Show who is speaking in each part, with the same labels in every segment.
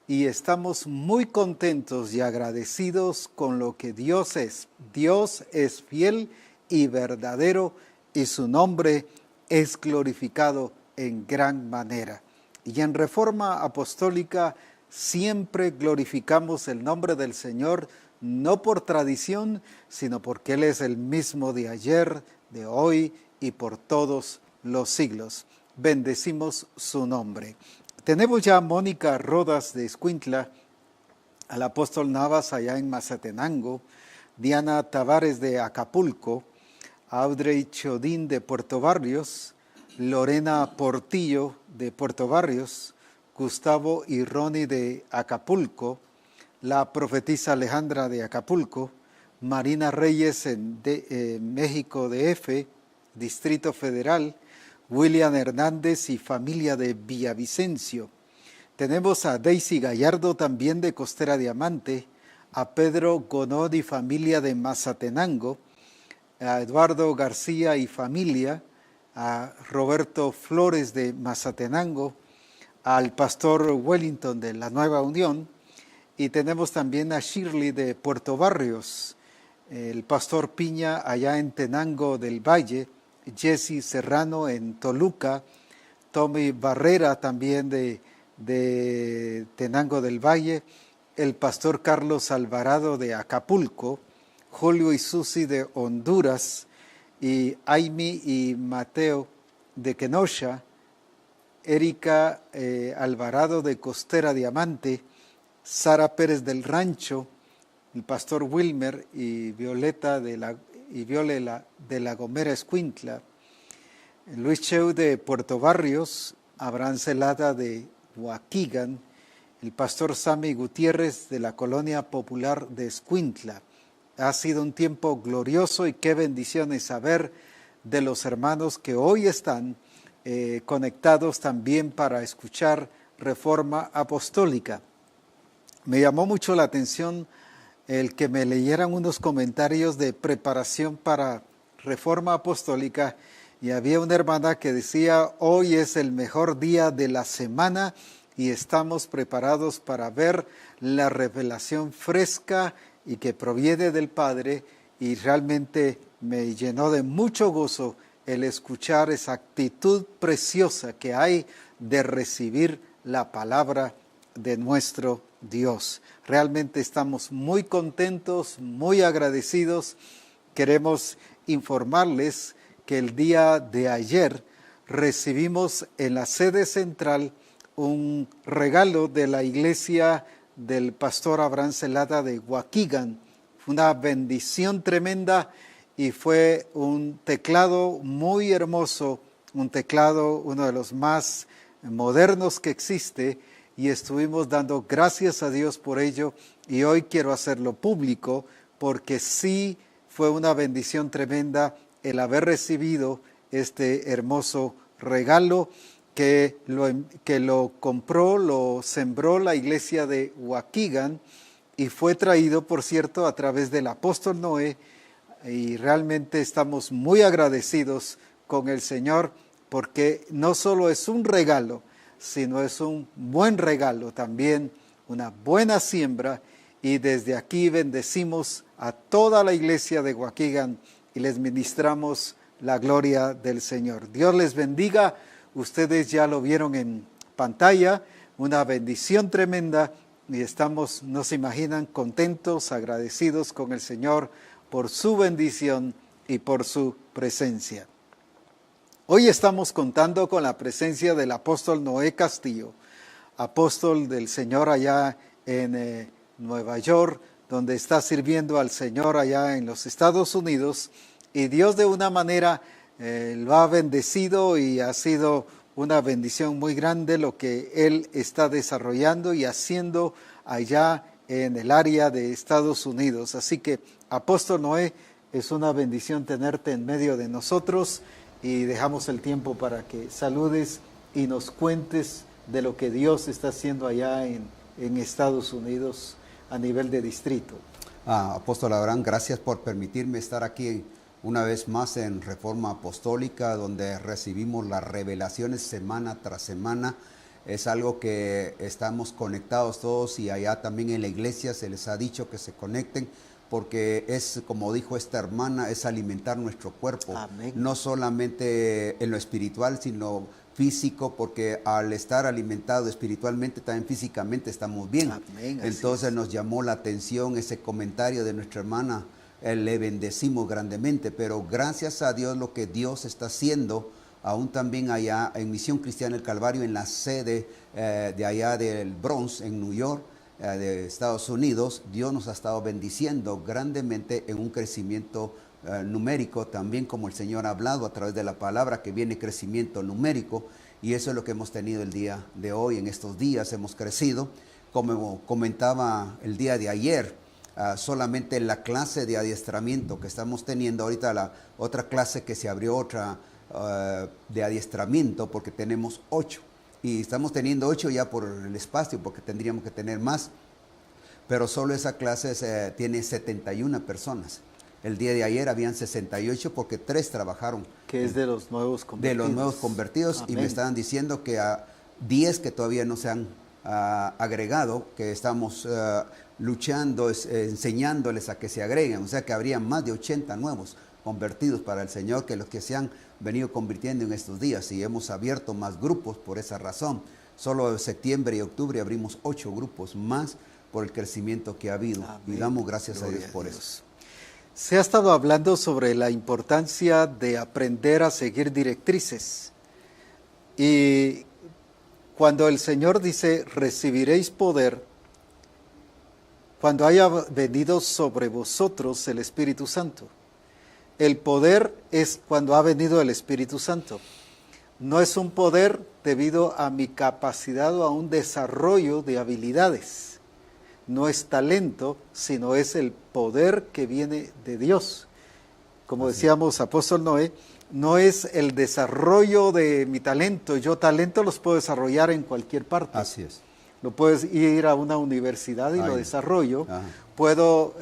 Speaker 1: y estamos muy contentos y agradecidos con lo que Dios es. Dios es fiel y verdadero y su nombre es glorificado en gran manera. Y en Reforma Apostólica siempre glorificamos el nombre del Señor, no por tradición, sino porque Él es el mismo de ayer, de hoy y por todos los siglos. Bendecimos su nombre. Tenemos ya a Mónica Rodas de Escuintla, al apóstol Navas allá en Mazatenango, Diana Tavares de Acapulco, Audrey Chodín de Puerto Barrios, Lorena Portillo de Puerto Barrios, Gustavo y Ronnie de Acapulco, la profetisa Alejandra de Acapulco, Marina Reyes de México DF, Distrito Federal, William Hernández y familia de Villavicencio. Tenemos a Daisy Gallardo también de Costera Diamante, a Pedro Gonod y familia de Mazatenango, a Eduardo García y familia, a Roberto Flores de Mazatenango, al pastor Wellington de la Nueva Unión, y tenemos también a Shirley de Puerto Barrios, el pastor Piña allá en Tenango del Valle, Jesse Serrano en Toluca, Tommy Barrera también de Tenango del Valle, el pastor Carlos Alvarado de Acapulco, Julio y Susi de Honduras, y Aimi y Mateo de Kenosha, Erika Alvarado de Costera Diamante, Sara Pérez del Rancho, el pastor Wilmer y Violeta de la Gomera Escuintla, Luis Cheu de Puerto Barrios, Abraham Celada de Waukegan, el pastor Sammy Gutiérrez de la Colonia Popular de Escuintla. Ha sido un tiempo glorioso y qué bendiciones saber de los hermanos que hoy están conectados también para escuchar Reforma Apostólica. Me llamó mucho la atención el que me leyeran unos comentarios de preparación para Reforma Apostólica y había una hermana que decía: hoy es el mejor día de la semana y estamos preparados para ver la revelación fresca y que proviene del Padre, y realmente me llenó de mucho gozo el escuchar esa actitud preciosa que hay de recibir la palabra de nuestro Dios. Realmente estamos muy contentos, muy agradecidos. Queremos informarles que el día de ayer recibimos en la sede central un regalo de la iglesia del pastor Abraham Celada de Waukegan. Una bendición tremenda y fue un teclado muy hermoso, un teclado uno de los más modernos que existe, y estuvimos dando gracias a Dios por ello, y hoy quiero hacerlo público porque sí fue una bendición tremenda el haber recibido este hermoso regalo que lo compró, lo sembró la iglesia de Waukegan y fue traído, por cierto, a través del apóstol Noé, y realmente estamos muy agradecidos con el Señor porque no solo es un regalo, sino es un buen regalo también, una buena siembra, y desde aquí bendecimos a toda la iglesia de Waukegan y les ministramos la gloria del Señor. Dios les bendiga. Ustedes ya lo vieron en pantalla, una bendición tremenda, y estamos, no se imaginan, contentos, agradecidos con el Señor por su bendición y por su presencia. Hoy estamos contando con la presencia del apóstol Noé Castillo, apóstol del Señor allá en Nueva York, donde está sirviendo al Señor allá en los Estados Unidos, y Dios de una manera lo ha bendecido y ha sido una bendición muy grande lo que él está desarrollando y haciendo allá en el área de Estados Unidos. Así que, apóstol Noé, es una bendición tenerte en medio de nosotros, y dejamos el tiempo para que saludes y nos cuentes de lo que Dios está haciendo allá en Estados Unidos a nivel de distrito.
Speaker 2: Apóstol Abraham, gracias por permitirme estar aquí una vez más en Reforma Apostólica, donde recibimos las revelaciones semana tras semana Es algo que estamos conectados todos y allá también en la iglesia se les ha dicho que se conecten porque es, como dijo esta hermana, es alimentar nuestro cuerpo.
Speaker 1: Amén.
Speaker 2: No solamente en lo espiritual, sino físico, porque al estar alimentado espiritualmente, también físicamente estamos bien.
Speaker 1: Amén,
Speaker 2: Entonces nos llamó la atención ese comentario de nuestra hermana, le bendecimos grandemente, pero gracias a Dios lo que Dios está haciendo, aún también allá en Misión Cristiana del Calvario, en la sede de allá del Bronx, en New York, de Estados Unidos, Dios nos ha estado bendiciendo grandemente en un crecimiento numérico, también como el Señor ha hablado a través de la palabra, que viene crecimiento numérico, y eso es lo que hemos tenido el día de hoy. En estos días hemos crecido, como comentaba el día de ayer, solamente la clase de adiestramiento que estamos teniendo ahorita, la otra clase que se abrió, otra de adiestramiento, porque tenemos 8 y estamos teniendo 8 ya por el espacio, porque tendríamos que tener más, pero solo esa clase tiene 71 personas. El día de ayer habían 68 porque 3 trabajaron.
Speaker 1: Que es de los nuevos convertidos.
Speaker 2: De los nuevos convertidos. Amén. Y me estaban diciendo que a 10 que todavía no se han agregado, que estamos luchando, enseñándoles a que se agreguen. O sea que habría más de 80 nuevos convertidos para el Señor que los que se han venido convirtiendo en estos días, y hemos abierto más grupos por esa razón. Solo en septiembre y octubre abrimos 8 grupos más por el crecimiento que ha habido. Amén. Y damos gracias a Dios por eso.
Speaker 1: Se ha estado hablando sobre la importancia de aprender a seguir directrices, y cuando el Señor dice recibiréis poder cuando haya venido sobre vosotros el Espíritu Santo. El poder es cuando ha venido el Espíritu Santo. No es un poder debido a mi capacidad o a un desarrollo de habilidades. No es talento, sino es el poder que viene de Dios. Como decíamos, apóstol Noé, no es el desarrollo de mi talento. Yo talento los puedo desarrollar en cualquier parte.
Speaker 2: Así es.
Speaker 1: Lo puedes ir a una universidad y lo desarrollo. Ajá. Puedo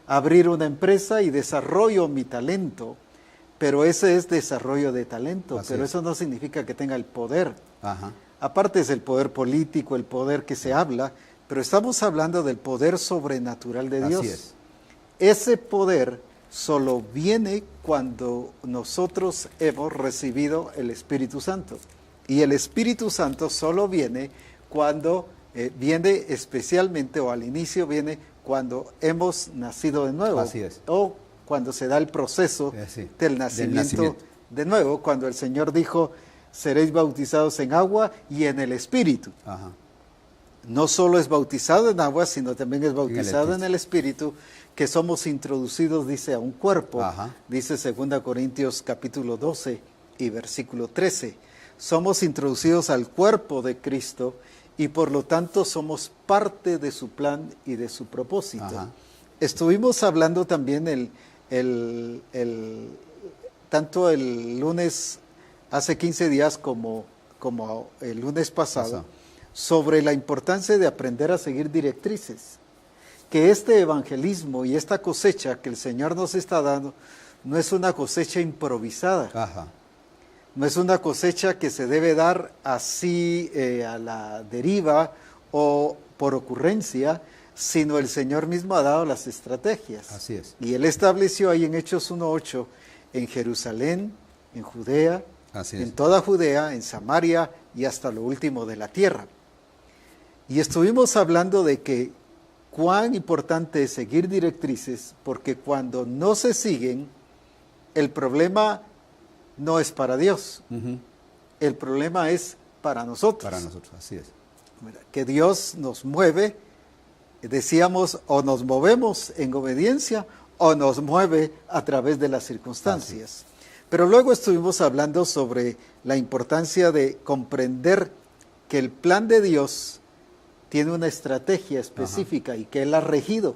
Speaker 1: abrir una empresa y desarrollo mi talento, pero ese es desarrollo de talento, pero eso no significa que tenga el poder.
Speaker 2: Ajá.
Speaker 1: Aparte es el poder político, el poder que se habla, pero estamos hablando del poder sobrenatural de Dios.
Speaker 2: Así es.
Speaker 1: Ese poder solo viene cuando nosotros hemos recibido el Espíritu Santo. Y el Espíritu Santo solo viene cuando viene especialmente, o al inicio viene cuando hemos nacido de nuevo.
Speaker 2: Así es.
Speaker 1: O cuando se da el proceso del nacimiento de nuevo, cuando el Señor dijo, seréis bautizados en agua y en el Espíritu.
Speaker 2: Ajá.
Speaker 1: No solo es bautizado en agua, sino también es bautizado en el Espíritu, que somos introducidos, dice, a un cuerpo. Ajá. Dice 2 Corintios capítulo 12 y versículo 13. Somos introducidos al cuerpo de Cristo y por lo tanto somos parte de su plan y de su propósito. Ajá. Estuvimos hablando también tanto el lunes, hace 15 días como el lunes pasado, sobre la importancia de aprender a seguir directrices. Que este evangelismo y esta cosecha que el Señor nos está dando no es una cosecha improvisada.
Speaker 2: Ajá.
Speaker 1: No es una cosecha que se debe dar así a la deriva o por ocurrencia, sino el Señor mismo ha dado las estrategias.
Speaker 2: Así es.
Speaker 1: Y Él estableció ahí en Hechos 1:8, en Jerusalén, en Judea, en toda Judea, en Samaria y hasta lo último de la tierra. Y estuvimos hablando de que cuán importante es seguir directrices, porque cuando no se siguen, el problema no es para Dios. Uh-huh. El problema es para nosotros.
Speaker 2: Para nosotros, así es.
Speaker 1: Que Dios nos mueve, decíamos, o nos movemos en obediencia o nos mueve a través de las circunstancias. Pero luego estuvimos hablando sobre la importancia de comprender que el plan de Dios tiene una estrategia específica. Ajá. Y que Él ha regido,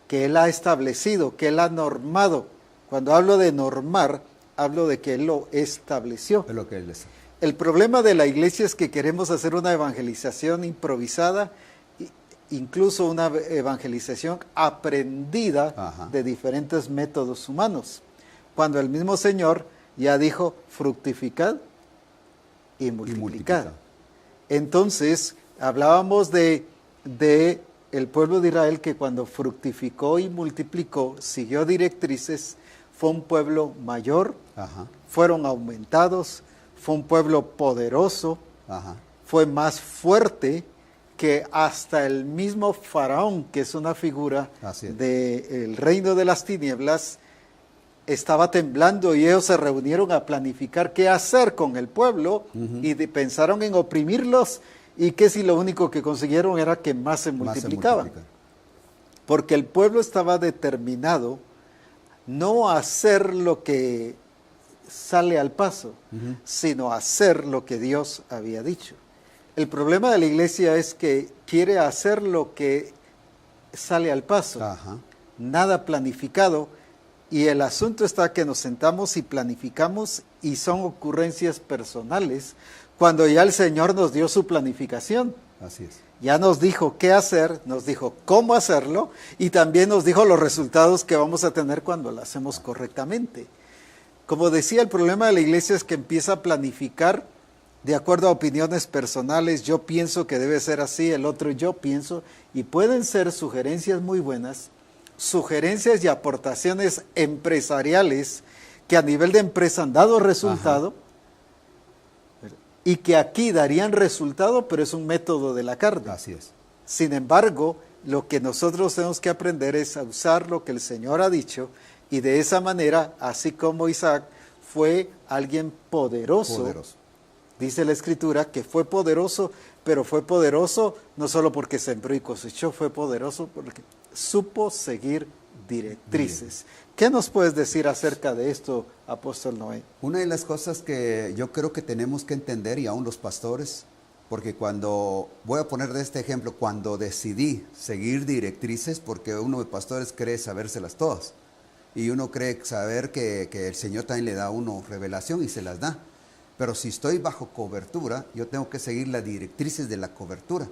Speaker 1: que Él ha establecido, que Él ha normado. Cuando hablo de normar, hablo de que Él lo estableció.
Speaker 2: Es lo que Él es.
Speaker 1: El problema de la iglesia es que queremos hacer una evangelización improvisada, incluso una evangelización aprendida. Ajá. De diferentes métodos humanos. Cuando el mismo Señor ya dijo, fructificad y multiplicad. Entonces, hablábamos de el pueblo de Israel que cuando fructificó y multiplicó, siguió directrices, fue un pueblo mayor,
Speaker 2: Ajá,
Speaker 1: fueron aumentados, fue un pueblo poderoso,
Speaker 2: ajá.
Speaker 1: fue más fuerte que hasta el mismo faraón, que es una figura
Speaker 2: Así es.
Speaker 1: del reino de las tinieblas, estaba temblando y ellos se reunieron a planificar qué hacer con el pueblo y pensaron en oprimirlos y que si lo único que consiguieron era que más se multiplicaban. Porque el pueblo estaba determinado no a hacer lo que sale al paso, sino a hacer lo que Dios había dicho. El problema de la iglesia es que quiere hacer lo que sale al paso,
Speaker 2: Ajá.
Speaker 1: nada planificado, y el asunto está que nos sentamos y planificamos y son ocurrencias personales, cuando ya el Señor nos dio su planificación.
Speaker 2: Así es.
Speaker 1: Ya nos dijo qué hacer, nos dijo cómo hacerlo y también nos dijo los resultados que vamos a tener cuando lo hacemos correctamente. Como decía, el problema de la iglesia es que empieza a planificar de acuerdo a opiniones personales. Yo pienso que debe ser así, el otro yo pienso, y pueden ser sugerencias muy buenas, sugerencias y aportaciones empresariales que a nivel de empresa han dado resultado. Ajá. Y que aquí darían resultado, pero es un método de la carne.
Speaker 2: Así es.
Speaker 1: Sin embargo, lo que nosotros tenemos que aprender es a usar lo que el Señor ha dicho, y de esa manera, así como Isaac fue alguien poderoso. Dice la Escritura que fue poderoso, pero fue poderoso no solo porque sembró y cosechó, fue poderoso porque supo seguir directrices. Bien. ¿Qué nos puedes decir acerca de esto, Apóstol Noé?
Speaker 2: Una de las cosas que yo creo que tenemos que entender, y aún los pastores, porque cuando, voy a poner de este ejemplo, cuando decidí seguir directrices, porque uno de pastores cree sabérselas todas, y uno cree saber que el Señor también le da a uno revelación y se las da. Pero si estoy bajo cobertura, yo tengo que seguir las directrices de la cobertura.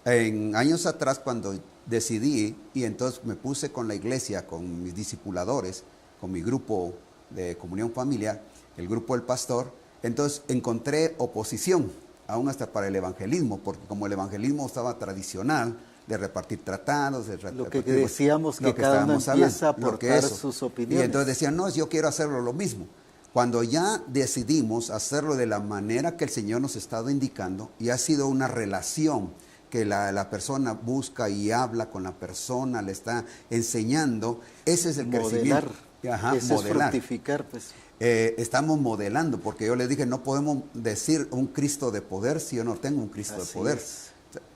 Speaker 2: En años atrás, cuando decidí, y entonces me puse con la iglesia, con mis discipuladores, con mi grupo de comunión familiar, el grupo del pastor, entonces encontré oposición, aún hasta para el evangelismo, porque como el evangelismo estaba tradicional, de repartir tratados, de
Speaker 1: lo que decíamos que cada uno empieza a aportar sus opiniones.
Speaker 2: Y entonces decían, no, yo quiero hacerlo lo mismo. Cuando ya decidimos hacerlo de la manera que el Señor nos ha estado indicando, y ha sido una relación que la persona busca y habla con la persona, le está enseñando, ese es el
Speaker 1: modelar.
Speaker 2: Crecimiento. Ajá,
Speaker 1: ese
Speaker 2: modelar.
Speaker 1: Es fructificar, pues.
Speaker 2: Estamos modelando, porque yo le dije, no podemos decir un Cristo de poder si yo no tengo un Cristo de poder.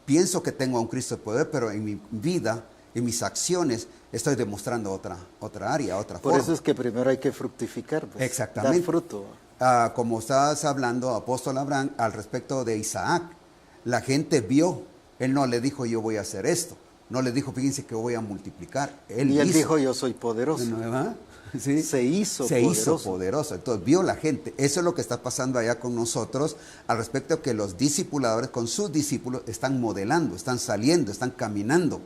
Speaker 2: Pienso que tengo un Cristo de poder, pero en mi vida, en mis acciones, estoy demostrando otra área, otra forma.
Speaker 1: Por eso es que primero hay que fructificar, pues.
Speaker 2: Exactamente.
Speaker 1: Dar fruto.
Speaker 2: Como estabas hablando, apóstol Abraham, al respecto de Isaac, la gente vio, él no le dijo yo voy a hacer esto, no le dijo fíjense que voy a multiplicar. Él
Speaker 1: dijo yo soy poderoso.
Speaker 2: ¿Sí?
Speaker 1: Se hizo
Speaker 2: poderoso. Entonces vio la gente. Eso es lo que está pasando allá con nosotros al respecto que los discipuladores con sus discípulos están modelando, están saliendo, están caminando.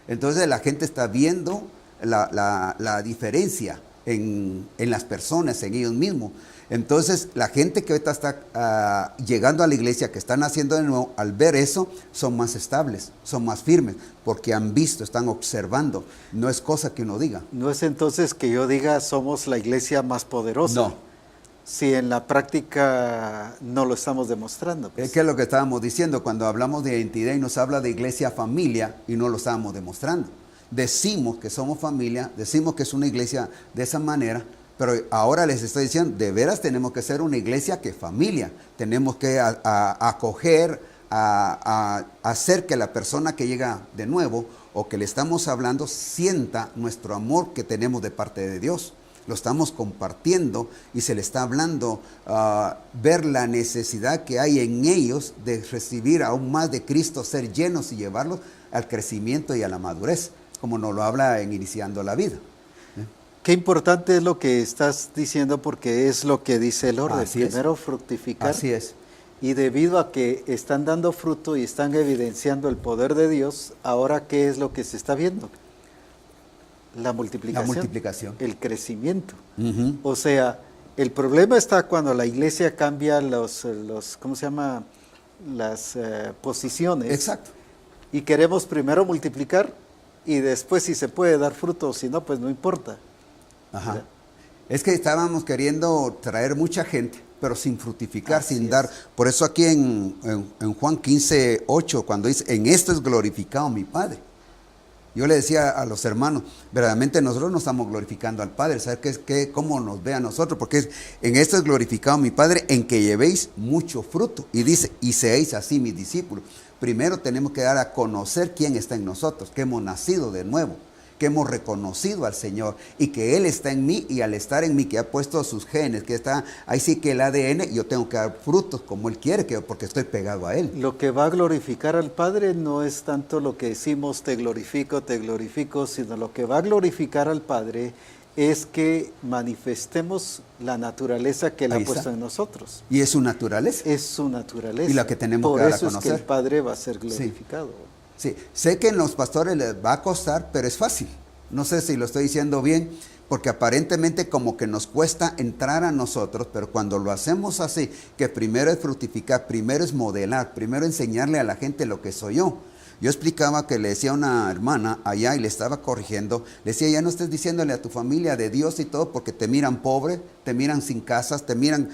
Speaker 2: Entonces la gente está viendo la diferencia en las personas, en ellos mismos. Entonces la gente que ahorita está llegando a la iglesia, que están haciendo de nuevo, al ver eso, son más estables, son más firmes, porque han visto, están observando. No es cosa que uno diga.
Speaker 1: No es entonces que yo diga somos la iglesia más poderosa.
Speaker 2: No.
Speaker 1: Si en la práctica no lo estamos demostrando. Pues.
Speaker 2: Es que es lo que estábamos diciendo cuando hablamos de identidad y nos habla de iglesia familia y no lo estábamos demostrando. Decimos que somos familia, decimos que es una iglesia de esa manera, pero ahora les estoy diciendo, de veras tenemos que ser una iglesia que familia. Tenemos que acoger, a hacer que la persona que llega de nuevo o que le estamos hablando sienta nuestro amor que tenemos de parte de Dios. Lo estamos compartiendo y se le está hablando, ver la necesidad que hay en ellos de recibir aún más de Cristo, ser llenos y llevarlos al crecimiento y a la madurez, como nos lo habla en Iniciando la Vida.
Speaker 1: Qué importante es lo que estás diciendo porque es lo que dice el orden.
Speaker 2: Así
Speaker 1: Primero
Speaker 2: es.
Speaker 1: fructificar.
Speaker 2: Así es.
Speaker 1: Y debido a que están dando fruto y están evidenciando el poder de Dios, ahora ¿qué es lo que se está viendo? La multiplicación.
Speaker 2: La multiplicación.
Speaker 1: El crecimiento. O sea, El problema está cuando la iglesia cambia ¿cómo se llama? Las posiciones.
Speaker 2: Exacto.
Speaker 1: Y queremos primero multiplicar y después si se puede dar fruto, si no, pues no importa.
Speaker 2: Ajá.
Speaker 1: ¿Verdad?
Speaker 2: Es que estábamos queriendo traer mucha gente, pero sin fructificar,
Speaker 1: Así
Speaker 2: sin
Speaker 1: es.
Speaker 2: dar. Por eso aquí en Juan 15:8, cuando dice, en esto es glorificado mi Padre. Yo le decía a los hermanos, verdaderamente nosotros no estamos glorificando al Padre, ¿sabes cómo nos ve a nosotros? Porque en esto es glorificado mi Padre, en que llevéis mucho fruto. Y dice, y seáis así mis discípulos. Primero tenemos que dar a conocer quién está en nosotros, que hemos nacido de nuevo, que hemos reconocido al Señor y que Él está en mí, y al estar en mí, que ha puesto sus genes, que está, ahí sí que el ADN, yo tengo que dar frutos como Él quiere, porque estoy pegado a Él.
Speaker 1: Lo que va a glorificar al Padre no es tanto lo que decimos te glorifico, sino lo que va a glorificar al Padre es que manifestemos la naturaleza que Él
Speaker 2: Ahí
Speaker 1: ha puesto
Speaker 2: está.
Speaker 1: en nosotros.
Speaker 2: Y es su naturaleza.
Speaker 1: Es su naturaleza.
Speaker 2: Y la que tenemos
Speaker 1: Por
Speaker 2: que dar a
Speaker 1: eso es que
Speaker 2: conocer.
Speaker 1: el Padre va a ser glorificado.
Speaker 2: Sí, sé que en los pastores les va a costar, pero es fácil. No sé si lo estoy diciendo bien, porque aparentemente como que nos cuesta entrar a nosotros, pero cuando lo hacemos así, que primero es fructificar, primero es modelar, primero enseñarle a la gente lo que soy yo. Yo explicaba que le decía a una hermana allá y le estaba corrigiendo, le decía, ya no estés diciéndole a tu familia de Dios y todo, porque te miran pobre, te miran sin casas, te miran,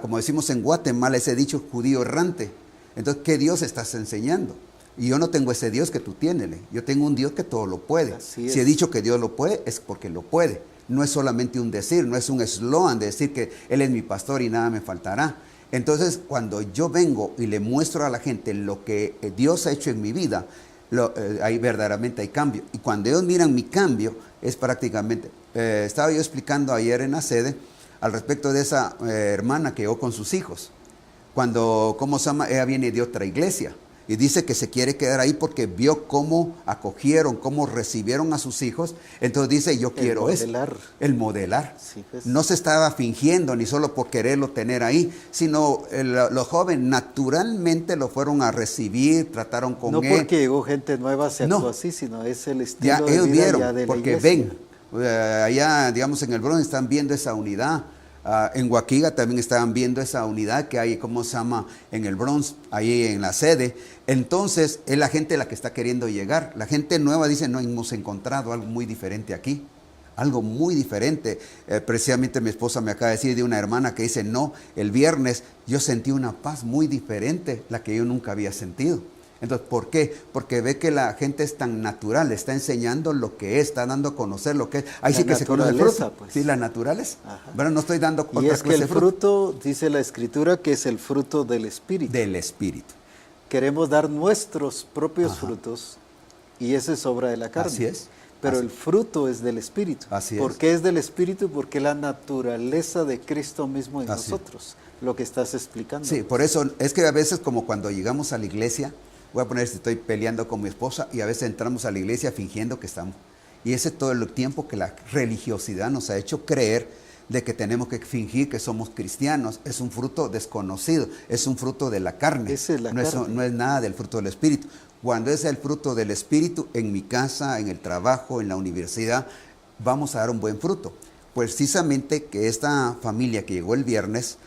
Speaker 2: como decimos en Guatemala, ese dicho judío errante. Entonces, ¿qué Dios estás enseñando? Y yo no tengo ese Dios que tú tienes, yo tengo un Dios que todo lo puede.
Speaker 1: Así es.
Speaker 2: Si he dicho que Dios lo puede, es porque lo puede. No es solamente un decir, no es un eslogan de decir que Él es mi pastor y nada me faltará. Entonces, cuando yo vengo y le muestro a la gente lo que Dios ha hecho en mi vida, ahí verdaderamente hay cambio. Y cuando ellos miran mi cambio, es prácticamente, estaba yo explicando ayer en la sede al respecto de esa hermana que llegó con sus hijos. Cuando, ¿cómo se llama? Ella viene de otra iglesia. Y dice que se quiere quedar ahí porque vio cómo acogieron, cómo recibieron a sus hijos. Entonces dice, yo quiero eso. El modelar.
Speaker 1: Sí, pues.
Speaker 2: No se estaba fingiendo ni solo por quererlo tener ahí, sino los jóvenes naturalmente lo fueron a recibir, trataron con él.
Speaker 1: No porque llegó gente nueva se actuó así, sino es el estilo de vida
Speaker 2: vieron,
Speaker 1: ya de
Speaker 2: porque
Speaker 1: la iglesia.
Speaker 2: ven, allá digamos en el Bronx están viendo esa unidad. En Guaquiga también estaban viendo esa unidad que hay, ¿cómo se llama? En el Bronx, ahí en la sede. Entonces, es la gente la que está queriendo llegar. La gente nueva dice, no, hemos encontrado algo muy diferente aquí. Algo muy diferente. Precisamente mi esposa me acaba de decir de una hermana que dice, no, el viernes yo sentí una paz muy diferente, la que yo nunca había sentido. Entonces, ¿por qué? Porque ve que la gente es tan natural, está enseñando lo que es, está dando a conocer lo que es. Ahí sí que se conoce el fruto.
Speaker 1: Pues.
Speaker 2: Sí, la naturaleza. Bueno, no estoy dando
Speaker 1: y es que el fruto, dice la Escritura, que es el fruto del Espíritu.
Speaker 2: Del Espíritu.
Speaker 1: Queremos dar nuestros propios frutos y eso es obra de la carne.
Speaker 2: Así es.
Speaker 1: Pero el fruto es del Espíritu.
Speaker 2: Así
Speaker 1: ¿Por qué es del Espíritu? Porque es la naturaleza de Cristo mismo en nosotros, lo que estás explicando.
Speaker 2: Sí, por eso es que a veces como cuando llegamos a la iglesia, voy a poner si estoy peleando con mi esposa y a veces entramos a la iglesia fingiendo que estamos. Y ese es todo el tiempo que la religiosidad nos ha hecho creer de que tenemos que fingir que somos cristianos. Es un fruto desconocido, es un fruto de la carne.
Speaker 1: Esa es la carne.
Speaker 2: No es nada del fruto del Espíritu. Cuando es el fruto del Espíritu, en mi casa, en el trabajo, en la universidad, vamos a dar un buen fruto. Precisamente que esta familia que llegó el viernes,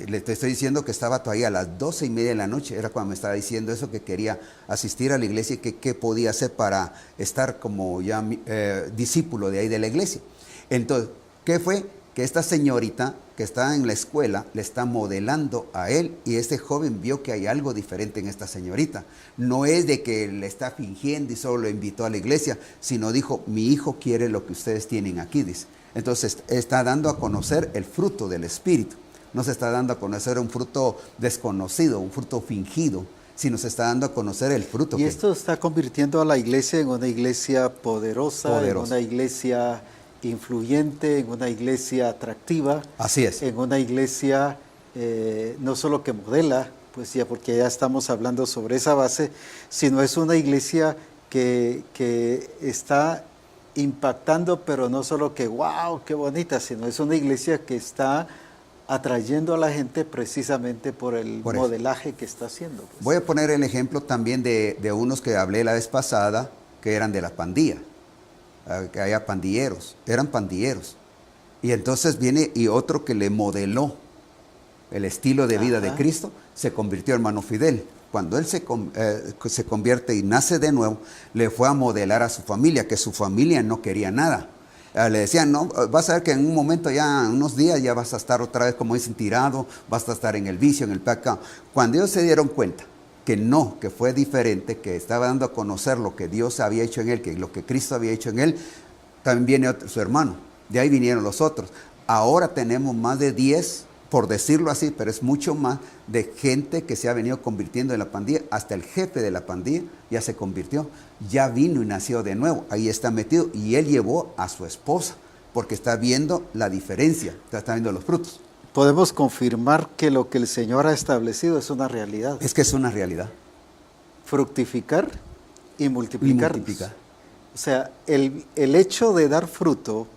Speaker 2: le estoy diciendo que estaba todavía a las 12:30 de la noche, era cuando me estaba diciendo eso, que quería asistir a la iglesia y que qué podía hacer para estar como ya discípulo de ahí de la iglesia. Entonces, ¿qué fue? Que esta señorita que está en la escuela le está modelando a él y este joven vio que hay algo diferente en esta señorita. No es de que le está fingiendo y solo lo invitó a la iglesia, sino dijo, mi hijo quiere lo que ustedes tienen aquí, dice. Entonces, está dando a conocer el fruto del Espíritu. No se está dando a conocer un fruto desconocido, un fruto fingido, sino se está dando a conocer el fruto.
Speaker 1: Y esto está convirtiendo a la iglesia en una iglesia poderosa. En una iglesia influyente, en una iglesia atractiva.
Speaker 2: Así es.
Speaker 1: En una iglesia no solo que modela, pues ya porque ya estamos hablando sobre esa base, sino es una iglesia que está impactando, pero no solo que wow, qué bonita, sino es una iglesia que está atrayendo a la gente precisamente por el modelaje que está haciendo. Pues.
Speaker 2: Voy a poner el ejemplo también de unos que hablé la vez pasada, que eran de la pandilla, que había pandilleros, eran pandilleros. Y entonces viene y otro que le modeló el estilo de vida de Cristo, se convirtió en hermano Fidel. Cuando él se convierte y nace de nuevo, le fue a modelar a su familia, que su familia no quería nada. Le decían, no, vas a ver que en un momento ya, en unos días ya vas a estar otra vez, como dicen, tirado, vas a estar en el vicio, en el pecado. Cuando ellos se dieron cuenta que no, que fue diferente, que estaba dando a conocer lo que Dios había hecho en él, que lo que Cristo había hecho en él, también viene su hermano. De ahí vinieron los otros. Ahora tenemos más de 10, por decirlo así, pero es mucho más, de gente que se ha venido convirtiendo en la pandilla. Hasta el jefe de la pandilla ya se convirtió, ya vino y nació de nuevo, ahí está metido, y él llevó a su esposa, porque está viendo la diferencia, está viendo los frutos.
Speaker 1: Podemos confirmar que lo que el Señor ha establecido es una realidad.
Speaker 2: Es que es una realidad.
Speaker 1: Fructificar y multiplicar. O sea, el hecho de dar fruto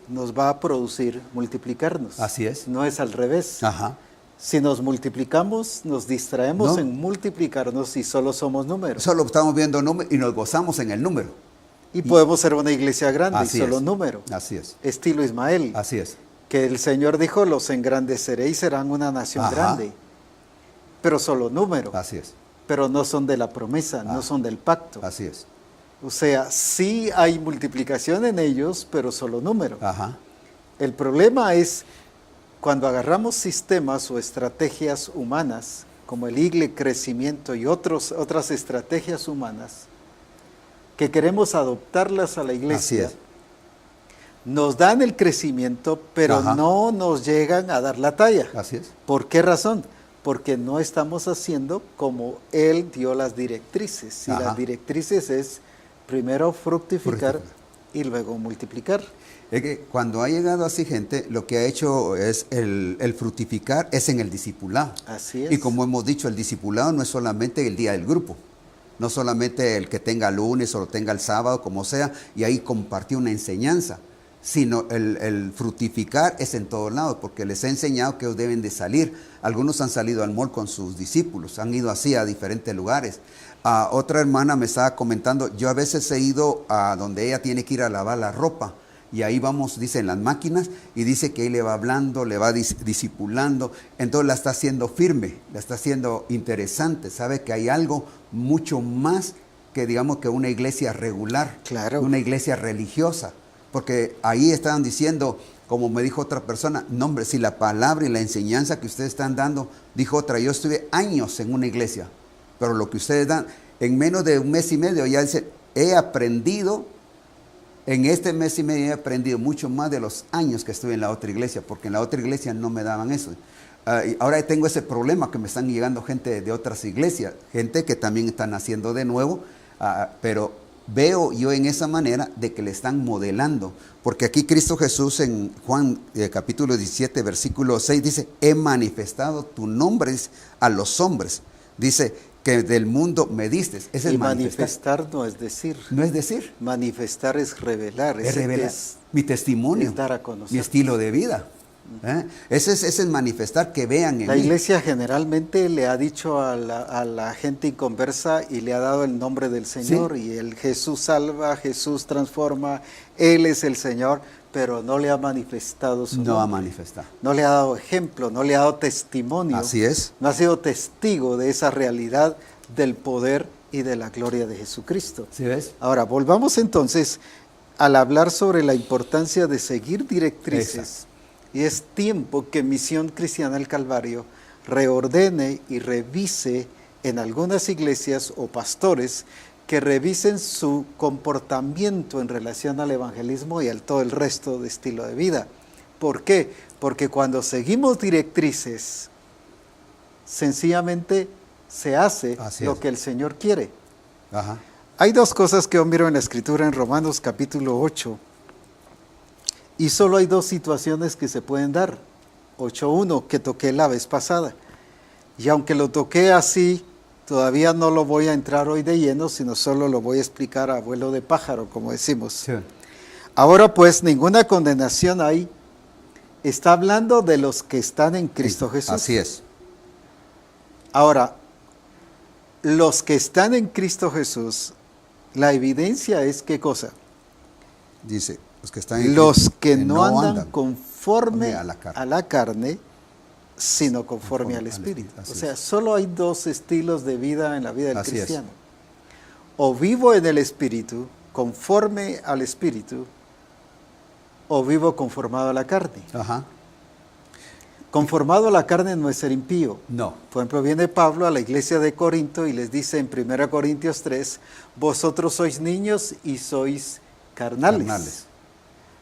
Speaker 1: nos va a producir multiplicarnos.
Speaker 2: Así es.
Speaker 1: No es al revés.
Speaker 2: Ajá.
Speaker 1: Si nos multiplicamos, nos distraemos en multiplicarnos y solo somos números.
Speaker 2: Solo estamos viendo números y nos gozamos en el número.
Speaker 1: Y podemos ser una iglesia grande y solo
Speaker 2: es.
Speaker 1: número.
Speaker 2: Así es.
Speaker 1: Estilo Ismael.
Speaker 2: Así es.
Speaker 1: Que el Señor dijo, los engrandeceré y serán una nación grande. Pero solo número.
Speaker 2: Así es.
Speaker 1: Pero no son de la promesa, no son del pacto.
Speaker 2: Así es.
Speaker 1: O sea, sí hay multiplicación en ellos, pero solo número.
Speaker 2: Ajá.
Speaker 1: El problema es cuando agarramos sistemas o estrategias humanas, como el IGLE, crecimiento y otras estrategias humanas, que queremos adoptarlas a la iglesia, nos dan el crecimiento, pero no nos llegan a dar la talla.
Speaker 2: Así es.
Speaker 1: ¿Por qué razón? Porque no estamos haciendo como Él dio las directrices. Y las directrices es primero fructificar y luego multiplicar.
Speaker 2: Es que cuando ha llegado así gente, lo que ha hecho es el fructificar es en el discipulado.
Speaker 1: Así es.
Speaker 2: Y como hemos dicho, el discipulado no es solamente el día del grupo, no solamente el que tenga lunes o lo tenga el sábado, como sea, y ahí compartir una enseñanza, sino el fructificar es en todos lados, porque les he enseñado que ellos deben de salir. Algunos han salido al mall con sus discípulos, han ido así a diferentes lugares. Otra hermana me estaba comentando, yo a veces he ido a donde ella tiene que ir a lavar la ropa, y ahí vamos, dice, en las máquinas, y dice que ahí le va hablando, le va discipulando, entonces la está haciendo firme, la está haciendo interesante, sabe que hay algo mucho más que, digamos, que una iglesia regular, una iglesia religiosa, porque ahí estaban diciendo, como me dijo otra persona, no hombre, si la palabra y la enseñanza que ustedes están dando, dijo otra, yo estuve años en una iglesia, pero lo que ustedes dan, en menos de un mes y medio, ya dice, he aprendido, en este mes y medio he aprendido mucho más de los años que estuve en la otra iglesia, porque en la otra iglesia no me daban eso. Y ahora tengo ese problema que me están llegando gente de otras iglesias, gente que también están haciendo de nuevo, pero veo yo en esa manera de que le están modelando, porque aquí Cristo Jesús en Juan capítulo 17, versículo 6 dice, he manifestado tu nombre a los hombres, dice que del mundo me diste.
Speaker 1: Y manifestar no es decir.
Speaker 2: No es decir.
Speaker 1: Manifestar es revelar.
Speaker 2: Es revelar mi testimonio,
Speaker 1: es dar a conocer.
Speaker 2: Mi estilo de vida. Ese es manifestar, que vean en
Speaker 1: la
Speaker 2: mí.
Speaker 1: iglesia generalmente le ha dicho a la gente inconversa y le ha dado el nombre del Señor, y el Jesús salva, Jesús transforma, Él es el Señor, pero no le ha manifestado su nombre.
Speaker 2: No ha manifestado.
Speaker 1: No le ha dado ejemplo, no le ha dado testimonio.
Speaker 2: Así es.
Speaker 1: No ha sido testigo de esa realidad del poder y de la gloria de Jesucristo.
Speaker 2: ¿Sí ves?
Speaker 1: Ahora, volvamos entonces al hablar sobre la importancia de seguir directrices.
Speaker 2: Exacto.
Speaker 1: Y es tiempo que Misión Cristiana del Calvario reordene y revise en algunas iglesias o pastores que revisen su comportamiento en relación al evangelismo y al todo el resto de estilo de vida. ¿Por qué? Porque cuando seguimos directrices, sencillamente se hace lo que el Señor quiere.
Speaker 2: Ajá.
Speaker 1: Hay dos cosas que yo miro en la Escritura en Romanos capítulo 8. Y solo hay dos situaciones que se pueden dar. 8.1, que toqué la vez pasada. Y aunque lo toqué así, todavía no lo voy a entrar hoy de lleno, sino solo lo voy a explicar a vuelo de pájaro, como decimos.
Speaker 2: Sí.
Speaker 1: Ahora pues, ninguna condenación hay. Está hablando de los que están en Cristo Jesús.
Speaker 2: Así es.
Speaker 1: Ahora, los que están en Cristo Jesús, la evidencia es ¿qué cosa?
Speaker 2: Dice, Los que están en
Speaker 1: los
Speaker 2: Cristo,
Speaker 1: que no andan conforme
Speaker 2: a la carne.
Speaker 1: a la carne, sino conforme al Espíritu.
Speaker 2: Así
Speaker 1: O sea,
Speaker 2: es.
Speaker 1: solo hay dos estilos de vida en la vida del
Speaker 2: Así es.
Speaker 1: cristiano. O vivo en el Espíritu, conforme al Espíritu, o vivo conformado a la carne.
Speaker 2: Ajá.
Speaker 1: Conformado a la carne no es ser impío.
Speaker 2: No.
Speaker 1: Por ejemplo, viene Pablo a la iglesia de Corinto y les dice en 1 Corintios 3, vosotros sois niños y sois carnales.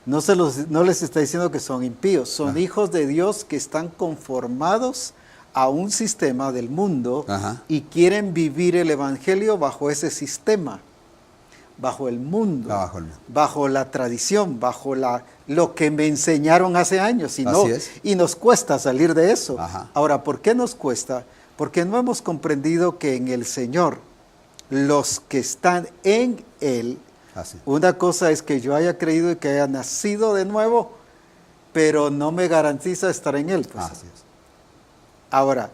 Speaker 1: No les está diciendo que son impíos, son hijos de Dios que están conformados a un sistema del mundo y quieren vivir el evangelio bajo ese sistema, bajo el mundo, bajo la tradición, bajo lo que me enseñaron hace años y nos cuesta salir de eso. Ahora, ¿por qué nos cuesta? Porque no hemos comprendido que en el Señor, los que están en Él, una cosa es que yo haya creído y que haya nacido de nuevo, pero no me garantiza estar en Él. Pues. Ahora,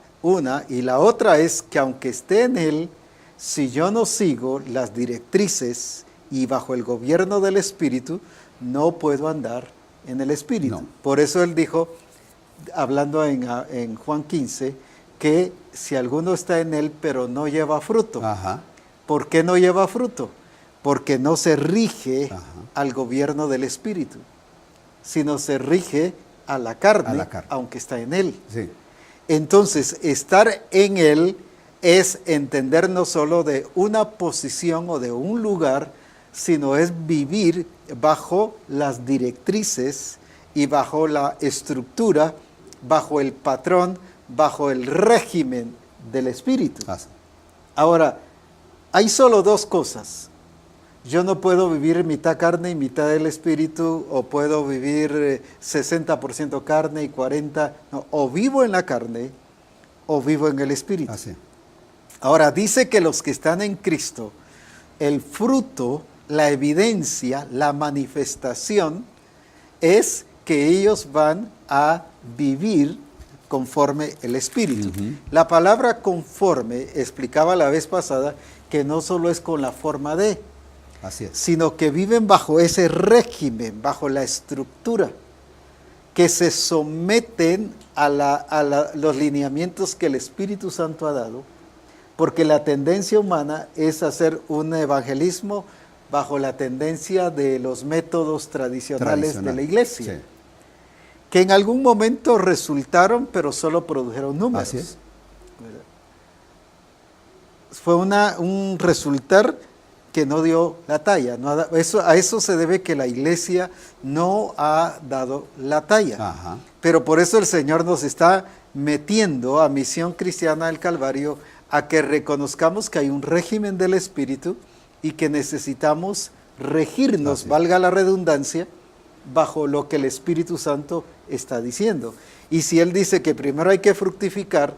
Speaker 1: y la otra es que aunque esté en Él, si yo no sigo las directrices y bajo el gobierno del Espíritu, no puedo andar en el Espíritu. No. Por eso Él dijo, hablando en Juan 15, que si alguno está en Él, pero no lleva fruto. ¿Por qué no lleva fruto? Porque no se rige al gobierno del Espíritu, sino se rige a la carne, aunque está en Él.
Speaker 2: Sí.
Speaker 1: Entonces, estar en Él es entender no solo de una posición o de un lugar, sino es vivir bajo las directrices y bajo la estructura, bajo el patrón, bajo el régimen del Espíritu. Ahora, hay solo dos cosas. Yo no puedo vivir mitad carne y mitad del Espíritu, o puedo vivir 60% carne y 40%, no, o vivo en la carne o vivo en el Espíritu. Ahora, dice que los que están en Cristo, el fruto, la evidencia, la manifestación, es que ellos van a vivir conforme el Espíritu. La palabra conforme, explicaba la vez pasada, que no solo es con la forma de, sino que viven bajo ese régimen, bajo la estructura, que se someten a los lineamientos que el Espíritu Santo ha dado, porque la tendencia humana es hacer un evangelismo bajo la tendencia de los métodos tradicionales de la iglesia, que en algún momento resultaron, pero solo produjeron números. Fue un resultar que no dio la talla. A eso se debe que la iglesia no ha dado la talla. Pero por eso el Señor nos está metiendo a Misión Cristiana del Calvario a que reconozcamos que hay un régimen del Espíritu y que necesitamos regirnos, valga la redundancia, bajo lo que el Espíritu Santo está diciendo. Y si Él dice que primero hay que fructificar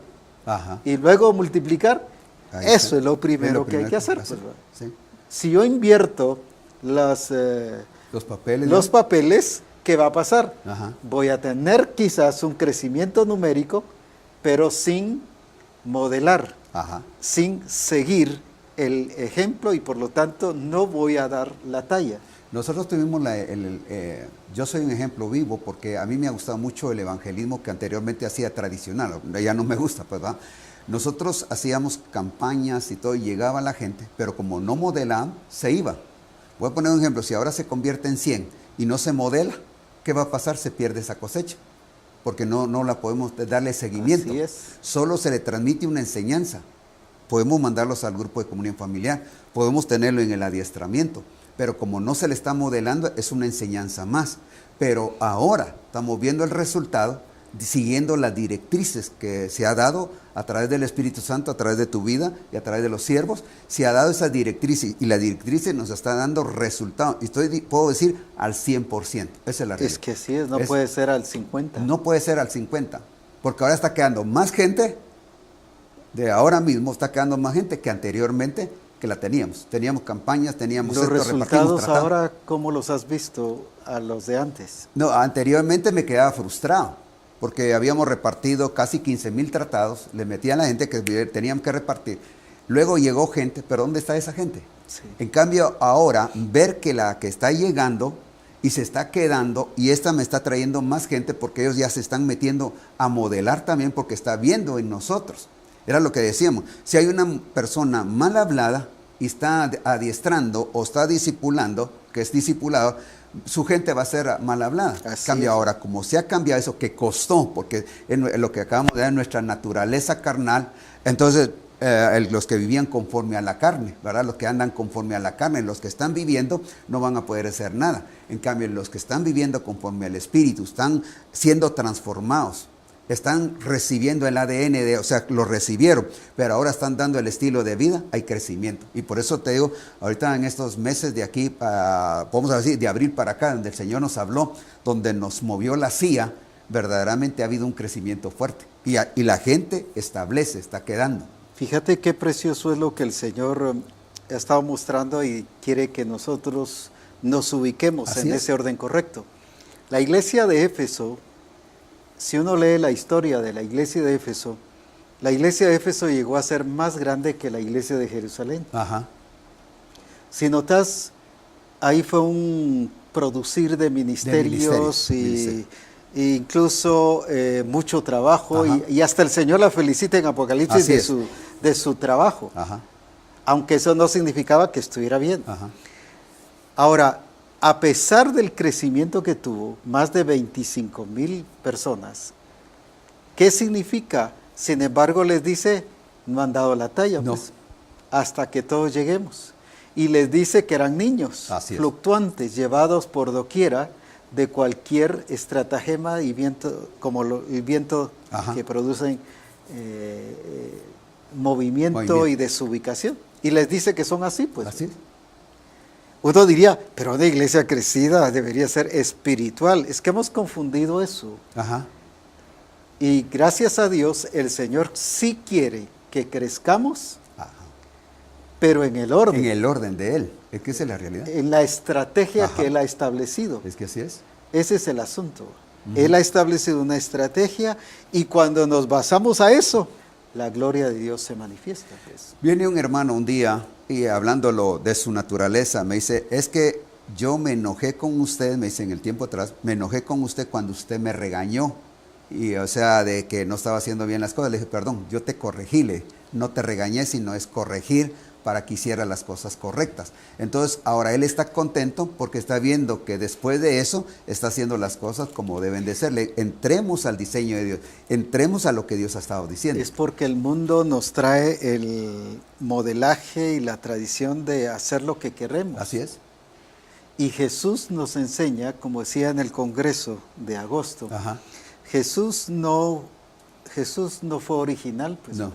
Speaker 1: y luego multiplicar, eso es lo primero que hay que hacer. Si yo invierto los papeles, ¿qué va a pasar? Voy a tener quizás un crecimiento numérico, pero sin modelar, sin seguir el ejemplo, y por lo tanto no voy a dar la talla.
Speaker 2: Nosotros tuvimos yo soy un ejemplo vivo porque a mí me ha gustado mucho el evangelismo que anteriormente hacía tradicional, ya no me gusta, pues va. Nosotros hacíamos campañas y todo, y llegaba la gente, pero como no modelaban, se iba. Voy a poner un ejemplo, si ahora se convierte en 100 y no se modela, ¿qué va a pasar? Se pierde esa cosecha, porque no la podemos darle seguimiento.
Speaker 1: Así es.
Speaker 2: Solo se le transmite una enseñanza. Podemos mandarlos al grupo de comunión familiar, podemos tenerlo en el adiestramiento, pero como no se le está modelando, es una enseñanza más. Pero ahora estamos viendo el resultado, siguiendo las directrices que se ha dado a través del Espíritu Santo, a través de tu vida y a través de los siervos. Se ha dado esas directrices y las directrices nos están dando resultados. Y puedo decir al 100%. Esa es la realidad.
Speaker 1: Es que así es, no puede ser al 50%.
Speaker 2: No puede ser al 50%, porque ahora está quedando más gente, de ahora mismo está quedando más gente que anteriormente que la teníamos. Teníamos campañas, teníamos
Speaker 1: los
Speaker 2: esto,
Speaker 1: resultados ahora, ¿cómo los has visto a los de antes?
Speaker 2: No, anteriormente me quedaba frustrado, porque habíamos repartido casi 15,000 tratados, le metían a la gente que teníamos que repartir. Luego llegó gente, pero ¿dónde está esa gente? En cambio, ahora, ver que la que está llegando y se está quedando, y esta me está trayendo más gente porque ellos ya se están metiendo a modelar también porque está viendo en nosotros. Era lo que decíamos, si hay una persona mal hablada y está adiestrando o está discipulando, que es discipulado, su gente va a ser mal hablada. Cambia ahora, como se ha cambiado eso, que costó, porque en lo que acabamos de ver, nuestra naturaleza carnal, entonces los que vivían conforme a la carne, ¿verdad? Los que andan conforme a la carne, los que están viviendo no van a poder hacer nada. En cambio, los que están viviendo conforme al Espíritu, están siendo transformados, están recibiendo el ADN, o sea, lo recibieron, pero ahora están dando el estilo de vida, hay crecimiento. Y por eso te digo, ahorita en estos meses de aquí, vamos a decir, de abril para acá, donde el Señor nos habló, donde nos movió la silla, verdaderamente ha habido un crecimiento fuerte. Y la gente establece, está quedando.
Speaker 1: Fíjate qué precioso es lo que el Señor ha estado mostrando y quiere que nosotros nos ubiquemos
Speaker 2: Así
Speaker 1: en
Speaker 2: es.
Speaker 1: ese orden correcto. La iglesia de Éfeso, si uno lee la historia de la iglesia de Éfeso llegó a ser más grande que la iglesia de Jerusalén.
Speaker 2: Ajá.
Speaker 1: Si notas, ahí fue un producir de ministerios y incluso mucho trabajo y hasta el Señor la felicita en Apocalipsis de su trabajo.
Speaker 2: Ajá.
Speaker 1: Aunque eso no significaba que estuviera bien.
Speaker 2: Ajá.
Speaker 1: Ahora, a pesar del crecimiento que tuvo, más de 25,000 personas, ¿qué significa? Sin embargo, les dice, no han dado la talla,
Speaker 2: No.
Speaker 1: pues, hasta que todos lleguemos. Y les dice que eran niños, fluctuantes, llevados por doquiera de cualquier estratagema y viento, como el viento que producen movimiento y desubicación. Y les dice que son así, pues.
Speaker 2: Así es.
Speaker 1: Uno diría, pero una iglesia crecida debería ser espiritual. Es que hemos confundido eso.
Speaker 2: Ajá.
Speaker 1: Y gracias a Dios, el Señor sí quiere que crezcamos, pero en el orden.
Speaker 2: En el orden de Él. Es que esa es la realidad.
Speaker 1: En la estrategia que Él ha establecido.
Speaker 2: Es que así es.
Speaker 1: Ese es el asunto. Él ha establecido una estrategia y cuando nos basamos a eso, la gloria de Dios se manifiesta. Pues.
Speaker 2: Viene un hermano un día y hablándolo de su naturaleza, me dice, es que yo me enojé con usted, me dice en el tiempo atrás, me enojé con usted cuando usted me regañó. Y o sea, de que no estaba haciendo bien las cosas. Le dije, perdón, yo te corregí, no te regañé, sino es corregir para que hiciera las cosas correctas. Entonces, ahora él está contento porque está viendo que después de eso está haciendo las cosas como deben de ser. Entremos al diseño de Dios, entremos a lo que Dios ha estado diciendo.
Speaker 1: Es porque el mundo nos trae el modelaje y la tradición de hacer lo que queremos.
Speaker 2: Así es.
Speaker 1: Y Jesús nos enseña, como decía en el Congreso de agosto, Jesús no fue original, pues.
Speaker 2: No.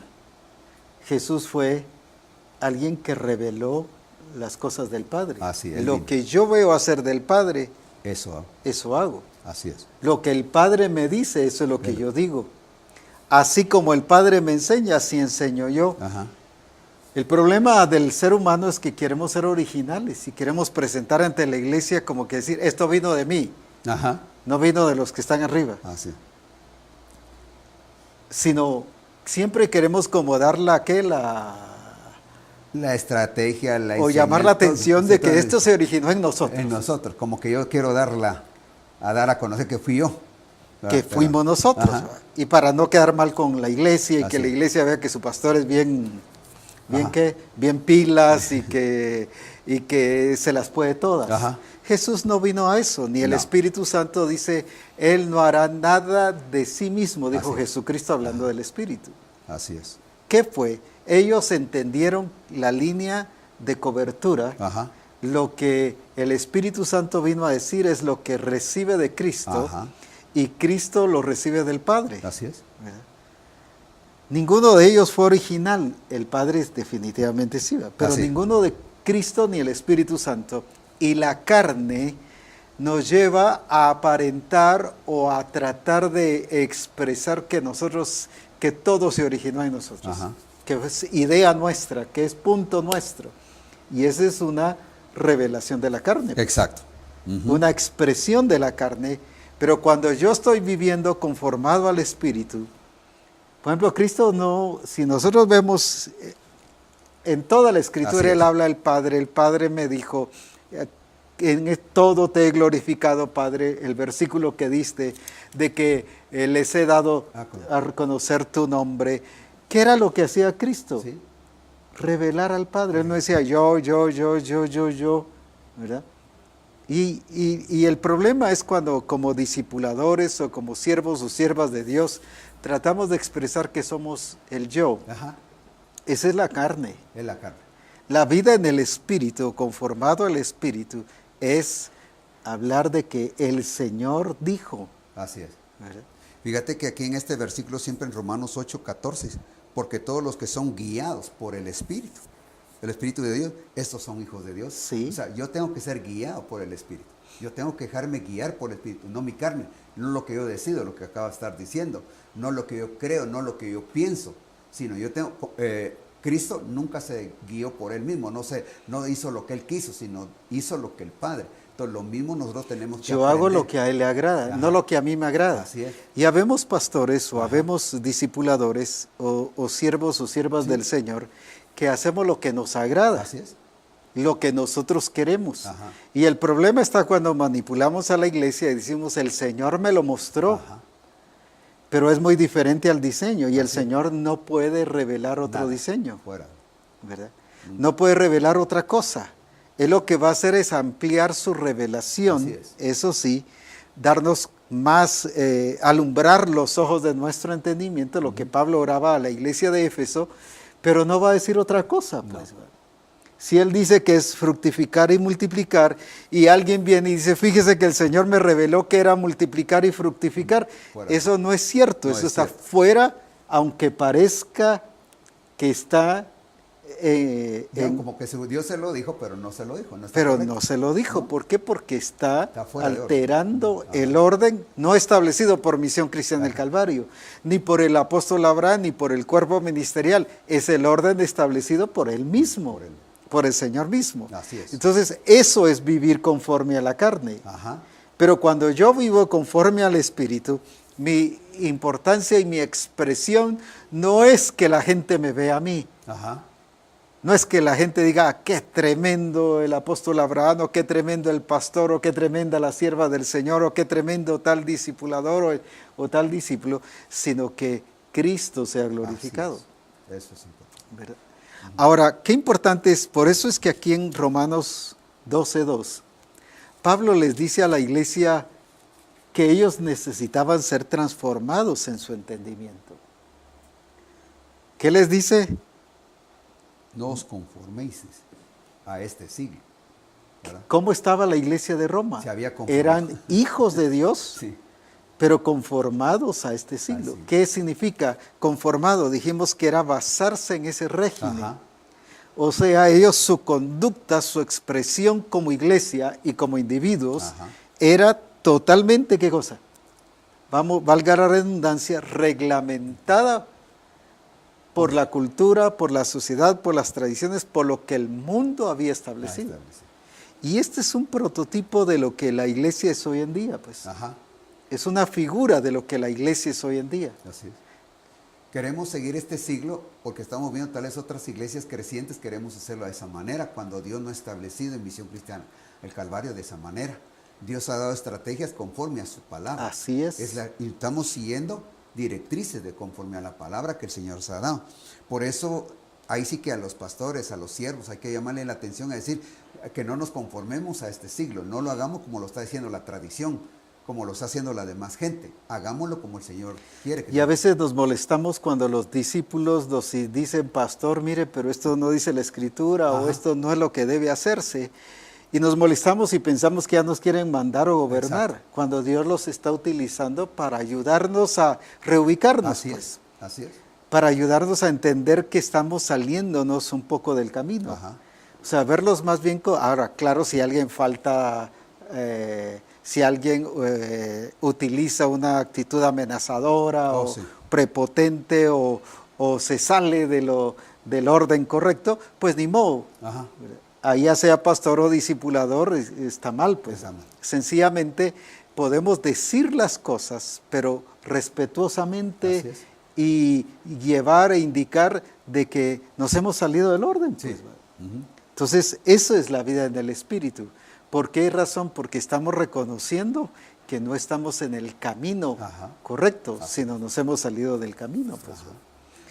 Speaker 1: Jesús fue alguien que reveló las cosas del Padre.
Speaker 2: Así es.
Speaker 1: Lo que yo veo hacer del Padre,
Speaker 2: eso
Speaker 1: hago.
Speaker 2: Así es.
Speaker 1: Lo que el Padre me dice, eso es lo que yo digo. Así como el Padre me enseña, así enseño yo. El problema del ser humano es que queremos ser originales y queremos presentar ante la iglesia como que decir, esto vino de mí, no vino de los que están arriba. Sino siempre queremos como dar la
Speaker 2: estrategia,
Speaker 1: o llamar la atención de que esto se originó en nosotros.
Speaker 2: En nosotros, como que yo quiero dar a conocer que fui yo.
Speaker 1: Que fuimos nosotros. Y para no quedar mal con la iglesia y que la iglesia vea que su pastor es bien pilas y que se las puede todas. Jesús no vino a eso, ni el Espíritu Santo dice, Él no hará nada de sí mismo, dijo Jesucristo hablando del Espíritu.
Speaker 2: Así es.
Speaker 1: ¿Qué fue? Ellos entendieron la línea de cobertura. Lo que el Espíritu Santo vino a decir es lo que recibe de Cristo y Cristo lo recibe del Padre.
Speaker 2: Así es.
Speaker 1: Ninguno de ellos fue original, el Padre definitivamente sí, pero ninguno de Cristo ni el Espíritu Santo. Y la carne nos lleva a aparentar o a tratar de expresar que todo se originó en nosotros, que es idea nuestra, que es punto nuestro. Y esa es una revelación de la carne.
Speaker 2: Exacto.
Speaker 1: Una expresión de la carne, pero cuando yo estoy viviendo conformado al Espíritu, por ejemplo, Cristo no, si nosotros vemos en toda la Escritura, Él habla del Padre, el Padre me dijo, todo te he glorificado, Padre, el versículo que diste de que les he dado a reconocer tu nombre. ¿Qué era lo que hacía Cristo?
Speaker 2: Sí.
Speaker 1: Revelar al Padre. Él no decía yo, ¿verdad? Y el problema es cuando como discipuladores o como siervos o siervas de Dios tratamos de expresar que somos el yo.
Speaker 2: Ajá.
Speaker 1: Esa es la carne.
Speaker 2: Es la carne.
Speaker 1: La vida en el Espíritu, conformado al Espíritu, es hablar de que el Señor dijo.
Speaker 2: Así es.
Speaker 1: ¿Verdad?
Speaker 2: Fíjate que aquí en este versículo siempre en Romanos 8:14, porque todos los que son guiados por el Espíritu de Dios, estos son hijos de Dios.
Speaker 1: Sí.
Speaker 2: O sea, yo tengo que ser guiado por el Espíritu. Yo tengo que dejarme guiar por el Espíritu, no mi carne, no lo que yo decido, lo que acaba de estar diciendo, no lo que yo creo, no lo que yo pienso, sino yo tengo... Cristo nunca se guió por él mismo, no hizo lo que él quiso, sino hizo lo que el Padre. Entonces lo mismo nosotros tenemos que
Speaker 1: Yo
Speaker 2: aprender.
Speaker 1: hago lo que a él le agrada,
Speaker 2: Ajá.
Speaker 1: no lo que a mí me agrada.
Speaker 2: Así es.
Speaker 1: Y habemos pastores o
Speaker 2: Ajá.
Speaker 1: habemos discipuladores o siervos o siervas
Speaker 2: Sí.
Speaker 1: del Señor que hacemos lo que nos agrada,
Speaker 2: Así es.
Speaker 1: lo que nosotros queremos.
Speaker 2: Ajá.
Speaker 1: Y el problema está cuando manipulamos a la iglesia y decimos, el Señor me lo mostró,
Speaker 2: Ajá.
Speaker 1: pero es muy diferente al diseño y el
Speaker 2: Así es.
Speaker 1: Señor no puede revelar otro
Speaker 2: Nada.
Speaker 1: diseño,
Speaker 2: Fuera.
Speaker 1: ¿verdad? No puede revelar otra cosa. Él lo que va a hacer es ampliar su revelación,
Speaker 2: Así es.
Speaker 1: eso sí, darnos más, alumbrar los ojos de nuestro entendimiento, lo que Pablo oraba a la iglesia de Éfeso, pero no va a decir otra cosa, pues. Si él dice que es fructificar y multiplicar, y alguien viene y dice, fíjese que el Señor me reveló que era multiplicar y fructificar,
Speaker 2: Fuera.
Speaker 1: eso no es cierto,
Speaker 2: No
Speaker 1: eso
Speaker 2: es
Speaker 1: está
Speaker 2: cierto.
Speaker 1: fuera, aunque parezca que está
Speaker 2: Como que Dios se lo dijo, pero no se lo dijo. No está
Speaker 1: pero
Speaker 2: correcto.
Speaker 1: no se lo dijo.
Speaker 2: ¿No?
Speaker 1: ¿Por qué? Porque está
Speaker 2: Está fuera de orden.
Speaker 1: alterando
Speaker 2: Ajá.
Speaker 1: el orden no establecido por Misión Cristiana del Calvario, ni por el apóstol Abraham, ni por el cuerpo ministerial. Es el orden establecido por él mismo,
Speaker 2: Por él.
Speaker 1: por el Señor mismo.
Speaker 2: Así es.
Speaker 1: Entonces, eso es vivir conforme a la carne.
Speaker 2: Ajá.
Speaker 1: Pero cuando yo vivo conforme al Espíritu, mi importancia y mi expresión no es que la gente me vea a mí.
Speaker 2: Ajá.
Speaker 1: No es que la gente diga, "Ah, qué tremendo el apóstol Abraham, o qué tremendo el pastor, o qué tremenda la sierva del Señor, o qué tremendo tal discipulador o tal discípulo", sino que Cristo sea glorificado.
Speaker 2: Así es. Eso es importante.
Speaker 1: ¿Verdad? Ahora, qué importante es, por eso es que aquí en Romanos 12:2, Pablo les dice a la iglesia que ellos necesitaban ser transformados en su entendimiento. ¿Qué les dice?
Speaker 2: No os conforméis a este siglo. ¿Verdad?
Speaker 1: ¿Cómo estaba la iglesia de Roma?
Speaker 2: Se había conformado.
Speaker 1: Eran hijos de Dios,
Speaker 2: Sí.
Speaker 1: pero conformados a este siglo.
Speaker 2: Así.
Speaker 1: ¿Qué significa conformado? Dijimos que era basarse en ese régimen.
Speaker 2: Ajá.
Speaker 1: O sea, ellos, su conducta, su expresión como iglesia y como individuos,
Speaker 2: Ajá.
Speaker 1: era totalmente, ¿qué cosa? Valga la redundancia, reglamentada por la cultura, por la sociedad, por las tradiciones, por lo que el mundo había establecido. Y este es un prototipo de lo que la iglesia es hoy en día, pues.
Speaker 2: Ajá.
Speaker 1: Es una figura de lo que la iglesia es hoy en día.
Speaker 2: Así es. Queremos seguir este siglo porque estamos viendo tal vez otras iglesias crecientes, queremos hacerlo de esa manera, cuando Dios no ha establecido en Misión Cristiana el Calvario de esa manera. Dios ha dado estrategias conforme a su palabra.
Speaker 1: Así es.
Speaker 2: Y estamos siguiendo directrices de conforme a la palabra que el Señor nos ha dado. Por eso, ahí sí que a los pastores, a los siervos, hay que llamarle la atención a decir que no nos conformemos a este siglo, no lo hagamos como lo está diciendo la tradición, como lo está haciendo la demás gente. Hagámoslo como el Señor quiere.
Speaker 1: Y a veces nos molestamos cuando los discípulos nos dicen, pastor, mire, pero esto no dice la Escritura,
Speaker 2: Ajá.
Speaker 1: o esto no es lo que debe hacerse. Y nos molestamos y pensamos que ya nos quieren mandar o gobernar,
Speaker 2: Exacto.
Speaker 1: cuando Dios los está utilizando para ayudarnos a reubicarnos.
Speaker 2: Así
Speaker 1: pues,
Speaker 2: es, así es.
Speaker 1: para ayudarnos a entender que estamos saliéndonos un poco del camino.
Speaker 2: Ajá.
Speaker 1: O sea, verlos más bien, ahora, claro, si alguien falta, si alguien utiliza una actitud amenazadora o
Speaker 2: Sí.
Speaker 1: prepotente o se sale del orden correcto, pues ni modo.
Speaker 2: Ajá.
Speaker 1: Ahí ya sea pastor o discipulador, está mal, pues.
Speaker 2: Está mal.
Speaker 1: Sencillamente podemos decir las cosas, pero respetuosamente
Speaker 2: Así es.
Speaker 1: y llevar e indicar de que nos hemos salido del orden.
Speaker 2: Sí.
Speaker 1: Pues.
Speaker 2: Ujú.
Speaker 1: Entonces, eso es la vida en el Espíritu. ¿Por qué razón? Porque estamos reconociendo que no estamos en el camino correcto, sino nos hemos salido del camino. Pues.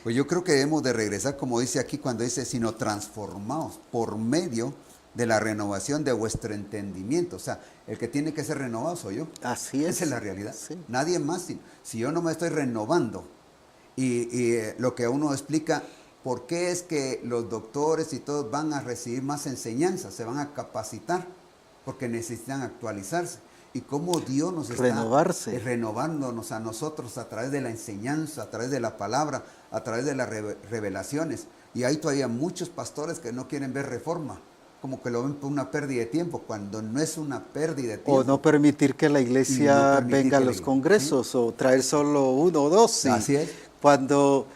Speaker 2: Pues yo creo que hemos de regresar, como dice aquí, cuando dice, sino transformados por medio de la renovación de vuestro entendimiento. O sea, el que tiene que ser renovado soy yo.
Speaker 1: Así es.
Speaker 2: Esa es la realidad.
Speaker 1: Sí.
Speaker 2: Nadie más. Si yo no me estoy renovando, y lo que uno explica, ¿por qué es que los doctores y todos van a recibir más enseñanza? Se van a capacitar, porque necesitan actualizarse. Y cómo Dios nos está renovándonos a nosotros a través de la enseñanza, a través de la palabra, a través de las revelaciones. Y hay todavía muchos pastores que no quieren ver reforma, como que lo ven por una pérdida de tiempo, cuando no es una pérdida de tiempo.
Speaker 1: O no permitir que la iglesia venga a los congresos, ¿sí? O traer solo uno o dos. ¿Sí?
Speaker 2: Así es.
Speaker 1: Cuando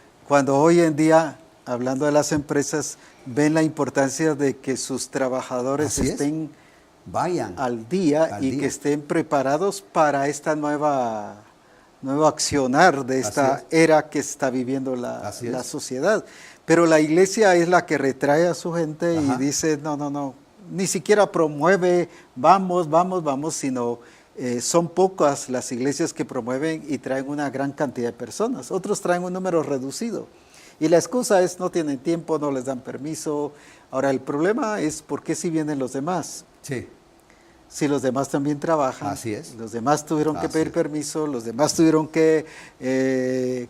Speaker 1: hoy en día, hablando de las empresas, ven la importancia de que sus trabajadores
Speaker 2: vayan
Speaker 1: al día y que estén preparados para esta nuevo accionar de esta era que está viviendo la sociedad. Pero la iglesia es la que retrae a su gente y dice, no, ni siquiera promueve, vamos, sino son pocas las iglesias que promueven y traen una gran cantidad de personas. Otros traen un número reducido. Y la excusa es, no tienen tiempo, no les dan permiso. Ahora, el problema es, ¿por qué si vienen los demás?
Speaker 2: Sí.
Speaker 1: Si los demás también trabajan,
Speaker 2: así es.
Speaker 1: Los demás tuvieron que pedir permiso, los demás tuvieron que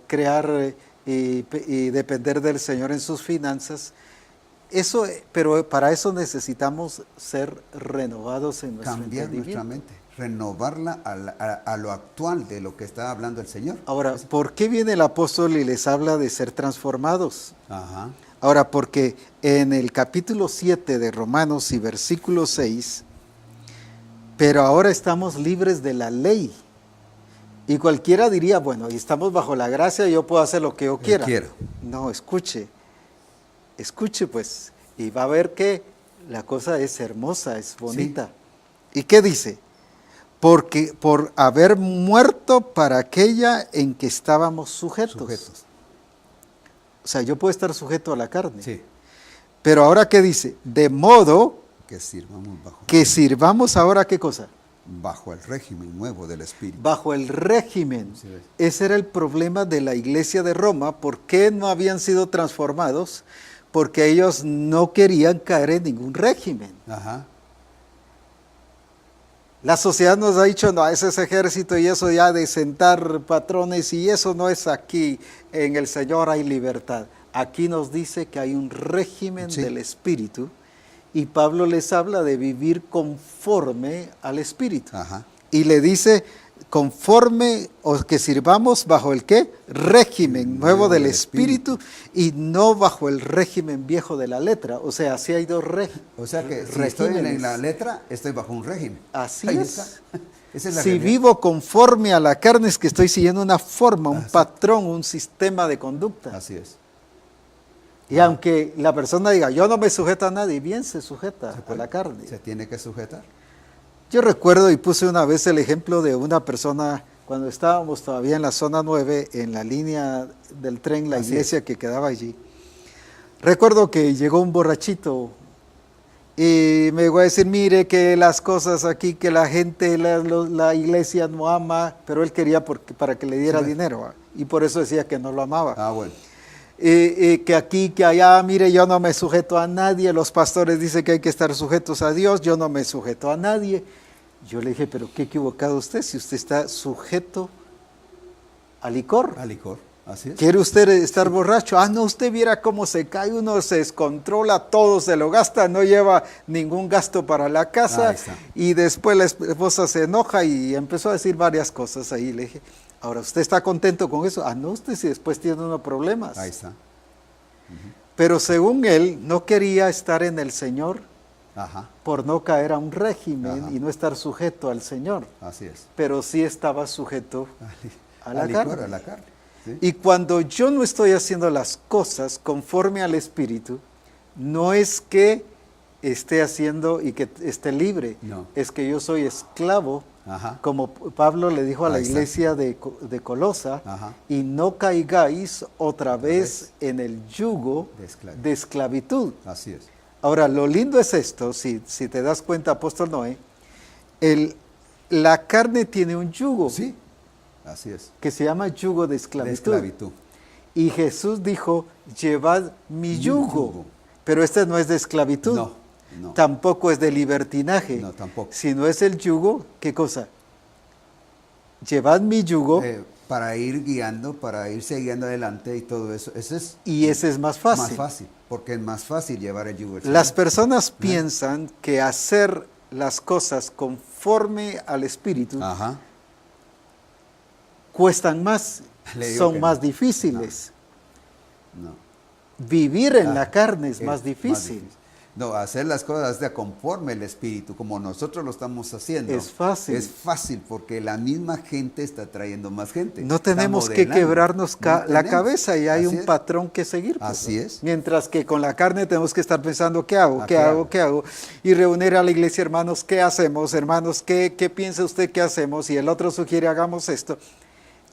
Speaker 1: crear y depender del Señor en sus finanzas. Pero para eso necesitamos ser renovados en nuestro
Speaker 2: entendimiento. Cambiar nuestra mente, renovarla a lo actual de lo que está hablando el Señor.
Speaker 1: Ahora, ¿por qué viene el apóstol y les habla de ser transformados? Ahora, porque en el capítulo 7 de Romanos y versículo 6, pero ahora estamos libres de la ley. Y cualquiera diría, bueno, y estamos bajo la gracia, yo puedo hacer lo que yo quiera. No, escuche pues, y va a ver que la cosa es hermosa, es bonita. Sí. ¿Y qué dice? Porque por haber muerto para aquella en que estábamos sujetos. O sea, yo puedo estar sujeto a la carne.
Speaker 2: Sí.
Speaker 1: Pero ahora, ¿qué dice? De modo
Speaker 2: que
Speaker 1: sirvamos ahora, ¿qué cosa?
Speaker 2: Bajo el régimen nuevo del Espíritu.
Speaker 1: Bajo el régimen. Sí. Ese era el problema de la iglesia de Roma. ¿Por qué no habían sido transformados? Porque ellos no querían caer en ningún régimen. La sociedad nos ha dicho, no, ese es ejército y eso ya de sentar patrones y eso no es aquí. En el Señor hay libertad. Aquí nos dice que hay un régimen del Espíritu. Y Pablo les habla de vivir conforme al Espíritu. Y le dice, conforme o que sirvamos bajo el ¿qué? Régimen nuevo del Espíritu y no bajo el régimen viejo de la letra. O sea, si hay dos regímenes.
Speaker 2: O sea que si estoy en la letra, estoy bajo un régimen.
Speaker 1: Así es.
Speaker 2: Esa es la
Speaker 1: si
Speaker 2: realidad.
Speaker 1: vivo conforme a la carne es que estoy siguiendo una forma, un patrón, un sistema de conducta.
Speaker 2: Así es.
Speaker 1: Y aunque la persona diga, yo no me sujeto a nadie, bien se sujeta a la carne.
Speaker 2: Se tiene que sujetar.
Speaker 1: Yo recuerdo y puse una vez el ejemplo de una persona, cuando estábamos todavía en la zona 9, en la línea del tren, la iglesia que quedaba allí. Recuerdo que llegó un borrachito y me llegó a decir, mire que las cosas aquí, que la gente, la iglesia no ama, pero él quería para que le diera dinero, y por eso decía que no lo amaba.
Speaker 2: Bueno.
Speaker 1: Que aquí, que allá, mire, yo no me sujeto a nadie, los pastores dicen que hay que estar sujetos a Dios, yo no me sujeto a nadie. Yo le dije, pero qué equivocado usted, si usted está sujeto al licor.
Speaker 2: Al licor, así es.
Speaker 1: ¿Quiere usted estar borracho? No, usted viera cómo se cae, uno se descontrola, todo se lo gasta, no lleva ningún gasto para la casa, y después la esposa se enoja y empezó a decir varias cosas ahí. Le dije, ahora, ¿usted está contento con eso? No, usted si después tiene unos problemas.
Speaker 2: Ahí está.
Speaker 1: Pero según él, no quería estar en el Señor por no caer a un régimen y no estar sujeto al Señor.
Speaker 2: Así es.
Speaker 1: Pero sí estaba sujeto a la carne.
Speaker 2: A la carne. ¿Sí?
Speaker 1: Y cuando yo no estoy haciendo las cosas conforme al Espíritu, no es que esté haciendo y que esté libre, es que yo soy esclavo. Como Pablo le dijo a la iglesia de Colosa, y no caigáis otra vez en el yugo de esclavitud.
Speaker 2: Así es.
Speaker 1: Ahora, lo lindo es esto, si te das cuenta, apóstol Noé, la carne tiene un yugo
Speaker 2: Sí, así es.
Speaker 1: que se llama yugo de
Speaker 2: De
Speaker 1: esclavitud.
Speaker 2: esclavitud.
Speaker 1: Y Jesús dijo, llevad mi yugo.
Speaker 2: yugo.
Speaker 1: Pero este no es de esclavitud.
Speaker 2: No, no.
Speaker 1: Tampoco es de libertinaje.
Speaker 2: No, tampoco.
Speaker 1: Sino es el yugo, ¿qué cosa? Llevad mi yugo
Speaker 2: Para ir guiando, para irse guiando adelante y todo eso. Ese es
Speaker 1: y ese es más fácil.
Speaker 2: más fácil, porque es más fácil llevar el yugo del
Speaker 1: Las
Speaker 2: Señor.
Speaker 1: personas piensan que hacer las cosas conforme al Espíritu
Speaker 2: Ajá.
Speaker 1: cuestan más,
Speaker 2: Le digo
Speaker 1: son
Speaker 2: que
Speaker 1: más
Speaker 2: no.
Speaker 1: difíciles.
Speaker 2: No.
Speaker 1: Vivir en la carne es más difícil.
Speaker 2: No, hacer las cosas de conforme el Espíritu, como nosotros lo estamos haciendo.
Speaker 1: Es fácil.
Speaker 2: Es fácil, porque la misma gente está trayendo más gente.
Speaker 1: No
Speaker 2: Está
Speaker 1: tenemos que
Speaker 2: modelando.
Speaker 1: quebrarnos
Speaker 2: No
Speaker 1: la
Speaker 2: tenemos.
Speaker 1: cabeza y hay
Speaker 2: Así
Speaker 1: un
Speaker 2: es.
Speaker 1: patrón que seguir. pues,
Speaker 2: Así
Speaker 1: ¿no?
Speaker 2: es.
Speaker 1: Mientras que con la carne tenemos que estar pensando, ¿qué hago?
Speaker 2: Ah,
Speaker 1: ¿Qué
Speaker 2: ¿qué
Speaker 1: hago?
Speaker 2: hago?
Speaker 1: ¿Qué hago? Y reunir a la iglesia, hermanos, ¿qué hacemos? Hermanos, ¿qué piensa usted que hacemos? Y el otro sugiere, hagamos esto.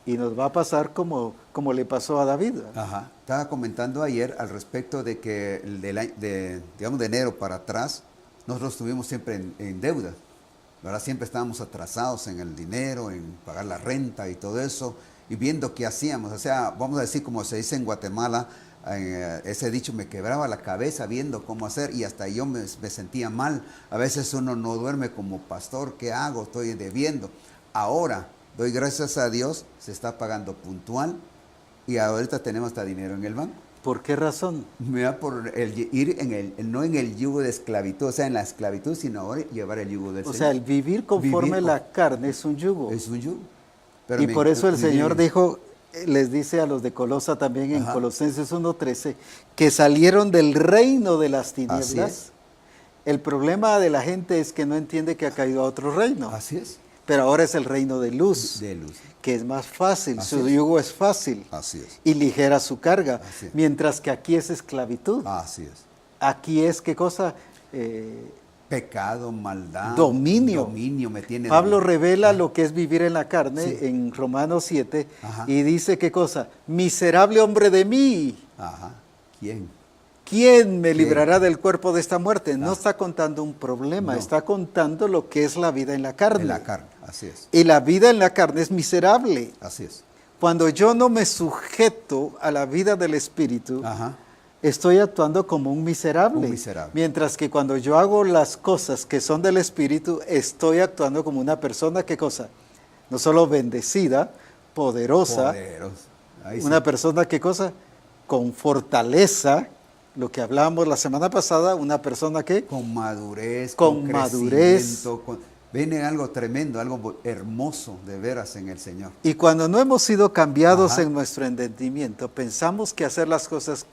Speaker 1: Y nos va a pasar como le pasó a David. ¿verdad?
Speaker 2: Ajá. Estaba comentando ayer al respecto de que digamos de enero para atrás, nosotros estuvimos siempre en deuda, ¿verdad? Siempre estábamos atrasados en el dinero, en pagar la renta y todo eso, y viendo qué hacíamos. O sea, vamos a decir como se dice en Guatemala, ese dicho, me quebraba la cabeza viendo cómo hacer y hasta yo me sentía mal. A veces uno no duerme como pastor, ¿qué hago? Estoy debiendo. Ahora, doy gracias a Dios, se está pagando puntual y ahorita tenemos hasta dinero en el banco.
Speaker 1: ¿Por qué razón?
Speaker 2: Mira, por ir no en el yugo de esclavitud, o sea, en la esclavitud, sino ahora llevar el yugo del
Speaker 1: O
Speaker 2: Señor.
Speaker 1: sea, el vivir conforme
Speaker 2: Vivir
Speaker 1: la carne es un yugo.
Speaker 2: es un yugo.
Speaker 1: Y por eso el Señor
Speaker 2: dijo,
Speaker 1: les dice a los de Colosa también en
Speaker 2: Ajá.
Speaker 1: Colosenses 1:13, que salieron del reino de las
Speaker 2: Así
Speaker 1: tinieblas.
Speaker 2: es.
Speaker 1: El problema de la gente es que no entiende que ha caído a otro reino,
Speaker 2: así es,
Speaker 1: pero ahora es el reino de luz,
Speaker 2: de luz.
Speaker 1: que es más fácil,
Speaker 2: Así
Speaker 1: su
Speaker 2: es.
Speaker 1: yugo es fácil
Speaker 2: Así es,
Speaker 1: y ligera su carga,
Speaker 2: Así es.
Speaker 1: mientras que aquí es esclavitud.
Speaker 2: así es.
Speaker 1: Aquí es, ¿qué cosa?
Speaker 2: Pecado, maldad,
Speaker 1: Dominio.
Speaker 2: Dominio me tiene.
Speaker 1: Pablo revela lo que es vivir en la carne
Speaker 2: Sí.
Speaker 1: en Romanos 7
Speaker 2: Ajá.
Speaker 1: y dice, ¿qué cosa? Miserable hombre de mí.
Speaker 2: Ajá. ¿Quién?
Speaker 1: ¿Quién me
Speaker 2: ¿Quién?
Speaker 1: librará del cuerpo de esta muerte? No está contando un problema,
Speaker 2: No.
Speaker 1: está contando lo que es la vida en la carne.
Speaker 2: En la carne. Así es.
Speaker 1: Y la vida en la carne es miserable.
Speaker 2: Así es.
Speaker 1: Cuando yo no me sujeto a la vida del Espíritu,
Speaker 2: Ajá.
Speaker 1: estoy actuando como un miserable.
Speaker 2: Un miserable.
Speaker 1: Mientras que cuando yo hago las cosas que son del Espíritu, estoy actuando como una persona, ¿qué cosa? No solo bendecida, poderosa,
Speaker 2: Poderoso. Ahí sí.
Speaker 1: una persona, ¿qué cosa? Con fortaleza, lo que hablábamos la semana pasada, una persona que
Speaker 2: Con madurez,
Speaker 1: Con madurez.
Speaker 2: crecimiento, viene algo tremendo, algo hermoso de veras en el Señor.
Speaker 1: Y cuando no hemos sido cambiados
Speaker 2: Ajá.
Speaker 1: en nuestro entendimiento, pensamos que hacer las cosas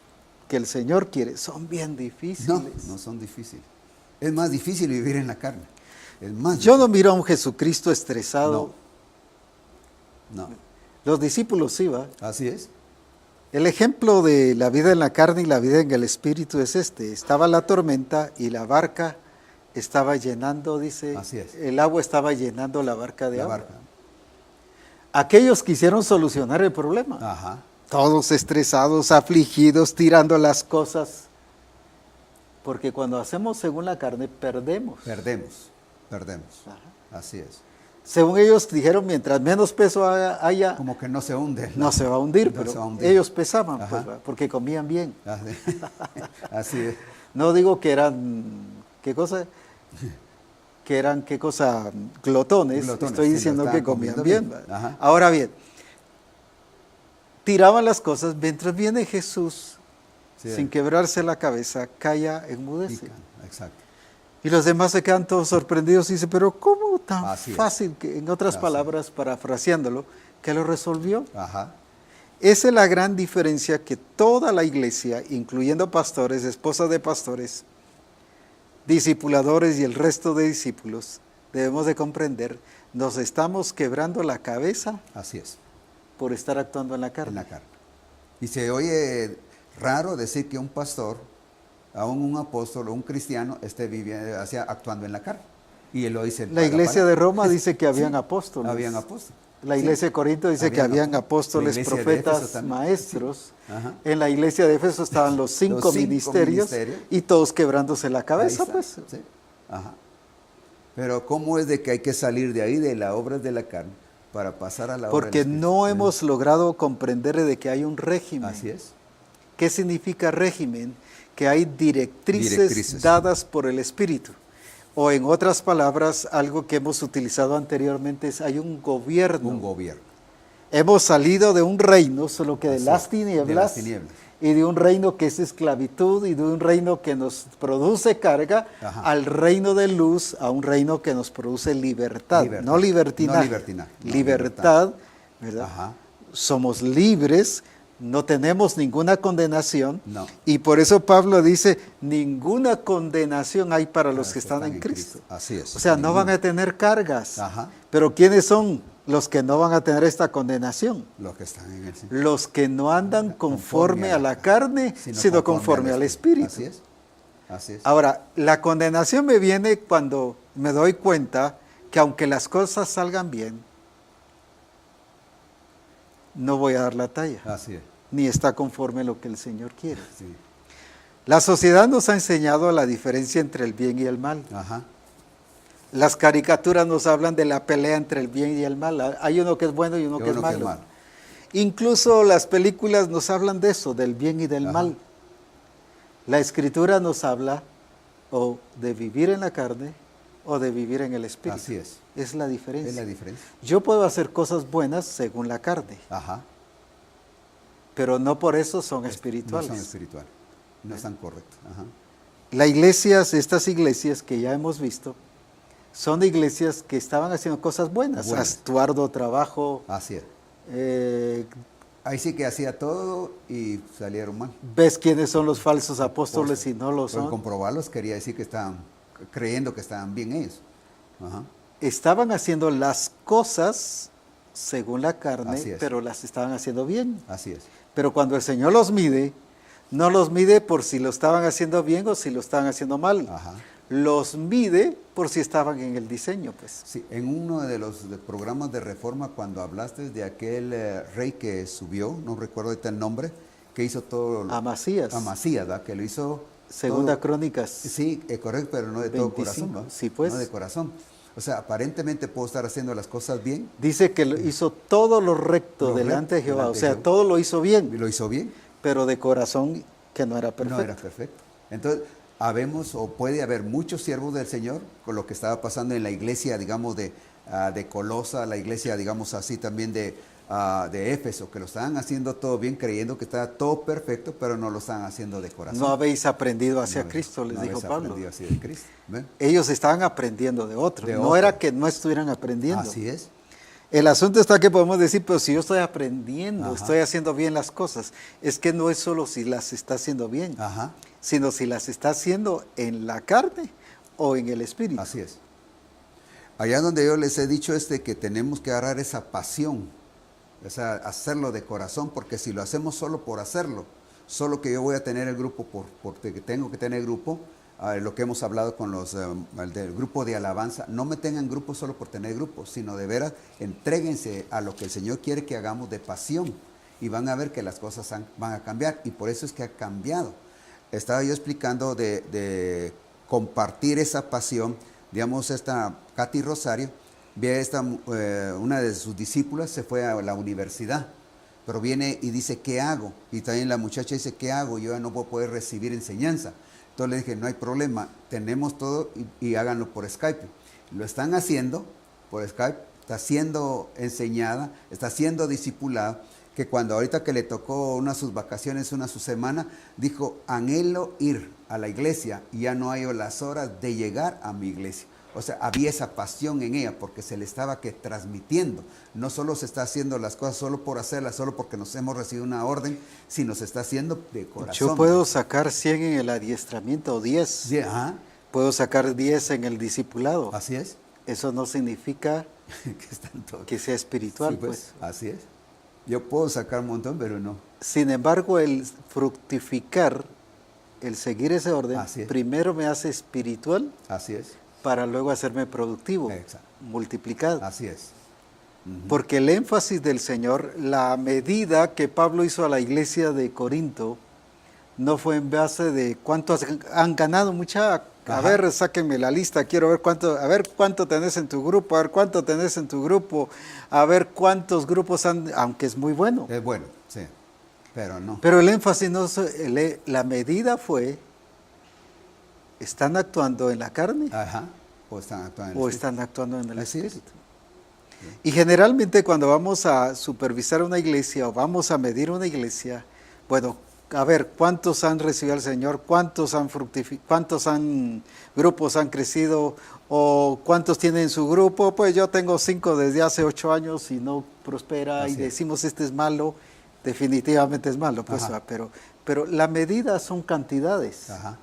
Speaker 1: que el Señor quiere son bien difíciles.
Speaker 2: No, no son difíciles. Es más difícil vivir en la carne. Es más
Speaker 1: Yo no miro a un Jesucristo estresado.
Speaker 2: No,
Speaker 1: Los discípulos sí, ¿va?
Speaker 2: así es.
Speaker 1: El ejemplo de la vida en la carne y la vida en el Espíritu es este. Estaba la tormenta y la barca estaba llenando, dice,
Speaker 2: Así es.
Speaker 1: el agua estaba llenando la barca de
Speaker 2: La
Speaker 1: agua.
Speaker 2: barca.
Speaker 1: Aquellos quisieron solucionar el problema.
Speaker 2: Ajá.
Speaker 1: Todos estresados, afligidos, tirando las cosas. Porque cuando hacemos según la carne, perdemos.
Speaker 2: Perdemos.
Speaker 1: Ajá.
Speaker 2: Así es.
Speaker 1: Según ellos dijeron, mientras menos peso haya,
Speaker 2: Como que no se hunde.
Speaker 1: no se va a hundir,
Speaker 2: No
Speaker 1: pero
Speaker 2: se va a hundir.
Speaker 1: ellos pesaban,
Speaker 2: Ajá.
Speaker 1: pues, ¿va? Porque comían bien.
Speaker 2: Así, así es.
Speaker 1: No digo que eran, ¿qué cosa? Que eran, ¿qué cosa? Glotones.
Speaker 2: Glotones,
Speaker 1: Estoy
Speaker 2: sí,
Speaker 1: diciendo
Speaker 2: lo
Speaker 1: que
Speaker 2: estaban
Speaker 1: comían
Speaker 2: comiendo
Speaker 1: bien.
Speaker 2: bien.
Speaker 1: ¿va?
Speaker 2: Ajá.
Speaker 1: Ahora bien, tiraban las cosas, mientras viene Jesús,
Speaker 2: Sí,
Speaker 1: sin quebrarse la cabeza, calla, enmudece.
Speaker 2: Exacto.
Speaker 1: Y los demás se quedan todos sorprendidos y dicen, pero ¿cómo tan
Speaker 2: Así es.
Speaker 1: fácil? Que, en otras
Speaker 2: Así.
Speaker 1: palabras, parafraseándolo, que lo resolvió.
Speaker 2: Ajá.
Speaker 1: Esa es la gran diferencia que toda la iglesia, incluyendo pastores, esposas de pastores, discipuladores y el resto de discípulos, debemos de comprender, nos estamos quebrando la cabeza
Speaker 2: Así es.
Speaker 1: por estar actuando en la carne.
Speaker 2: En la carne. Y se oye raro decir que un pastor, aún un apóstol o un cristiano, esté viviendo, actuando en la carne. Y él lo dice.
Speaker 1: La iglesia de Roma
Speaker 2: Es-
Speaker 1: dice que habían
Speaker 2: sí,
Speaker 1: apóstoles.
Speaker 2: Habían apóstoles.
Speaker 1: La iglesia de Corinto dice que habían apóstoles,
Speaker 2: la iglesia de
Speaker 1: profetas,
Speaker 2: Éfeso también.
Speaker 1: maestros.
Speaker 2: Sí. Ajá.
Speaker 1: En la iglesia de Éfeso estaban los cinco ministerios y todos quebrándose la
Speaker 2: Ahí
Speaker 1: cabeza,
Speaker 2: está,
Speaker 1: pues.
Speaker 2: sí. Ajá. Pero ¿cómo es de que hay que salir de ahí, de las obras de la carne, para pasar a la obra
Speaker 1: Porque
Speaker 2: del Espíritu?
Speaker 1: no hemos logrado comprender de que hay un régimen.
Speaker 2: Así es.
Speaker 1: ¿Qué significa régimen? Que hay directrices dadas por el Espíritu. O en otras palabras, algo que hemos utilizado anteriormente es hay un gobierno.
Speaker 2: Un gobierno.
Speaker 1: Hemos salido de un reino, solo que de
Speaker 2: Así
Speaker 1: las
Speaker 2: es,
Speaker 1: tinieblas,
Speaker 2: de las tinieblas.
Speaker 1: y de un reino que es esclavitud y de un reino que nos produce carga,
Speaker 2: Ajá.
Speaker 1: al reino de luz, a un reino que nos produce libertad. No libertinaje.
Speaker 2: No libertinaje, no,
Speaker 1: libertad, ¿verdad?
Speaker 2: Ajá.
Speaker 1: Somos libres, no tenemos ninguna condenación,
Speaker 2: No.
Speaker 1: y por eso Pablo dice, ninguna condenación hay para los que están en Cristo.
Speaker 2: Así es.
Speaker 1: O sea, no van a tener cargas.
Speaker 2: Ajá.
Speaker 1: Pero ¿quiénes son los que no van a tener esta condenación?
Speaker 2: Los que están en el
Speaker 1: Los que no andan conforme a la carne, sino conforme al Espíritu.
Speaker 2: Así es. Así es.
Speaker 1: Ahora, la condenación me viene cuando me doy cuenta que aunque las cosas salgan bien, no voy a dar la talla,
Speaker 2: Así es.
Speaker 1: ni está conforme a lo que el Señor quiere.
Speaker 2: Sí.
Speaker 1: La sociedad nos ha enseñado la diferencia entre el bien y el mal.
Speaker 2: Ajá.
Speaker 1: Las caricaturas nos hablan de la pelea entre el bien y el mal. Hay uno que es bueno y uno que es malo. Incluso las películas nos hablan de eso, del bien y del
Speaker 2: Ajá.
Speaker 1: mal. La Escritura nos habla o de vivir en la carne o de vivir en el Espíritu.
Speaker 2: Así es.
Speaker 1: Es la diferencia.
Speaker 2: Es la diferencia.
Speaker 1: Yo puedo hacer cosas buenas según la carne,
Speaker 2: Ajá.
Speaker 1: pero no por eso son
Speaker 2: No
Speaker 1: espirituales.
Speaker 2: son espirituales. No están correctos. Ajá.
Speaker 1: Las iglesias, estas iglesias que ya hemos visto, son iglesias que estaban haciendo cosas buenas, tu arduo trabajo.
Speaker 2: Así es.
Speaker 1: eh,
Speaker 2: Ahí sí que hacía todo y salieron mal.
Speaker 1: ves quiénes son los falsos apóstoles y no lo
Speaker 2: Por
Speaker 1: son.
Speaker 2: comprobarlos quería decir que estaban creyendo que estaban bien ellos. Ajá.
Speaker 1: Estaban haciendo las cosas según la
Speaker 2: Así
Speaker 1: carne,
Speaker 2: es.
Speaker 1: pero las estaban haciendo bien.
Speaker 2: Así es.
Speaker 1: Pero cuando el Señor los mide, no los mide por si lo estaban haciendo bien o si lo estaban haciendo mal.
Speaker 2: Ajá.
Speaker 1: Los mide por si estaban en el diseño, pues.
Speaker 2: Sí, en uno de los programas de reforma, cuando hablaste de aquel rey que subió, no recuerdo ahorita el nombre, que hizo todo...
Speaker 1: Amasías.
Speaker 2: Amasías, ¿verdad? Que lo hizo...
Speaker 1: Segunda
Speaker 2: todo-
Speaker 1: Crónicas.
Speaker 2: Sí, correcto, pero no de todo
Speaker 1: 25,
Speaker 2: corazón, ¿verdad?
Speaker 1: sí, pues.
Speaker 2: No de corazón. O sea, aparentemente puedo estar haciendo las cosas bien,
Speaker 1: Dice que hizo todo lo recto
Speaker 2: Lo
Speaker 1: delante de
Speaker 2: recto
Speaker 1: Jehová. O
Speaker 2: delante de
Speaker 1: sea,
Speaker 2: Jehová.
Speaker 1: todo lo hizo
Speaker 2: y
Speaker 1: bien,
Speaker 2: lo hizo bien,
Speaker 1: pero de corazón que no era perfecto.
Speaker 2: no era perfecto. Entonces, habemos o puede haber muchos siervos del Señor, con lo que estaba pasando en la iglesia, digamos, de Colosa, la iglesia, digamos así, también de Éfeso, que lo estaban haciendo todo bien, creyendo que estaba todo perfecto, pero no lo estaban haciendo de corazón.
Speaker 1: No habéis aprendido hacia
Speaker 2: No
Speaker 1: Cristo, les
Speaker 2: no
Speaker 1: dijo
Speaker 2: habéis
Speaker 1: Pablo.
Speaker 2: aprendido así de Cristo. ¿Ven?
Speaker 1: Ellos estaban aprendiendo de otro.
Speaker 2: De
Speaker 1: No
Speaker 2: otro.
Speaker 1: era que no estuvieran aprendiendo.
Speaker 2: Así es.
Speaker 1: El asunto está que podemos decir, pero si yo estoy aprendiendo,
Speaker 2: Ajá.
Speaker 1: estoy haciendo bien las cosas, es que no es solo si las está haciendo bien,
Speaker 2: Ajá.
Speaker 1: sino si las está haciendo en la carne o en el espíritu.
Speaker 2: Así es. Allá donde yo les he dicho que tenemos que agarrar esa pasión, o sea, hacerlo de corazón, porque si lo hacemos solo por hacerlo, solo que yo voy a tener el grupo porque tengo que tener grupo, lo que hemos hablado con los del grupo de alabanza, no me tengan grupo solo por tener grupo, sino de veras entréguense a lo que el Señor quiere que hagamos de pasión y van a ver que las cosas van a cambiar, y por eso es que ha cambiado. Estaba yo explicando de compartir esa pasión. Digamos, esta Katy Rosario, una de sus discípulas se fue a la universidad, pero viene y dice, ¿qué hago? Y también la muchacha dice, ¿qué hago? Yo ya no voy a poder recibir enseñanza. Entonces le dije, no hay problema, tenemos todo y háganlo por Skype. Lo están haciendo por Skype, está siendo enseñada, está siendo discipulada, que cuando ahorita que le tocó una de sus vacaciones, una de su semana, dijo, anhelo ir a la iglesia y ya no hallo las horas de llegar a mi iglesia. O sea, había esa pasión en ella porque se le estaba transmitiendo. No solo se está haciendo las cosas solo por hacerlas, solo porque nos hemos recibido una orden, sino se está haciendo de corazón.
Speaker 1: Yo puedo sacar 100 en el adiestramiento o 10.
Speaker 2: Sí, ajá.
Speaker 1: Puedo sacar 10 en el discipulado.
Speaker 2: Así es.
Speaker 1: Eso no significa
Speaker 2: Que están todos.
Speaker 1: que sea espiritual,
Speaker 2: Sí,
Speaker 1: pues.
Speaker 2: Así es. Yo puedo sacar un montón, pero no.
Speaker 1: Sin embargo, el fructificar, el seguir ese orden,
Speaker 2: Así es.
Speaker 1: primero me hace espiritual
Speaker 2: Así es.
Speaker 1: para luego hacerme productivo,
Speaker 2: Exacto.
Speaker 1: multiplicado.
Speaker 2: Así es.
Speaker 1: Porque el énfasis del Señor, la medida que Pablo hizo a la iglesia de Corinto, no fue en base de cuántos han ganado mucha. A ver, sáquenme la lista, quiero ver cuánto tenés en tu grupo, a ver cuánto tenés en tu grupo, a ver cuántos grupos han, aunque es muy bueno.
Speaker 2: Es bueno, sí, pero no.
Speaker 1: Pero el énfasis, no, la medida fue, ¿están actuando en la carne?
Speaker 2: Ajá. O están actuando en el
Speaker 1: ¿O
Speaker 2: espíritu.
Speaker 1: están actuando en el
Speaker 2: Así es.
Speaker 1: espíritu? Y generalmente cuando vamos a supervisar una iglesia o vamos a medir una iglesia, bueno, a ver, ¿cuántos han recibido al Señor? ¿Cuántos han fructificado? ¿Cuántos grupos han crecido? ¿O cuántos tienen su grupo? Pues yo tengo 5 desde hace 8 años y no prospera.
Speaker 2: Así
Speaker 1: y
Speaker 2: es.
Speaker 1: decimos este es malo, definitivamente es malo, pues, pero la medida son cantidades.
Speaker 2: Ajá.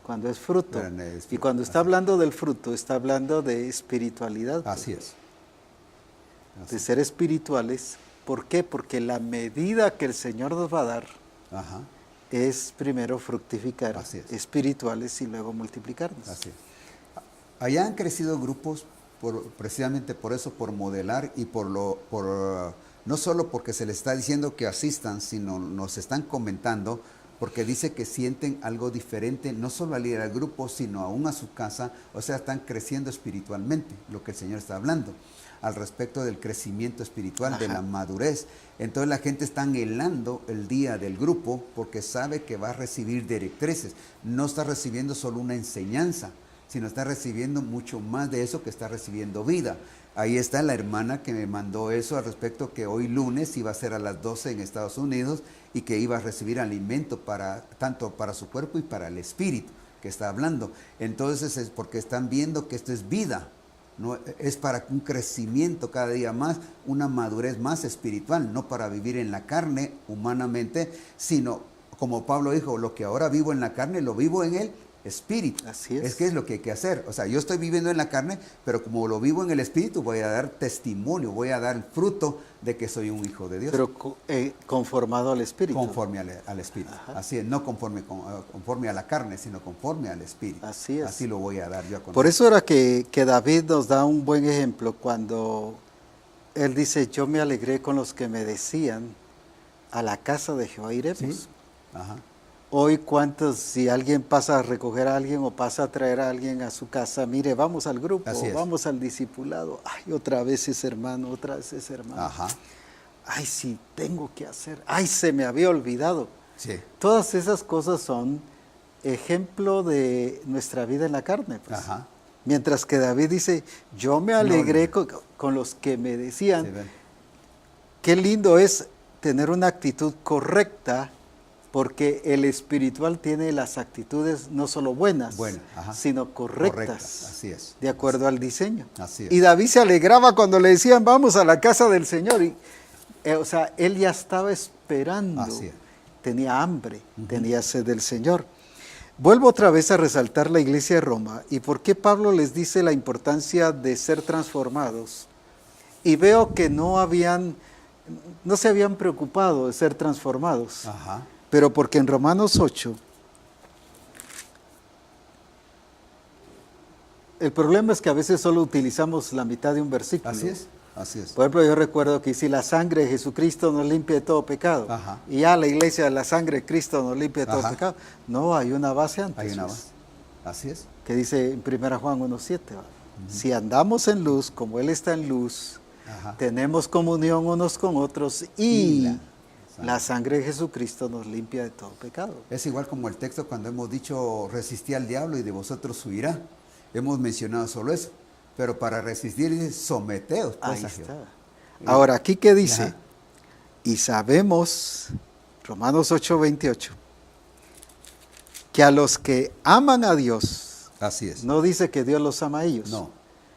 Speaker 1: Cuando es fruto.
Speaker 2: Pero en el espíritu,
Speaker 1: Y cuando está hablando del fruto, está hablando de espiritualidad.
Speaker 2: Así es.
Speaker 1: De ser espirituales. ¿Por qué? Porque la medida que el Señor nos va a dar
Speaker 2: Ajá.
Speaker 1: es primero fructificar
Speaker 2: Así es.
Speaker 1: espirituales y luego multiplicarnos.
Speaker 2: Así es. Allá han crecido grupos precisamente por eso, por modelar y no solo porque se les está diciendo que asistan, sino nos están comentando porque dice que sienten algo diferente, no solo al ir al grupo, sino aún a su casa, o sea, están creciendo espiritualmente, lo que el Señor está hablando, al respecto del crecimiento espiritual, de la madurez. Entonces la gente está anhelando el día del grupo porque sabe que va a recibir directrices, no está recibiendo solo una enseñanza, sino está recibiendo mucho más de eso que está recibiendo vida. Ahí está la hermana que me mandó eso al respecto, que hoy lunes iba a ser a las 12 en Estados Unidos y que iba a recibir alimento tanto para su cuerpo y para el espíritu que está hablando. Entonces es porque están viendo que esto es vida, no es para un crecimiento cada día más, una madurez más espiritual, no para vivir en la carne humanamente, sino como Pablo dijo, lo que ahora vivo en la carne lo vivo en el espíritu.
Speaker 1: Así es.
Speaker 2: Es que es lo que hay que hacer. O sea, yo estoy viviendo en la carne, pero como lo vivo en el espíritu, voy a dar testimonio, voy a dar el fruto de que soy un hijo de Dios.
Speaker 1: Pero conformado al espíritu.
Speaker 2: Conforme al espíritu.
Speaker 1: Ajá.
Speaker 2: Así es, no conforme a la carne, sino conforme al espíritu.
Speaker 1: Así es.
Speaker 2: Así lo voy a dar yo a conocer.
Speaker 1: Por eso era que David nos da un buen ejemplo cuando él dice, yo me alegré con los que me decían, a la casa de Jehová iremos.
Speaker 2: ¿Sí? Ajá.
Speaker 1: Hoy si alguien pasa a recoger a alguien o pasa a traer a alguien a su casa, mire, vamos al grupo, vamos al discipulado, ay, otra vez ese hermano, otra vez ese hermano.
Speaker 2: Ajá.
Speaker 1: Ay, sí, tengo que hacer, ay, se me había olvidado.
Speaker 2: Sí.
Speaker 1: Todas esas cosas son ejemplo de nuestra vida en la carne. Pues.
Speaker 2: Ajá.
Speaker 1: Mientras que David dice, yo me alegré con los que me decían,
Speaker 2: Sí,
Speaker 1: qué lindo es tener una actitud correcta, porque el espiritual tiene las actitudes no solo buenas, sino correctas,
Speaker 2: así es.
Speaker 1: De acuerdo al diseño.
Speaker 2: Así es.
Speaker 1: Y David se alegraba cuando le decían, vamos a la casa del Señor. O sea, él ya estaba esperando,
Speaker 2: Así es.
Speaker 1: tenía hambre, tenía sed del Señor. Vuelvo otra vez a resaltar la iglesia de Roma y por qué Pablo les dice la importancia de ser transformados. Y veo que no se habían preocupado de ser transformados.
Speaker 2: Ajá.
Speaker 1: Pero porque en Romanos 8, el problema es que a veces solo utilizamos la mitad de un versículo.
Speaker 2: Así es, así es.
Speaker 1: Por ejemplo, yo recuerdo que si la sangre de Jesucristo nos limpia de todo pecado,
Speaker 2: Ajá.
Speaker 1: y ya la iglesia, la sangre de Cristo nos limpia de todo pecado. No, hay una base antes.
Speaker 2: Hay una base. Así es.
Speaker 1: Que dice en 1 Juan 1:7, si andamos en luz, como Él está en luz, tenemos comunión unos con otros y la sangre de Jesucristo nos limpia de todo pecado.
Speaker 2: Es igual como el texto cuando hemos dicho resistí al diablo y de vosotros huirá. Hemos mencionado solo eso. Pero para resistir dice someteos. Pues,
Speaker 1: ahí está. Ahora, aquí que dice, y sabemos, Romanos 8:28, que a los que aman a Dios,
Speaker 2: así es.
Speaker 1: no dice que Dios los ama a ellos.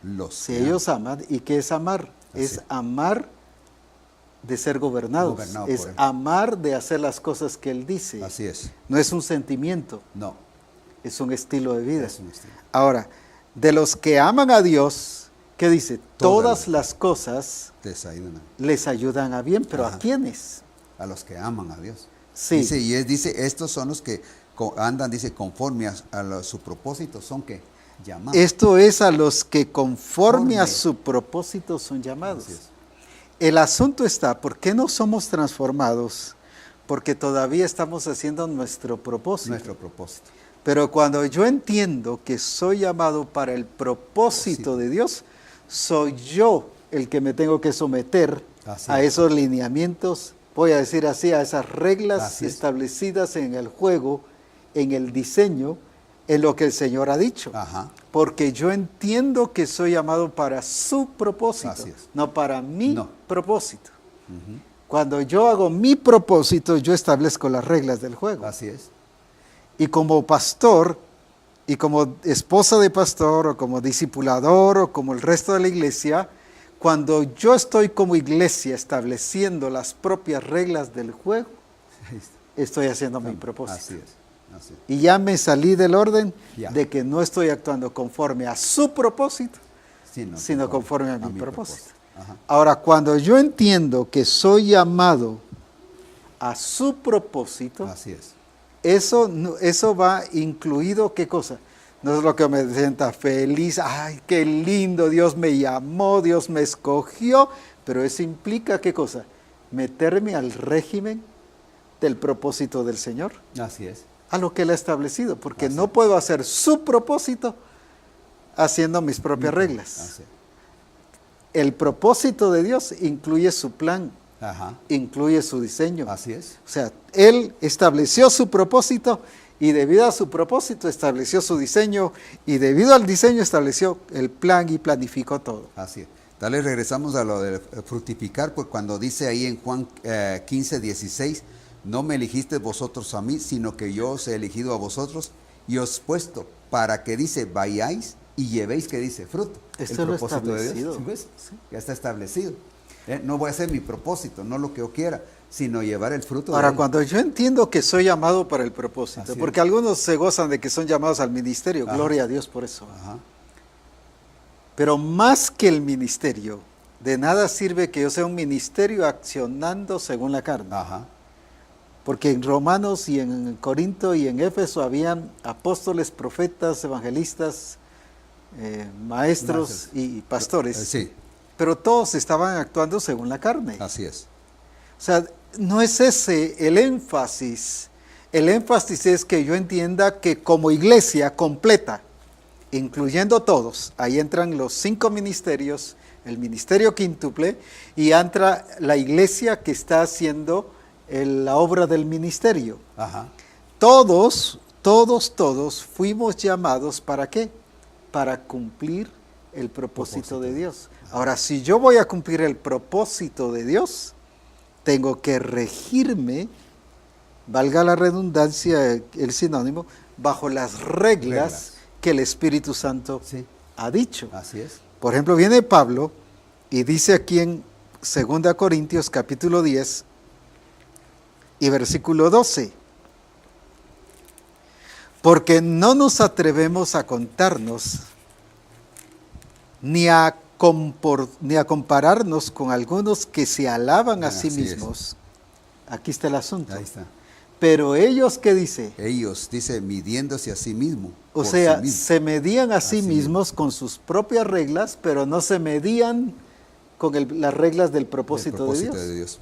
Speaker 2: No,
Speaker 1: si ellos aman, ¿y qué es amar? Es amar de ser gobernados, es amar de hacer las cosas que Él dice.
Speaker 2: Así es.
Speaker 1: No es un sentimiento.
Speaker 2: No.
Speaker 1: Es un estilo de vida.
Speaker 2: Es un estilo.
Speaker 1: Ahora, de los que aman a Dios, ¿qué dice? Todas las cosas les ayudan a bien, pero ¿a quiénes?
Speaker 2: A los que aman a Dios.
Speaker 1: Sí.
Speaker 2: Dice, estos son los que andan, dice, conforme a su propósito, son que llamados.
Speaker 1: Esto es a los que conforme a su propósito son llamados. El asunto está, ¿por qué no somos transformados? Porque todavía estamos haciendo nuestro propósito.
Speaker 2: Nuestro propósito.
Speaker 1: Pero cuando yo entiendo que soy llamado para el propósito de Dios, soy yo el que me tengo que someter a esos lineamientos, voy a decir así, a esas reglas establecidas en el juego, en el diseño, en lo que el Señor ha dicho.
Speaker 2: Ajá.
Speaker 1: Porque yo entiendo que soy llamado para su propósito, no para mi propósito. Cuando yo hago mi propósito, yo establezco las reglas del juego.
Speaker 2: Así es.
Speaker 1: Y como pastor, y como esposa de pastor, o como discipulador, o como el resto de la iglesia, cuando yo estoy como iglesia estableciendo las propias reglas del juego, estoy haciendo mi propósito.
Speaker 2: Así es. Así es.
Speaker 1: Y ya me salí del orden de que no estoy actuando conforme a su propósito, sino conforme a mi propósito. Ahora, cuando yo entiendo que soy llamado a su propósito,
Speaker 2: así es.
Speaker 1: Eso va incluido, ¿qué cosa? No es lo que me sienta feliz, ay, qué lindo, Dios me llamó, Dios me escogió, pero eso implica, ¿qué cosa? Meterme al régimen del propósito del Señor.
Speaker 2: Así es.
Speaker 1: A lo que Él ha establecido, porque no puedo hacer su propósito haciendo mis propias reglas.
Speaker 2: Así es.
Speaker 1: El propósito de Dios incluye su plan.
Speaker 2: Ajá.
Speaker 1: Incluye su diseño.
Speaker 2: Así es.
Speaker 1: O sea, Él estableció su propósito y debido a su propósito estableció su diseño y debido al diseño estableció el plan y planificó todo.
Speaker 2: Así es. Tal vez regresamos a lo de fructificar, pues cuando dice ahí en Juan 15, 16, no me elegisteis vosotros a mí, sino que yo os he elegido a vosotros y os he puesto para que dice, vayáis y llevéis, que dice, fruto.
Speaker 1: Esto
Speaker 2: el
Speaker 1: lo
Speaker 2: propósito de
Speaker 1: establecido.
Speaker 2: Dios. ¿Sí ves? Sí. Ya está establecido. No voy a hacer mi propósito, no lo que yo quiera, sino llevar el fruto.
Speaker 1: Ahora,
Speaker 2: de él.
Speaker 1: cuando yo entiendo que soy llamado para el propósito,
Speaker 2: Así
Speaker 1: porque algunos se gozan de que son llamados al ministerio, gloria a Dios por eso.
Speaker 2: Ajá.
Speaker 1: Pero más que el ministerio, de nada sirve que yo sea un ministerio accionando según la carne.
Speaker 2: Ajá.
Speaker 1: Porque en Romanos y en Corinto y en Éfeso habían apóstoles, profetas, evangelistas, maestros y pastores.
Speaker 2: Sí.
Speaker 1: Pero todos estaban actuando según la carne.
Speaker 2: Así es.
Speaker 1: O sea, no es ese el énfasis. El énfasis es que yo entienda que como iglesia completa, incluyendo todos, ahí entran los 5 ministerios, el ministerio quíntuple, y entra la iglesia que está haciendo la obra del ministerio.
Speaker 2: Ajá.
Speaker 1: Todos fuimos llamados ¿para qué? Para cumplir el propósito de Dios. Ahora, si yo voy a cumplir el propósito de Dios, tengo que regirme, valga la redundancia, el sinónimo, bajo las reglas que el Espíritu Santo ha dicho.
Speaker 2: Así es.
Speaker 1: Por ejemplo, viene Pablo y dice aquí en 2 Corintios capítulo 10 y versículo 12, porque no nos atrevemos a contarnos ni a compararnos con algunos que se alaban a sí mismos. Aquí está el asunto.
Speaker 2: Ahí está.
Speaker 1: Pero ellos, ¿qué dice?
Speaker 2: Ellos, dice, midiéndose a sí mismos.
Speaker 1: O sea, se medían a sí mismos con sus propias reglas, pero no se medían con las reglas del propósito de Dios.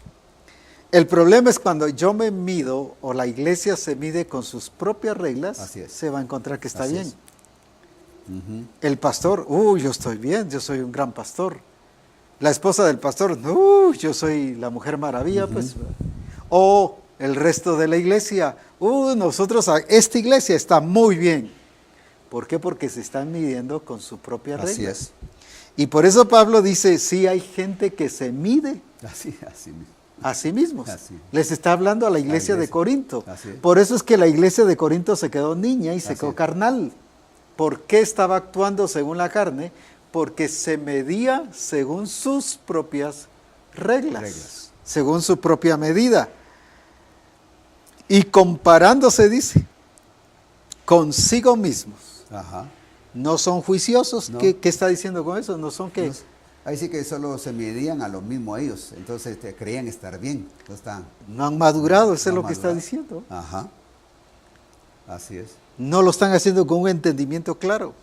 Speaker 1: El problema es cuando yo me mido o la iglesia se mide con sus propias reglas, se va a encontrar que está bien. El pastor, yo estoy bien, yo soy un gran pastor. La esposa del pastor, yo soy la mujer maravilla, pues. O el resto de la iglesia, nosotros, esta iglesia está muy bien. ¿Por qué? Porque se están midiendo con su propia regla.
Speaker 2: Así es.
Speaker 1: Y por eso Pablo dice, sí hay gente que se mide a sí mismos. Les está hablando a la iglesia de Corinto. Por eso es que la iglesia de Corinto se quedó niña y se quedó carnal. ¿Por qué estaba actuando según la carne? Porque se medía según sus propias reglas. Según su propia medida. Y comparándose, dice, consigo mismos.
Speaker 2: Ajá.
Speaker 1: No son juiciosos. No. ¿Qué está diciendo con eso? No son que...
Speaker 2: Ahí sí que solo se medían a lo mismo ellos, entonces creían estar bien.
Speaker 1: No han madurado, eso es lo que está diciendo.
Speaker 2: Ajá. Así es.
Speaker 1: No lo están haciendo con un entendimiento claro.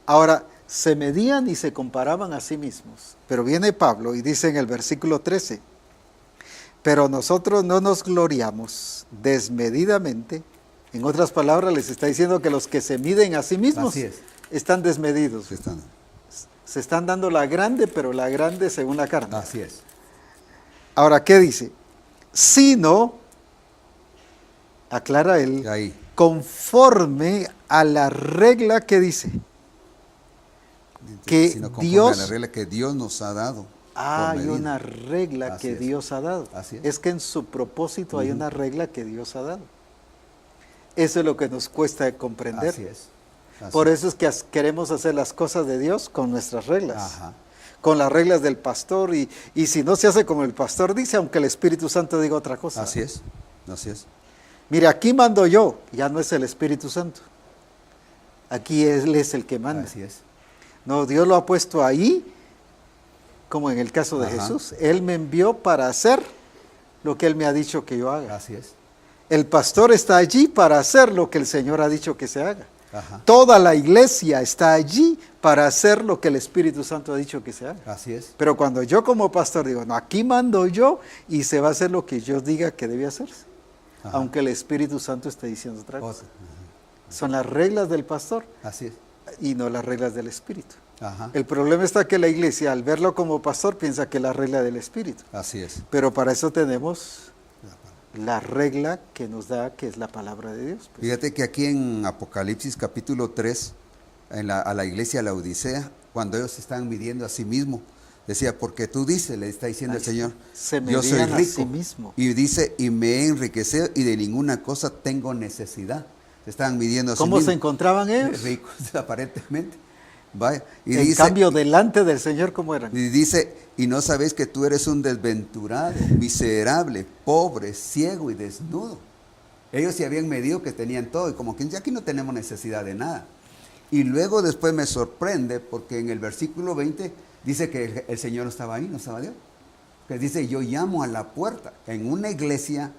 Speaker 1: Ahora, se medían y se comparaban a sí mismos. Pero viene Pablo y dice en el versículo 13, pero nosotros no nos gloriamos desmedidamente. En otras palabras, les está diciendo que los que se miden a sí mismos
Speaker 2: Así es.
Speaker 1: están desmedidos.
Speaker 2: Sí están.
Speaker 1: Se están dando la grande, pero la grande según la carne.
Speaker 2: Así es.
Speaker 1: Ahora, ¿qué dice? Sino, aclara él,
Speaker 2: Ahí.
Speaker 1: conforme a la regla que dice. Que
Speaker 2: Sino conforme
Speaker 1: Dios-
Speaker 2: a la regla que Dios nos ha dado.
Speaker 1: Hay
Speaker 2: por medida.
Speaker 1: una regla
Speaker 2: Así
Speaker 1: que
Speaker 2: es.
Speaker 1: Dios ha dado.
Speaker 2: Así es.
Speaker 1: Es que en su propósito hay una regla que Dios ha dado. Eso es lo que nos cuesta de comprender.
Speaker 2: Así es. Así
Speaker 1: Por
Speaker 2: es.
Speaker 1: eso es que queremos hacer las cosas de Dios con nuestras reglas.
Speaker 2: Ajá.
Speaker 1: Con las reglas del pastor. Y si no se hace como el pastor dice, aunque el Espíritu Santo diga otra cosa.
Speaker 2: Así es. Así es.
Speaker 1: Mire, aquí mando yo, ya no es el Espíritu Santo. Aquí Él es el que manda.
Speaker 2: Así es.
Speaker 1: No, Dios lo ha puesto ahí, como en el caso de
Speaker 2: Ajá.
Speaker 1: Jesús. Él me envió para hacer lo que Él me ha dicho que yo haga.
Speaker 2: Así es.
Speaker 1: El pastor está allí para hacer lo que el Señor ha dicho que se haga.
Speaker 2: Ajá.
Speaker 1: Toda la iglesia está allí para hacer lo que el Espíritu Santo ha dicho que se haga.
Speaker 2: Así es.
Speaker 1: Pero cuando yo como pastor digo, no, aquí mando yo y se va a hacer lo que yo diga que debe hacerse.
Speaker 2: Ajá.
Speaker 1: Aunque el Espíritu Santo esté diciendo otra cosa.
Speaker 2: Otra.
Speaker 1: Son las reglas del pastor
Speaker 2: Así es.
Speaker 1: y no las reglas del Espíritu.
Speaker 2: Ajá.
Speaker 1: El problema está que la iglesia, al verlo como pastor, piensa que es la regla del Espíritu.
Speaker 2: Así es.
Speaker 1: Pero para eso tenemos la regla que nos da, que es la palabra de Dios. Pues.
Speaker 2: Fíjate que aquí en Apocalipsis capítulo 3, a la iglesia de la Odisea, cuando ellos se estaban midiendo a sí mismos, decía, porque tú dices, le está diciendo el
Speaker 1: Ahí
Speaker 2: Señor,
Speaker 1: se
Speaker 2: yo soy
Speaker 1: medían a
Speaker 2: rico.
Speaker 1: sí mismo.
Speaker 2: Y dice, y me he enriquecido y de ninguna cosa tengo necesidad. Se estaban midiendo a sí
Speaker 1: ¿Cómo
Speaker 2: mismos.
Speaker 1: se encontraban ellos?
Speaker 2: Ricos, aparentemente. Vaya. Y
Speaker 1: En
Speaker 2: dice,
Speaker 1: cambio, delante del Señor, ¿cómo eran?
Speaker 2: y dice, y no sabéis que tú eres un desventurado, miserable, pobre, ciego y desnudo. Ellos se habían medido que tenían todo y como que ya aquí no tenemos necesidad de nada. Y luego después me sorprende porque en el versículo 20 dice que el Señor no estaba ahí, no estaba Dios. Que dice, yo llamo a la puerta. En una iglesia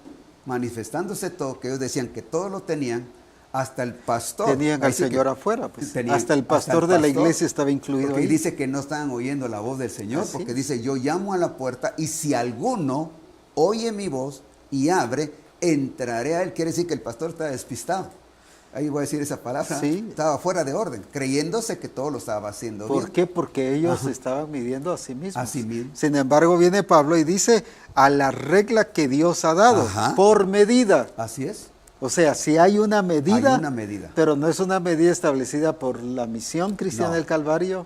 Speaker 2: manifestándose todo, que ellos decían que todos lo tenían, hasta el pastor.
Speaker 1: Tenían al
Speaker 2: Así que
Speaker 1: Señor afuera. Pues.
Speaker 2: tenían-
Speaker 1: Hasta el pastor de la
Speaker 2: pastor,
Speaker 1: iglesia estaba incluido
Speaker 2: porque
Speaker 1: ahí.
Speaker 2: dice que no estaban oyendo la voz del Señor,
Speaker 1: Así
Speaker 2: porque
Speaker 1: es.
Speaker 2: dice, yo llamo a la puerta y si alguno oye mi voz y abre, entraré a él. Quiere decir que el pastor está despistado. Ahí voy a decir esa palabra.
Speaker 1: Sí.
Speaker 2: Estaba fuera de orden, creyéndose que todo lo estaba haciendo bien.
Speaker 1: ¿Por qué? Porque ellos
Speaker 2: Ajá.
Speaker 1: se estaban midiendo a sí mismos.
Speaker 2: A sí mismos.
Speaker 1: Sin embargo, viene Pablo y dice, a la regla que Dios ha dado,
Speaker 2: Ajá.
Speaker 1: por medida.
Speaker 2: Así es.
Speaker 1: O sea, si hay una medida,
Speaker 2: Hay una medida.
Speaker 1: pero no es una medida establecida por la misión cristiana
Speaker 2: No.
Speaker 1: del Calvario,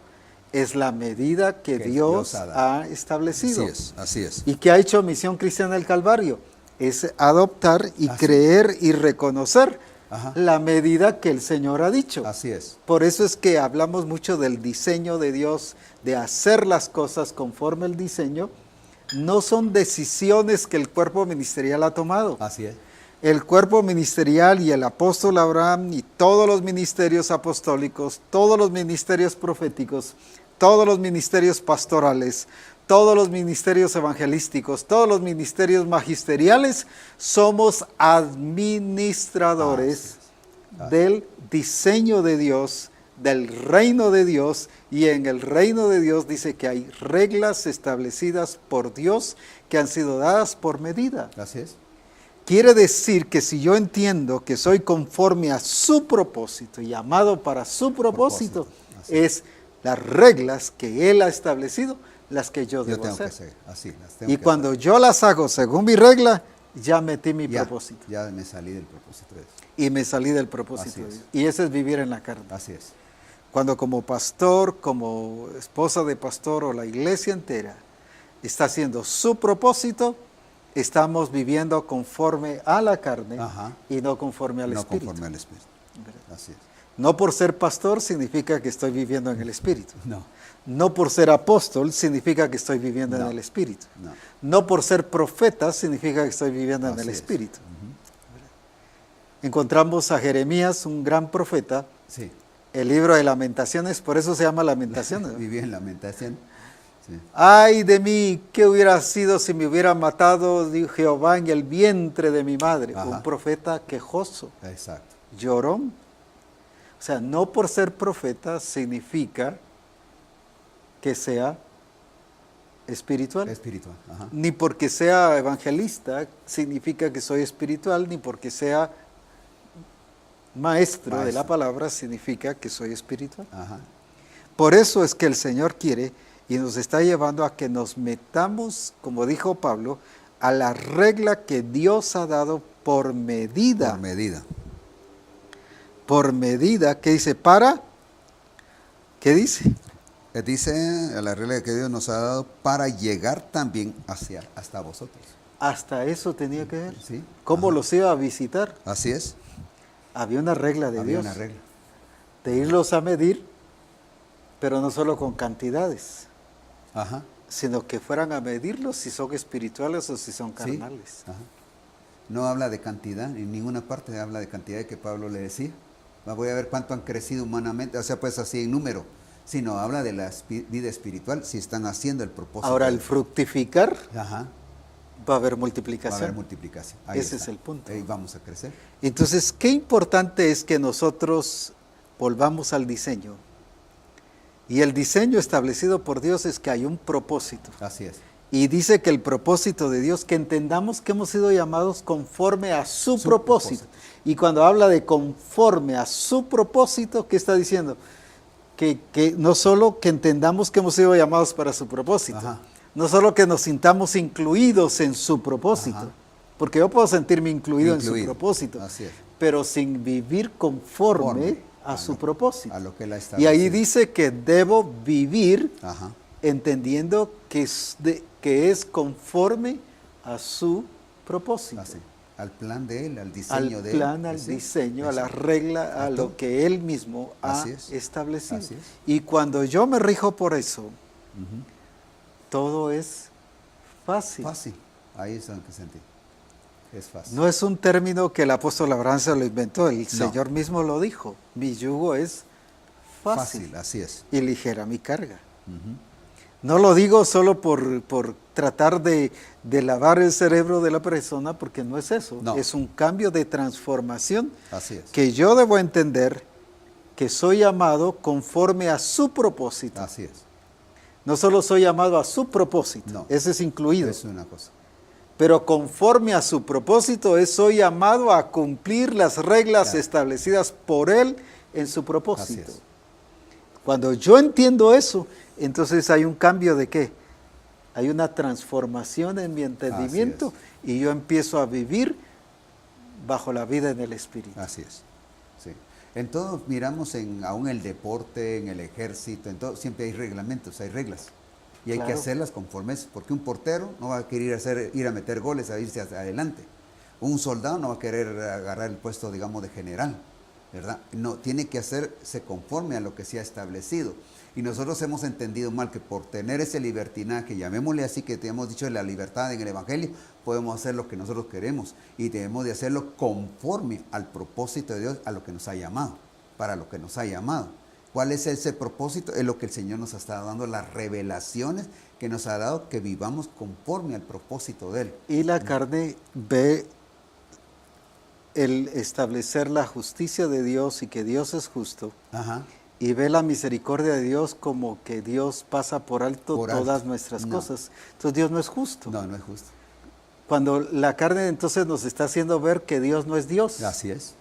Speaker 1: es la medida que
Speaker 2: Que
Speaker 1: Dios
Speaker 2: Dios ha dado.
Speaker 1: ha establecido.
Speaker 2: Así es, así es.
Speaker 1: ¿Y qué ha hecho Misión Cristiana del Calvario? Es adoptar y
Speaker 2: Así.
Speaker 1: creer y reconocer
Speaker 2: Ajá.
Speaker 1: la medida que el Señor ha dicho.
Speaker 2: Así es.
Speaker 1: Por eso es que hablamos mucho del diseño de Dios, de hacer las cosas conforme el diseño. No son decisiones que el cuerpo ministerial ha tomado.
Speaker 2: Así es.
Speaker 1: El cuerpo ministerial y el apóstol Abraham y todos los ministerios apostólicos, todos los ministerios proféticos, todos los ministerios pastorales, todos los ministerios evangelísticos, todos los ministerios magisteriales, somos administradores del diseño de Dios, del reino de Dios, y en el reino de Dios dice que hay reglas establecidas por Dios que han sido dadas por medida.
Speaker 2: Así es.
Speaker 1: Quiere decir que si yo entiendo que soy conforme a su propósito y llamado para su propósito,
Speaker 2: Así
Speaker 1: es las reglas que Él ha establecido las que yo
Speaker 2: Yo
Speaker 1: debo
Speaker 2: tengo que
Speaker 1: hacer.
Speaker 2: hacer. Así. Las tengo
Speaker 1: Y
Speaker 2: que
Speaker 1: cuando
Speaker 2: hacer.
Speaker 1: yo las hago según mi regla, ya metí mi
Speaker 2: Ya,
Speaker 1: propósito.
Speaker 2: ya me salí del propósito de Dios.
Speaker 1: Y me salí del propósito
Speaker 2: Así
Speaker 1: de
Speaker 2: es.
Speaker 1: Dios. Y ese es vivir en la carne.
Speaker 2: Así es.
Speaker 1: Cuando como pastor, como esposa de pastor o la iglesia entera está haciendo su propósito, estamos viviendo conforme a la carne
Speaker 2: Ajá.
Speaker 1: y no conforme al
Speaker 2: No
Speaker 1: Espíritu.
Speaker 2: conforme al Espíritu. Así es.
Speaker 1: No por ser pastor significa que estoy viviendo en el Espíritu.
Speaker 2: No.
Speaker 1: No por ser apóstol significa que estoy viviendo en
Speaker 2: No.
Speaker 1: el Espíritu.
Speaker 2: No.
Speaker 1: No por ser profeta significa que estoy viviendo en
Speaker 2: Así
Speaker 1: el
Speaker 2: es.
Speaker 1: Espíritu. Encontramos a Jeremías, un gran profeta,
Speaker 2: Sí.
Speaker 1: el libro de Lamentaciones, por eso se llama Lamentaciones, ¿no?
Speaker 2: Viví en lamentación. Sí.
Speaker 1: Ay de mí, ¿qué hubiera sido si me hubiera matado dijo Jehová en el vientre de mi madre?
Speaker 2: Ajá.
Speaker 1: Un profeta quejoso,
Speaker 2: Exacto.
Speaker 1: llorón. O sea, no por ser profeta significa que sea espiritual.
Speaker 2: Espiritual. Ajá.
Speaker 1: Ni porque sea evangelista significa que soy espiritual, ni porque sea maestro de la
Speaker 2: Maestro.
Speaker 1: palabra significa que soy espiritual.
Speaker 2: Ajá.
Speaker 1: Por eso es que el Señor quiere y nos está llevando a que nos metamos, como dijo Pablo, a la regla que Dios ha dado por medida.
Speaker 2: Por medida.
Speaker 1: Por medida, ¿qué dice? ¿Para? ¿Qué dice?
Speaker 2: Dice a la regla que Dios nos ha dado para llegar también hasta vosotros.
Speaker 1: Hasta eso tenía que ver.
Speaker 2: ¿Sí?
Speaker 1: ¿Cómo
Speaker 2: Ajá.
Speaker 1: los iba a visitar?
Speaker 2: Así es.
Speaker 1: Había una regla de
Speaker 2: Había
Speaker 1: Dios.
Speaker 2: una regla.
Speaker 1: De irlos a medir, pero no solo con cantidades,
Speaker 2: Ajá.
Speaker 1: sino que fueran a medirlos si son espirituales o si son
Speaker 2: Sí.
Speaker 1: carnales.
Speaker 2: Ajá. No habla de cantidad, en ninguna parte habla de cantidad que Pablo le decía. Voy a ver cuánto han crecido humanamente, o sea, pues así en número, sino habla de la vida espiritual, si están haciendo el propósito.
Speaker 1: Ahora, el fructificar
Speaker 2: Ajá.
Speaker 1: va a haber
Speaker 2: Va a
Speaker 1: multiplicación.
Speaker 2: haber multiplicación. Ahí
Speaker 1: Ese
Speaker 2: está.
Speaker 1: es el punto.
Speaker 2: Ahí vamos a crecer.
Speaker 1: Entonces, qué importante es que nosotros volvamos al diseño. Y el diseño establecido por Dios es que hay un propósito.
Speaker 2: Así es.
Speaker 1: Y dice que el propósito de Dios, que entendamos que hemos sido llamados conforme a su propósito. Y cuando habla de conforme a su propósito, ¿qué está diciendo? Que no solo que entendamos que hemos sido llamados para su propósito,
Speaker 2: Ajá.
Speaker 1: no solo que nos sintamos incluidos en su propósito,
Speaker 2: Ajá.
Speaker 1: porque yo puedo sentirme incluido en su
Speaker 2: Incluido.
Speaker 1: propósito,
Speaker 2: Así es.
Speaker 1: pero sin vivir conforme a su propósito.
Speaker 2: A lo que él ha
Speaker 1: Y
Speaker 2: establecido.
Speaker 1: ahí dice que debo vivir
Speaker 2: Ajá.
Speaker 1: entendiendo que es conforme a su propósito.
Speaker 2: Así. Al plan de él, al
Speaker 1: Al
Speaker 2: diseño de él.
Speaker 1: plan, al
Speaker 2: Sí.
Speaker 1: diseño, a la
Speaker 2: Eso.
Speaker 1: regla, a
Speaker 2: A
Speaker 1: lo
Speaker 2: todo.
Speaker 1: que él mismo ha
Speaker 2: Así es.
Speaker 1: establecido.
Speaker 2: Así es.
Speaker 1: Y cuando yo me rijo por eso,
Speaker 2: Ujú.
Speaker 1: todo es fácil.
Speaker 2: Fácil. Ahí es en que sentí. Es fácil.
Speaker 1: No es un término que el apóstol Abraham se lo inventó, el
Speaker 2: No.
Speaker 1: Señor mismo lo dijo. Mi yugo es fácil,
Speaker 2: Así es.
Speaker 1: y ligera mi carga.
Speaker 2: Ujú.
Speaker 1: No lo digo solo por tratar de lavar el cerebro de la persona, porque no es eso.
Speaker 2: No.
Speaker 1: Es un cambio de transformación
Speaker 2: Así es.
Speaker 1: que yo debo entender que soy llamado conforme a su propósito.
Speaker 2: Así es.
Speaker 1: No solo soy llamado a su propósito,
Speaker 2: No.
Speaker 1: ese es incluido,
Speaker 2: Es una cosa.
Speaker 1: pero conforme a su propósito soy llamado a cumplir las reglas
Speaker 2: Claro.
Speaker 1: establecidas por él en su
Speaker 2: Así
Speaker 1: propósito.
Speaker 2: es.
Speaker 1: Cuando yo entiendo eso, entonces hay un cambio de qué? Hay una transformación en mi entendimiento y yo empiezo a vivir bajo la vida en el Espíritu.
Speaker 2: Así es. Sí. En todo miramos aún el deporte, en el ejército, en todo, siempre hay reglamentos, hay reglas. Y hay que
Speaker 1: Claro.
Speaker 2: hacerlas conforme eso, porque un portero no va a querer ir a meter goles, a irse hacia adelante. Un soldado no va a querer agarrar el puesto, digamos, de general, ¿verdad? No, tiene que hacerse conforme a lo que se ha establecido. Y nosotros hemos entendido mal que por tener ese libertinaje, llamémosle así, que te hemos dicho de la libertad en el Evangelio, podemos hacer lo que nosotros queremos y debemos de hacerlo conforme al propósito de Dios, a lo que nos ha llamado, para lo que nos ha llamado. ¿Cuál es ese propósito? Es lo que el Señor nos ha estado dando, las revelaciones que nos ha dado, que vivamos conforme al propósito de Él.
Speaker 1: Y la carne ve el establecer la justicia de Dios y que Dios es justo,
Speaker 2: Ajá.
Speaker 1: y ve la misericordia de Dios como que Dios pasa por alto
Speaker 2: Por alto.
Speaker 1: todas nuestras
Speaker 2: No.
Speaker 1: cosas. Entonces Dios no es justo.
Speaker 2: No, no es justo.
Speaker 1: Cuando la carne entonces nos está haciendo ver que Dios no es Dios.
Speaker 2: Así es.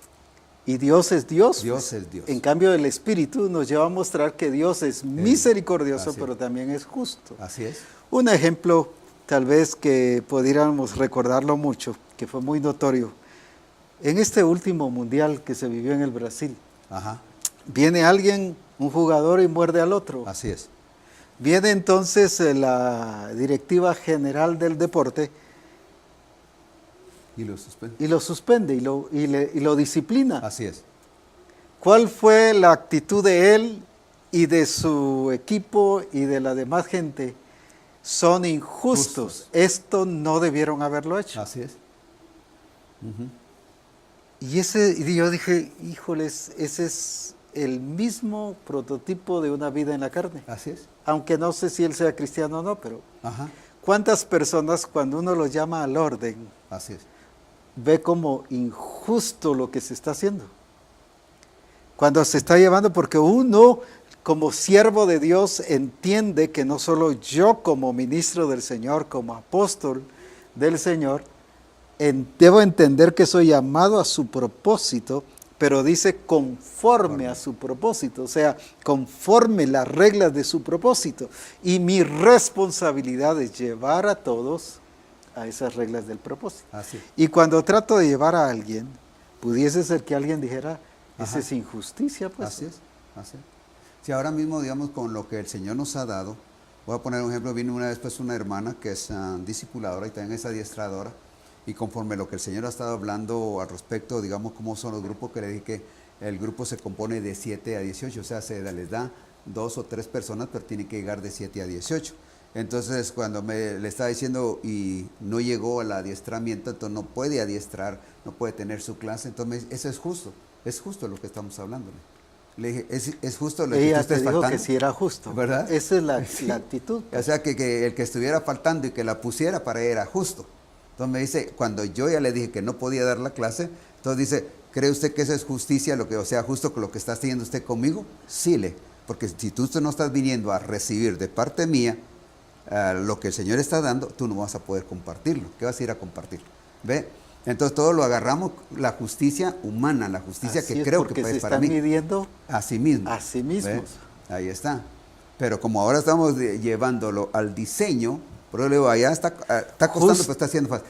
Speaker 1: Y Dios es Dios.
Speaker 2: Dios es Dios.
Speaker 1: En cambio, el Espíritu nos lleva a mostrar que Dios es misericordioso,
Speaker 2: así
Speaker 1: pero
Speaker 2: es.
Speaker 1: también es justo.
Speaker 2: Así es.
Speaker 1: Un ejemplo, tal vez que pudiéramos recordarlo mucho, que fue muy notorio. En este último mundial que se vivió en el Brasil,
Speaker 2: Ajá.
Speaker 1: viene alguien, un jugador, y muerde al otro.
Speaker 2: Así es.
Speaker 1: Viene entonces la directiva general del deporte
Speaker 2: Y lo suspende.
Speaker 1: y lo suspende y lo disciplina.
Speaker 2: Así es.
Speaker 1: ¿Cuál fue la actitud de él y de su equipo y de la demás gente? Son injustos.
Speaker 2: Justos.
Speaker 1: Esto no debieron haberlo hecho.
Speaker 2: Así es. Ujú.
Speaker 1: Y yo dije, híjoles, ese es el mismo prototipo de una vida en la carne.
Speaker 2: Así es.
Speaker 1: Aunque no sé si él sea cristiano o no, pero
Speaker 2: Ajá.
Speaker 1: ¿cuántas personas cuando uno los llama al orden
Speaker 2: Así es.
Speaker 1: ve como injusto lo que se está haciendo? Cuando se está llevando, porque uno como siervo de Dios entiende que no solo yo como ministro del Señor, como apóstol del Señor, debo entender que soy llamado a su propósito, pero dice conforme a su propósito, o sea, conforme las reglas de su propósito. Y mi responsabilidad es llevar a todos a esas reglas del propósito.
Speaker 2: Así.
Speaker 1: Y cuando trato de llevar a alguien, pudiese ser que alguien dijera, esa es injusticia, pues.
Speaker 2: Así es, así es. Si ahora mismo, digamos, con lo que el Señor nos ha dado, voy a poner un ejemplo, vino una vez pues una hermana que es discipuladora y también es adiestradora, y conforme lo que el Señor ha estado hablando al respecto, digamos, cómo son los grupos, que le dije que el grupo se compone de 7 a 18, o sea, les da 2 o 3 personas, pero tiene que llegar de 7 a 18. Entonces, cuando le estaba diciendo y no llegó al adiestramiento, entonces no puede adiestrar, no puede tener su clase, entonces eso es justo lo que estamos hablando. Le dije, es justo lo que
Speaker 1: Ella
Speaker 2: tú estés
Speaker 1: te dijo
Speaker 2: faltando.
Speaker 1: que sí era justo,
Speaker 2: ¿Verdad?
Speaker 1: Esa es la actitud.
Speaker 2: O sea, que el que estuviera faltando y que la pusiera para ella era justo. Entonces me dice, cuando yo ya le dije que no podía dar la clase, entonces dice, ¿cree usted que eso es justicia, o sea, justo con lo que está haciendo usted conmigo? Sí, porque si tú no estás viniendo a recibir de parte mía lo que el Señor está dando, tú no vas a poder compartirlo. ¿Qué vas a ir a compartir? ¿Ve? Entonces todo lo agarramos, la justicia humana, la justicia
Speaker 1: Así
Speaker 2: que
Speaker 1: es,
Speaker 2: creo que
Speaker 1: porque
Speaker 2: es
Speaker 1: se
Speaker 2: para
Speaker 1: están
Speaker 2: mí.
Speaker 1: midiendo
Speaker 2: A sí mismo.
Speaker 1: a sí mismos.
Speaker 2: ¿Ve? Ahí está. Pero como ahora estamos llevándolo al diseño, por eso le digo, allá está costando, pero está haciendo fácil.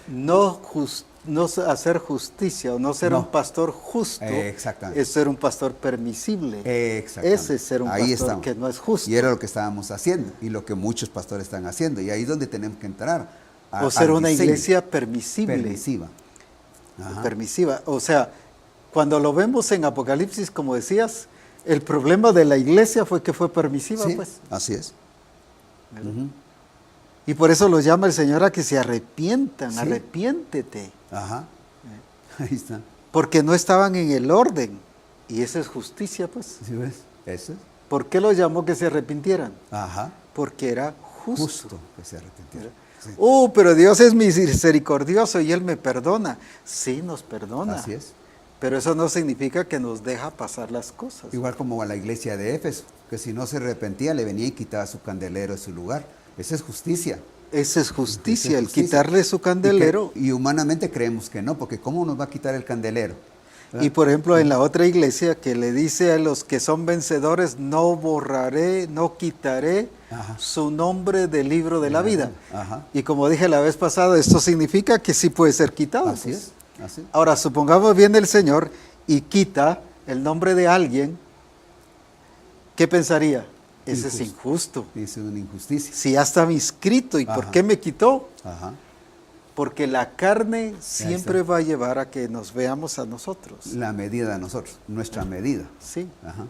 Speaker 1: No hacer justicia o no ser
Speaker 2: No.
Speaker 1: un pastor justo
Speaker 2: Exactamente.
Speaker 1: es ser un pastor permisible.
Speaker 2: Exactamente.
Speaker 1: Ese es ser un
Speaker 2: Ahí
Speaker 1: pastor
Speaker 2: estamos.
Speaker 1: que no es justo.
Speaker 2: Y era lo que estábamos haciendo y lo que muchos pastores están haciendo. Y ahí es donde tenemos que entrar.
Speaker 1: O ser
Speaker 2: al
Speaker 1: una
Speaker 2: diseño.
Speaker 1: iglesia permisible.
Speaker 2: Permisiva. Ajá.
Speaker 1: Permisiva. O sea, cuando lo vemos en Apocalipsis, como decías, el problema de la iglesia fue que fue permisiva,
Speaker 2: Sí,
Speaker 1: pues.
Speaker 2: así es. Ujú.
Speaker 1: Y por eso los llama el Señor a que se arrepientan,
Speaker 2: Sí.
Speaker 1: arrepiéntete.
Speaker 2: Ajá. Ahí está.
Speaker 1: Porque no estaban en el orden. Y esa es justicia, pues.
Speaker 2: ¿Sí ves? Eso es.
Speaker 1: ¿Por qué los llamó que se arrepintieran?
Speaker 2: Ajá.
Speaker 1: Porque era justo.
Speaker 2: Justo que se arrepintieron. Sí.
Speaker 1: Pero Dios es misericordioso y Él me perdona. Sí, nos perdona.
Speaker 2: Así es.
Speaker 1: Pero eso no significa que nos deja pasar las cosas.
Speaker 2: Igual como a la iglesia de Éfeso, que si no se arrepentía le venía y quitaba su candelero de su lugar. Esa es justicia.
Speaker 1: Esa es justicia,
Speaker 2: Esa es
Speaker 1: el
Speaker 2: justicia.
Speaker 1: quitarle su candelero.
Speaker 2: Y humanamente creemos que no, porque ¿cómo nos va a quitar el candelero? ¿Verdad?
Speaker 1: Y por ejemplo, en la otra iglesia que le dice a los que son vencedores, no borraré, no quitaré
Speaker 2: Ajá.
Speaker 1: su nombre del libro de la vida.
Speaker 2: Ajá.
Speaker 1: Y como dije la vez pasada, esto significa que sí puede ser quitado.
Speaker 2: Así
Speaker 1: pues.
Speaker 2: es. Así es.
Speaker 1: Ahora, supongamos viene el Señor y quita el nombre de alguien, ¿qué pensaría? Ese es injusto.
Speaker 2: Es una injusticia.
Speaker 1: Si ya estaba inscrito, ¿y por
Speaker 2: Ajá.
Speaker 1: qué me quitó?
Speaker 2: Ajá.
Speaker 1: Porque la carne siempre va a llevar a que nos veamos a nosotros.
Speaker 2: La medida de nosotros, nuestra medida.
Speaker 1: Sí.
Speaker 2: Ajá.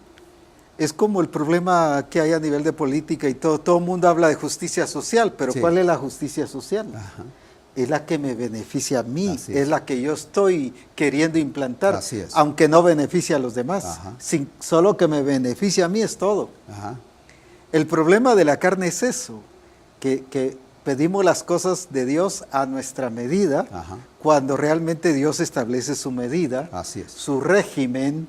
Speaker 1: Es como el problema que hay a nivel de política y todo. Todo el mundo habla de justicia social, pero
Speaker 2: Sí.
Speaker 1: ¿cuál es la justicia social?
Speaker 2: Ajá.
Speaker 1: Es la que me beneficia a mí,
Speaker 2: Así
Speaker 1: es la que yo estoy queriendo implantar,
Speaker 2: Así es.
Speaker 1: aunque no beneficie a los demás.
Speaker 2: Ajá.
Speaker 1: Solo que me beneficia a mí es todo.
Speaker 2: Ajá.
Speaker 1: El problema de la carne es eso, que pedimos las cosas de Dios a nuestra medida,
Speaker 2: Ajá.
Speaker 1: cuando realmente Dios establece su medida,
Speaker 2: Así es.
Speaker 1: su régimen,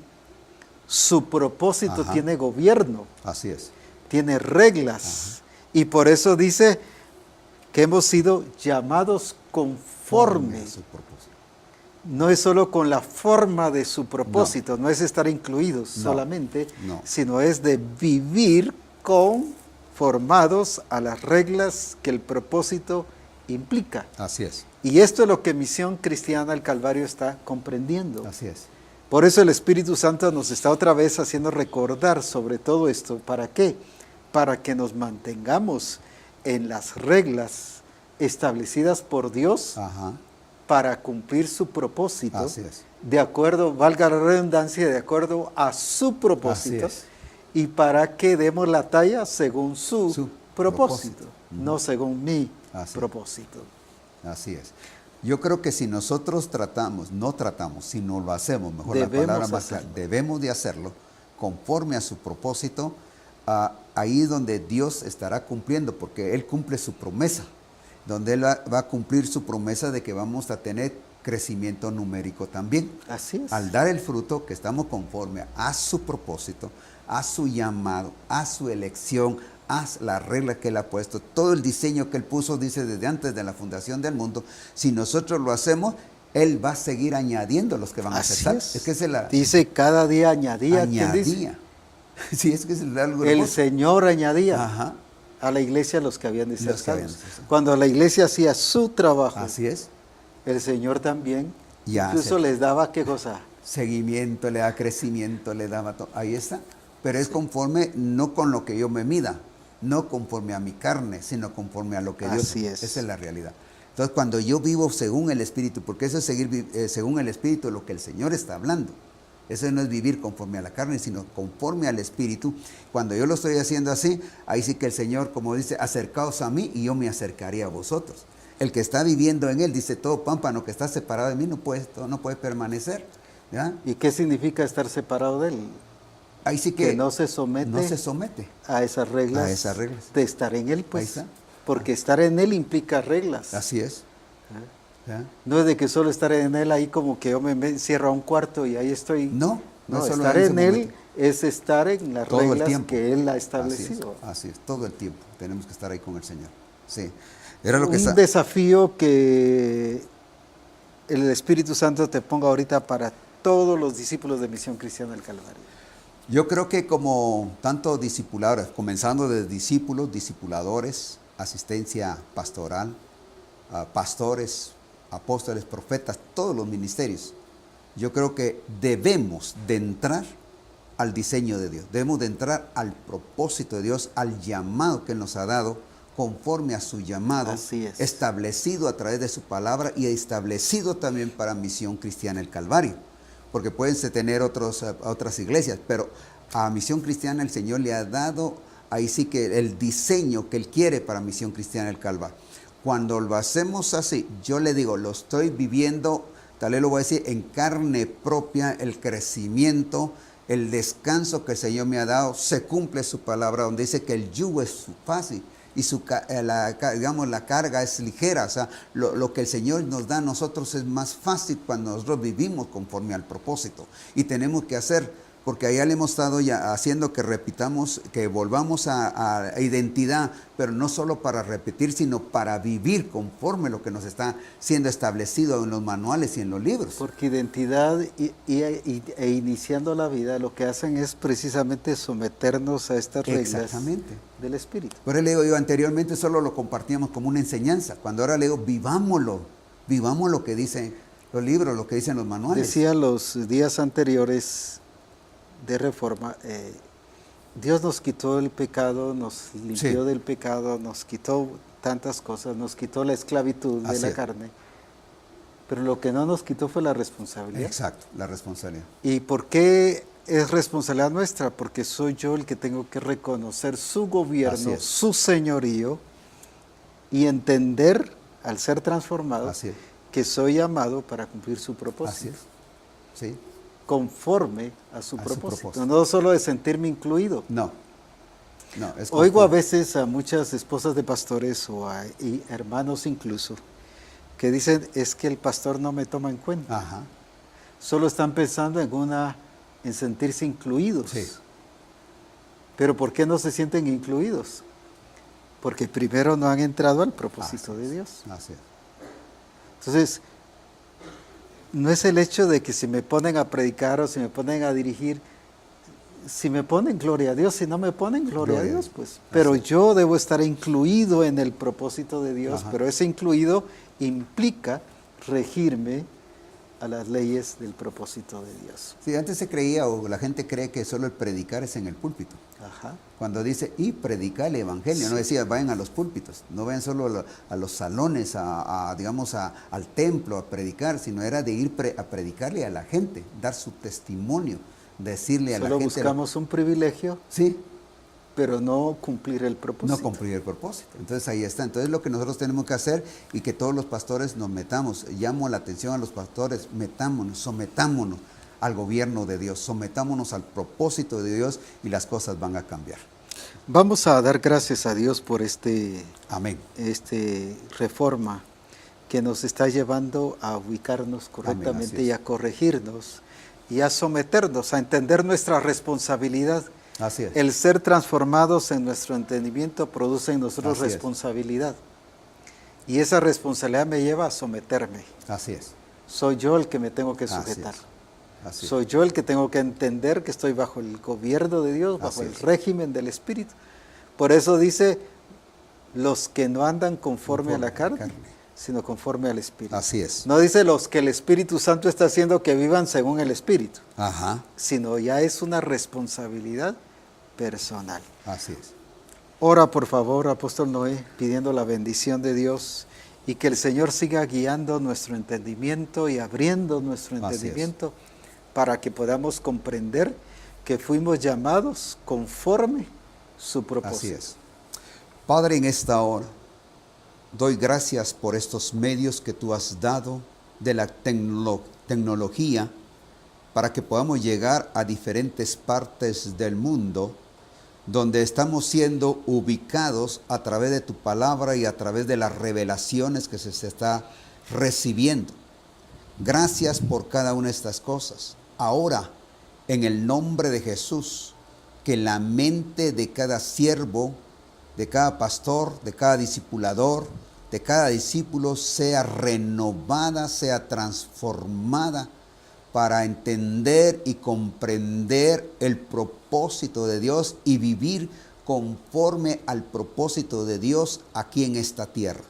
Speaker 1: su propósito,
Speaker 2: Ajá.
Speaker 1: tiene gobierno,
Speaker 2: Así es.
Speaker 1: tiene reglas. Y por eso dice que hemos sido llamados conforme.
Speaker 2: A su propósito.
Speaker 1: No es solo con la forma de su propósito, no es estar incluidos
Speaker 2: No.
Speaker 1: solamente,
Speaker 2: No.
Speaker 1: sino es de vivir conformados a las reglas que el propósito implica.
Speaker 2: Así es.
Speaker 1: Y esto es lo que Misión Cristiana del Calvario está comprendiendo.
Speaker 2: Así es.
Speaker 1: Por eso el Espíritu Santo nos está otra vez haciendo recordar sobre todo esto. ¿Para qué? Para que nos mantengamos en las reglas establecidas por Dios
Speaker 2: Ajá.
Speaker 1: para cumplir su propósito.
Speaker 2: Así es.
Speaker 1: De acuerdo, valga la redundancia, de acuerdo a su propósito.
Speaker 2: Así es.
Speaker 1: Y para que demos la talla según su,
Speaker 2: Su
Speaker 1: propósito,
Speaker 2: propósito.
Speaker 1: no según mi
Speaker 2: Así es.
Speaker 1: propósito.
Speaker 2: Así es. Yo creo que si nosotros no tratamos, si no lo hacemos, mejor
Speaker 1: Debemos
Speaker 2: la palabra más clara,
Speaker 1: hacerlo.
Speaker 2: debemos de hacerlo conforme a su propósito, ahí es donde Dios estará cumpliendo, porque Él cumple su promesa, donde Él va a cumplir su promesa de que vamos a tener crecimiento numérico también.
Speaker 1: Así es.
Speaker 2: Al dar el fruto, que estamos conforme a su propósito, a su llamado, a su elección, a la regla que Él ha puesto, todo el diseño que Él puso, dice desde antes de la fundación del mundo, si nosotros lo hacemos, Él va a seguir añadiendo los que van a
Speaker 1: Así
Speaker 2: aceptar.
Speaker 1: es.
Speaker 2: Que es la
Speaker 1: Dice cada día añadía. ¿Quién dice?
Speaker 2: añadía. Sí, es que es algo
Speaker 1: El
Speaker 2: hermoso.
Speaker 1: Señor añadía
Speaker 2: Ajá,
Speaker 1: a la iglesia los que habían de ser
Speaker 2: Los que habían
Speaker 1: salvos.
Speaker 2: de ser salvos.
Speaker 1: Cuando la iglesia hacía su trabajo,
Speaker 2: así es.
Speaker 1: el Señor también
Speaker 2: Ya
Speaker 1: incluso
Speaker 2: se-
Speaker 1: les daba qué cosa.
Speaker 2: Seguimiento, le da crecimiento, le da todo. Ahí está. Pero es conforme, no con lo que yo me mida, no conforme a mi carne, sino conforme a lo que Dios.
Speaker 1: Así es.
Speaker 2: Esa es la realidad. Entonces, cuando yo vivo según el Espíritu, porque eso es seguir según el Espíritu, lo que el Señor está hablando. Eso no es vivir conforme a la carne, sino conforme al Espíritu. Cuando yo lo estoy haciendo así, ahí sí que el Señor, como dice, acercaos a mí y yo me acercaré a vosotros. El que está viviendo en Él, dice, todo pámpano que está separado de mí no puede permanecer. ¿Ya?
Speaker 1: ¿Y qué significa estar separado de Él?
Speaker 2: Ahí sí que
Speaker 1: no se somete,
Speaker 2: no se somete.
Speaker 1: a esas reglas,
Speaker 2: A esas reglas.
Speaker 1: de estar en Él, pues.
Speaker 2: Ahí está.
Speaker 1: Porque estar en Él implica reglas.
Speaker 2: Así es. ¿Ya?
Speaker 1: No es de que solo estar en Él ahí como que yo me encierro a un cuarto y ahí estoy.
Speaker 2: No,
Speaker 1: No,
Speaker 2: es solo
Speaker 1: estar
Speaker 2: ese
Speaker 1: en Él
Speaker 2: momento.
Speaker 1: es estar en las
Speaker 2: Todo el
Speaker 1: reglas
Speaker 2: tiempo.
Speaker 1: que Él ha
Speaker 2: Así es,
Speaker 1: establecido.
Speaker 2: así es, todo el tiempo. Tenemos que estar ahí con el Señor. Sí. Era lo que
Speaker 1: Un
Speaker 2: está.
Speaker 1: desafío que el Espíritu Santo te ponga ahorita para todos los discípulos de Misión Cristiana del Calvario.
Speaker 2: Yo creo que como tanto discipuladores, comenzando de discípulos, discipuladores, asistencia pastoral, pastores, apóstoles, profetas, todos los ministerios, yo creo que debemos de entrar al diseño de Dios, debemos de entrar al propósito de Dios, al llamado que Él nos ha dado, conforme a su llamado,
Speaker 1: Así es.
Speaker 2: establecido a través de su palabra y establecido también para Misión Cristiana el Calvario. Porque pueden tener otras iglesias, pero a Misión Cristiana el Señor le ha dado, ahí sí que el diseño que Él quiere para Misión Cristiana el Calvario. Cuando lo hacemos así, yo le digo, lo estoy viviendo, tal vez lo voy a decir, en carne propia, el crecimiento, el descanso que el Señor me ha dado, se cumple su palabra, donde dice que el yugo es fácil y la carga es ligera. O sea, lo que el Señor nos da a nosotros es más fácil cuando nosotros vivimos conforme al propósito. Y tenemos que hacer, porque allá le hemos estado ya haciendo que repitamos, que volvamos a identidad, pero no solo para repetir, sino para vivir conforme lo que nos está siendo establecido en los manuales y en los libros.
Speaker 1: Porque identidad e iniciando la vida lo que hacen es precisamente someternos a estas reglas
Speaker 2: Exactamente.
Speaker 1: del Espíritu.
Speaker 2: Por eso le digo, yo anteriormente solo lo compartíamos como una enseñanza, cuando ahora le digo, vivamos lo que dicen los libros, lo que dicen los manuales.
Speaker 1: Decía los días anteriores de Reforma, Dios nos quitó el pecado, nos limpió del pecado, nos quitó tantas cosas, nos quitó la esclavitud de la carne, pero lo que no nos quitó fue la responsabilidad.
Speaker 2: Exacto, la responsabilidad.
Speaker 1: ¿Y por qué es responsabilidad nuestra? Porque soy yo el que tengo que reconocer su gobierno, su señorío, y entender, al ser transformado, que soy llamado para cumplir su propósito.
Speaker 2: Así es. Sí.
Speaker 1: Conforme a su propósito, no solo de sentirme incluido.
Speaker 2: No.
Speaker 1: Oigo a veces a muchas esposas de pastores y hermanos incluso, que dicen, es que el pastor no me toma en cuenta.
Speaker 2: Ajá.
Speaker 1: Solo están pensando en sentirse incluidos.
Speaker 2: Sí.
Speaker 1: Pero ¿por qué no se sienten incluidos? Porque primero no han entrado al propósito de Dios.
Speaker 2: Así es.
Speaker 1: Entonces, no es el hecho de que si me ponen a predicar o si me ponen a dirigir, si me ponen gloria a Dios, si no me ponen gloria a Dios, pues. Pero yo debo estar incluido en el propósito de Dios, pero ese incluido implica regirme a las leyes del propósito de Dios.
Speaker 2: Sí, antes se creía, o la gente cree que solo el predicar es en el púlpito.
Speaker 1: Ajá.
Speaker 2: Cuando dice, y predicar el evangelio, no decía, vayan a los púlpitos, no vayan solo a los salones, digamos, al templo a predicar, sino era de ir a predicarle a la gente, dar su testimonio, decirle a la gente.
Speaker 1: Solo buscamos un privilegio.
Speaker 2: Sí.
Speaker 1: Pero no cumplir el propósito.
Speaker 2: No cumplir el propósito. Entonces ahí está. Entonces lo que nosotros tenemos que hacer y que todos los pastores nos metamos. Llamo la atención a los pastores, metámonos, sometámonos al gobierno de Dios, sometámonos al propósito de Dios y las cosas van a cambiar.
Speaker 1: Vamos a dar gracias a Dios por
Speaker 2: Amén.
Speaker 1: Reforma, que nos está llevando a ubicarnos correctamente
Speaker 2: Amén,
Speaker 1: y a corregirnos y a someternos, a entender nuestra responsabilidad.
Speaker 2: Así es.
Speaker 1: El ser transformados en nuestro entendimiento produce en nosotros
Speaker 2: Así es.
Speaker 1: responsabilidad. Y esa responsabilidad me lleva a someterme.
Speaker 2: Así es.
Speaker 1: Soy yo el que me tengo que
Speaker 2: Así
Speaker 1: sujetar.
Speaker 2: es. Así
Speaker 1: Soy yo el que tengo que entender que estoy bajo el gobierno de Dios, bajo
Speaker 2: Así
Speaker 1: el
Speaker 2: es.
Speaker 1: régimen del Espíritu. Por eso dice, los que no andan conforme a la carne, sino conforme al Espíritu.
Speaker 2: Así es.
Speaker 1: No dice los que el Espíritu Santo está haciendo que vivan según el Espíritu,
Speaker 2: Ajá.
Speaker 1: sino ya es una responsabilidad personal.
Speaker 2: Así es.
Speaker 1: Ora por favor, apóstol Noé, pidiendo la bendición de Dios y que el Señor siga guiando nuestro entendimiento y abriendo nuestro
Speaker 2: Así es.
Speaker 1: entendimiento para que podamos comprender que fuimos llamados conforme su propósito.
Speaker 2: Así es. Padre, en esta hora, doy gracias por estos medios que tú has dado de la tecnología para que podamos llegar a diferentes partes del mundo donde estamos siendo ubicados a través de tu palabra y a través de las revelaciones que se está recibiendo. Gracias por cada una de estas cosas. Ahora, en el nombre de Jesús, que la mente de cada siervo, de cada pastor, de cada discipulador, de cada discípulo sea renovada, sea transformada para entender y comprender el propósito de Dios y vivir conforme al propósito de Dios aquí en esta tierra.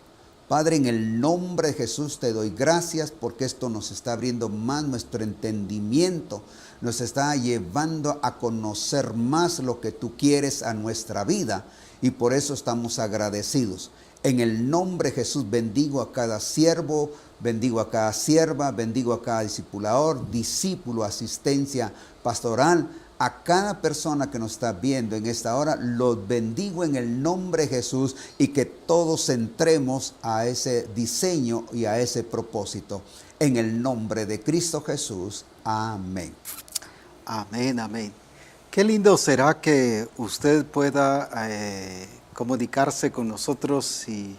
Speaker 2: Padre, en el nombre de Jesús te doy gracias porque esto nos está abriendo más nuestro entendimiento, nos está llevando a conocer más lo que tú quieres a nuestra vida y por eso estamos agradecidos. En el nombre de Jesús bendigo a cada siervo, bendigo a cada sierva, bendigo a cada discipulador, discípulo, asistencia pastoral, a cada persona que nos está viendo en esta hora, los bendigo en el nombre de Jesús y que todos entremos a ese diseño y a ese propósito. En el nombre de Cristo Jesús. Amén.
Speaker 1: Amén, amén. Qué lindo será que usted pueda comunicarse con nosotros y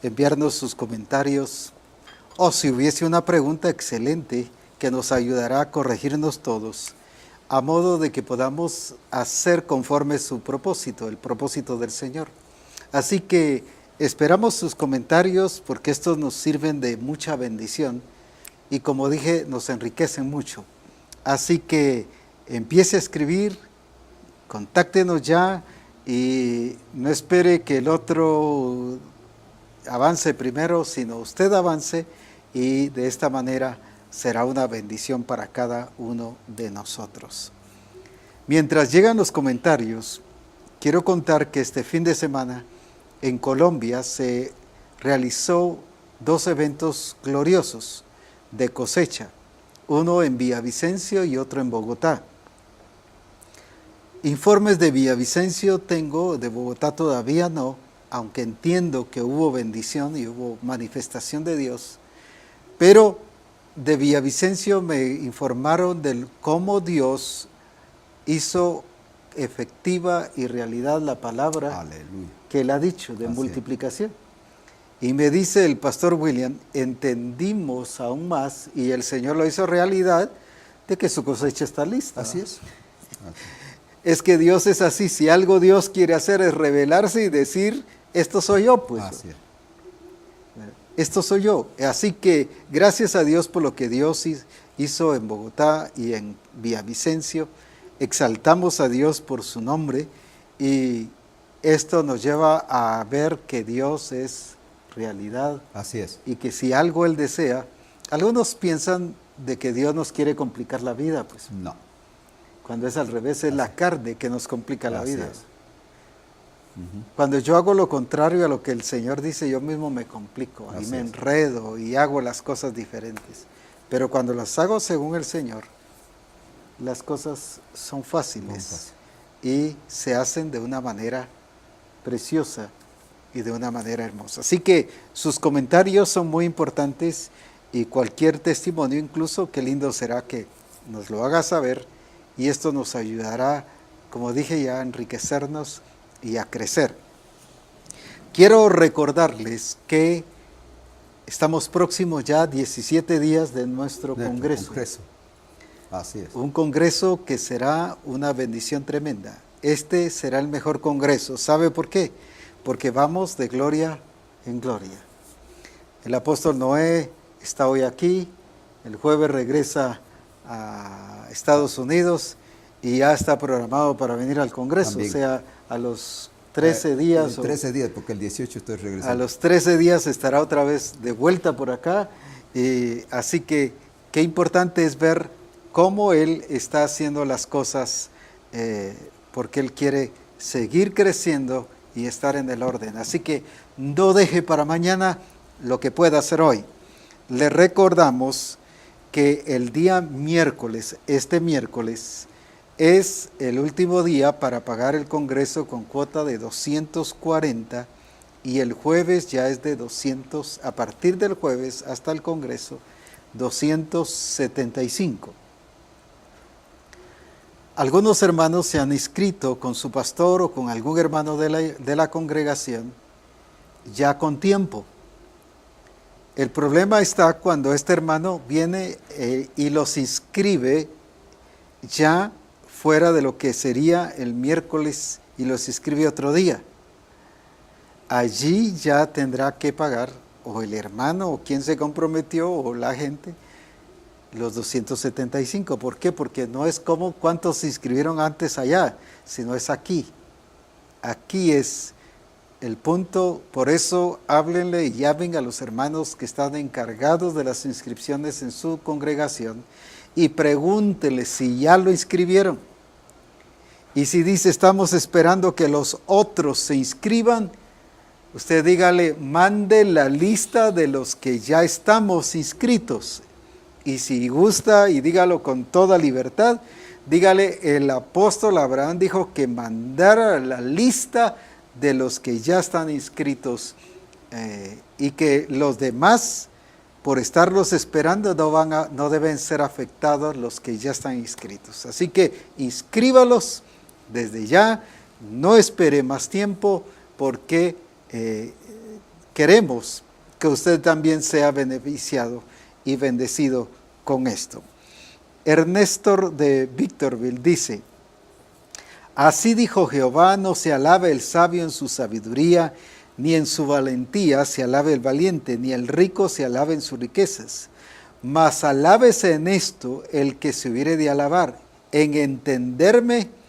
Speaker 1: enviarnos sus comentarios. O si hubiese una pregunta excelente que nos ayudará a corregirnos todos, a modo de que podamos hacer conforme su propósito, el propósito del Señor. Así que esperamos sus comentarios porque estos nos sirven de mucha bendición y como dije, nos enriquecen mucho. Así que empiece a escribir, contáctenos ya y no espere que el otro avance primero, sino usted avance y de esta manera será una bendición para cada uno de nosotros. Mientras llegan los comentarios, quiero contar que este fin de semana en Colombia se realizó 2 eventos gloriosos de cosecha, uno en Villavicencio y otro en Bogotá. Informes de Villavicencio tengo, de Bogotá todavía no, aunque entiendo que hubo bendición y hubo manifestación de Dios, pero de Villavicencio me informaron de cómo Dios hizo efectiva y realidad la palabra
Speaker 2: Aleluya.
Speaker 1: que Él ha dicho de
Speaker 2: Así es.
Speaker 1: multiplicación. Y me dice el pastor William, entendimos aún más y el Señor lo hizo realidad de que su cosecha está lista.
Speaker 2: Así es.
Speaker 1: Es que Dios es así, si algo Dios quiere hacer es revelarse y decir, esto soy yo, pues.
Speaker 2: Así es.
Speaker 1: Esto soy yo. Así que gracias a Dios por lo que Dios hizo en Bogotá y en Villavicencio. Exaltamos a Dios por su nombre y esto nos lleva a ver que Dios es realidad.
Speaker 2: Así es.
Speaker 1: Y que si algo Él desea, algunos piensan de que Dios nos quiere complicar la vida, pues.
Speaker 2: No.
Speaker 1: Cuando es al revés, es la carne que nos complica la
Speaker 2: Así
Speaker 1: vida.
Speaker 2: es.
Speaker 1: Cuando yo hago lo contrario a lo que el Señor dice, yo mismo me complico, ahí
Speaker 2: Así
Speaker 1: me
Speaker 2: es.
Speaker 1: enredo y hago las cosas diferentes. Pero cuando las hago según el Señor, las cosas son fáciles
Speaker 2: Son fáciles.
Speaker 1: y se hacen de una manera preciosa y de una manera hermosa. Así que sus comentarios son muy importantes y cualquier testimonio, incluso, qué lindo será que nos lo haga saber y esto nos ayudará, como dije ya, a enriquecernos y a crecer. Quiero recordarles que Estamos próximos ya a 17 días de nuestro congreso.
Speaker 2: Así es.
Speaker 1: Un congreso que será una bendición tremenda. Este será el mejor congreso. ¿Sabe por qué? Porque vamos de gloria en gloria. El apóstol Noé está hoy aquí, el jueves regresa a Estados Unidos y ya está programado para venir al congreso. También. O sea, a los 13 días.
Speaker 2: 13 días, porque el 18 estoy regresando.
Speaker 1: A los 13 días estará otra vez de vuelta por acá. Así que qué importante es ver cómo Él está haciendo las cosas, porque Él quiere seguir creciendo y estar en el orden. Así que no deje para mañana lo que pueda hacer hoy. Le recordamos que el día miércoles, este miércoles, es el último día para pagar el congreso con cuota de 240 y el jueves ya es de 200, a partir del jueves hasta el congreso, 275. Algunos hermanos se han inscrito con su pastor o con algún hermano de la congregación ya con tiempo. El problema está cuando este hermano viene y los inscribe ya fuera de lo que sería el miércoles y los inscribe otro día. Allí ya tendrá que pagar o el hermano o quien se comprometió o la gente los 275. ¿Por qué? Porque no es como cuántos se inscribieron antes allá, sino es aquí. Aquí es el punto. Por eso háblenle y llamen a los hermanos que están encargados de las inscripciones en su congregación y pregúntenle si ya lo inscribieron. Y si dice, estamos esperando que los otros se inscriban, usted dígale, mande la lista de los que ya estamos inscritos. Y si gusta, y dígalo con toda libertad, dígale, el apóstol Abraham dijo que mandara la lista de los que ya están inscritos y que los demás, por estarlos esperando, no deben ser afectados los que ya están inscritos. Así que inscríbalos desde ya, no espere más tiempo, porque queremos que usted también sea beneficiado y bendecido con esto. Ernesto de Victorville dice, así dijo Jehová, no se alabe el sabio en su sabiduría, ni en su valentía se alabe el valiente, ni el rico se alabe en sus riquezas. Mas alábese en esto el que se hubiere de alabar, en entenderme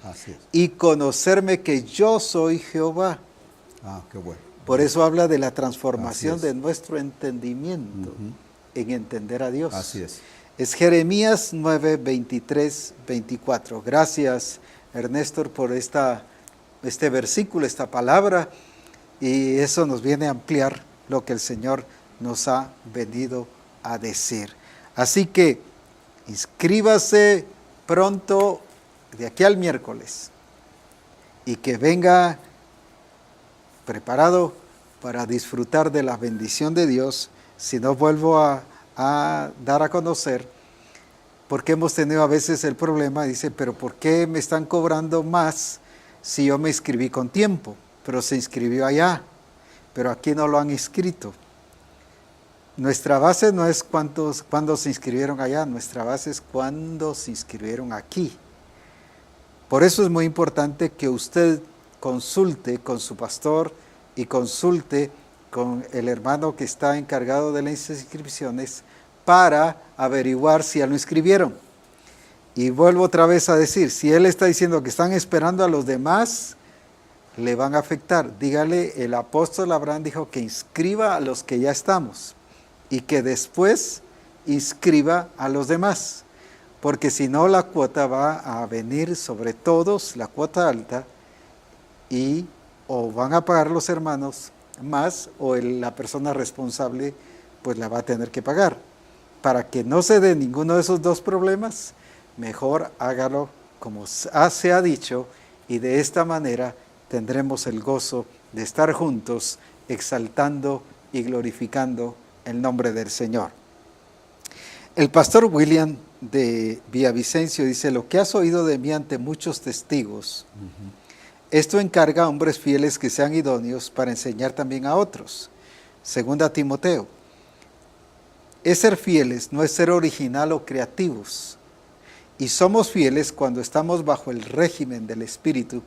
Speaker 1: y conocerme que yo soy Jehová.
Speaker 2: Qué bueno.
Speaker 1: Por eso habla de la transformación de nuestro entendimiento en entender a Dios.
Speaker 2: Así es.
Speaker 1: Es Jeremías 9, 23, 24. Gracias, Ernesto, por este versículo, esta palabra, y eso nos viene a ampliar lo que el Señor nos ha venido a decir. Así que inscríbase pronto, de aquí al miércoles, y que venga preparado para disfrutar de la bendición de Dios. Si no, vuelvo a dar a conocer, porque hemos tenido a veces el problema, dice, pero ¿por qué me están cobrando más si yo me inscribí con tiempo? Pero se inscribió allá, pero aquí no lo han inscrito. Nuestra base no es cuándo se inscribieron allá, nuestra base es cuándo se inscribieron aquí. Por eso es muy importante que usted consulte con su pastor y consulte con el hermano que está encargado de las inscripciones para averiguar si ya lo inscribieron. Y vuelvo otra vez a decir, si él está diciendo que están esperando a los demás, le van a afectar. Dígale, el apóstol Abraham dijo que inscriba a los que ya estamos y que después inscriba a los demás, porque si no la cuota va a venir sobre todos, la cuota alta, y o van a pagar los hermanos más o la persona responsable pues la va a tener que pagar. Para que no se dé ninguno de esos dos problemas, mejor hágalo como se ha dicho, y de esta manera tendremos el gozo de estar juntos exaltando y glorificando el nombre del Señor. El pastor William de Villavicencio dice, lo que has oído de mí ante muchos testigos, esto encarga a hombres fieles que sean idóneos para enseñar también a otros. Segunda Timoteo. Es ser fieles, no es ser original o creativos. Y somos fieles cuando estamos bajo el régimen del Espíritu,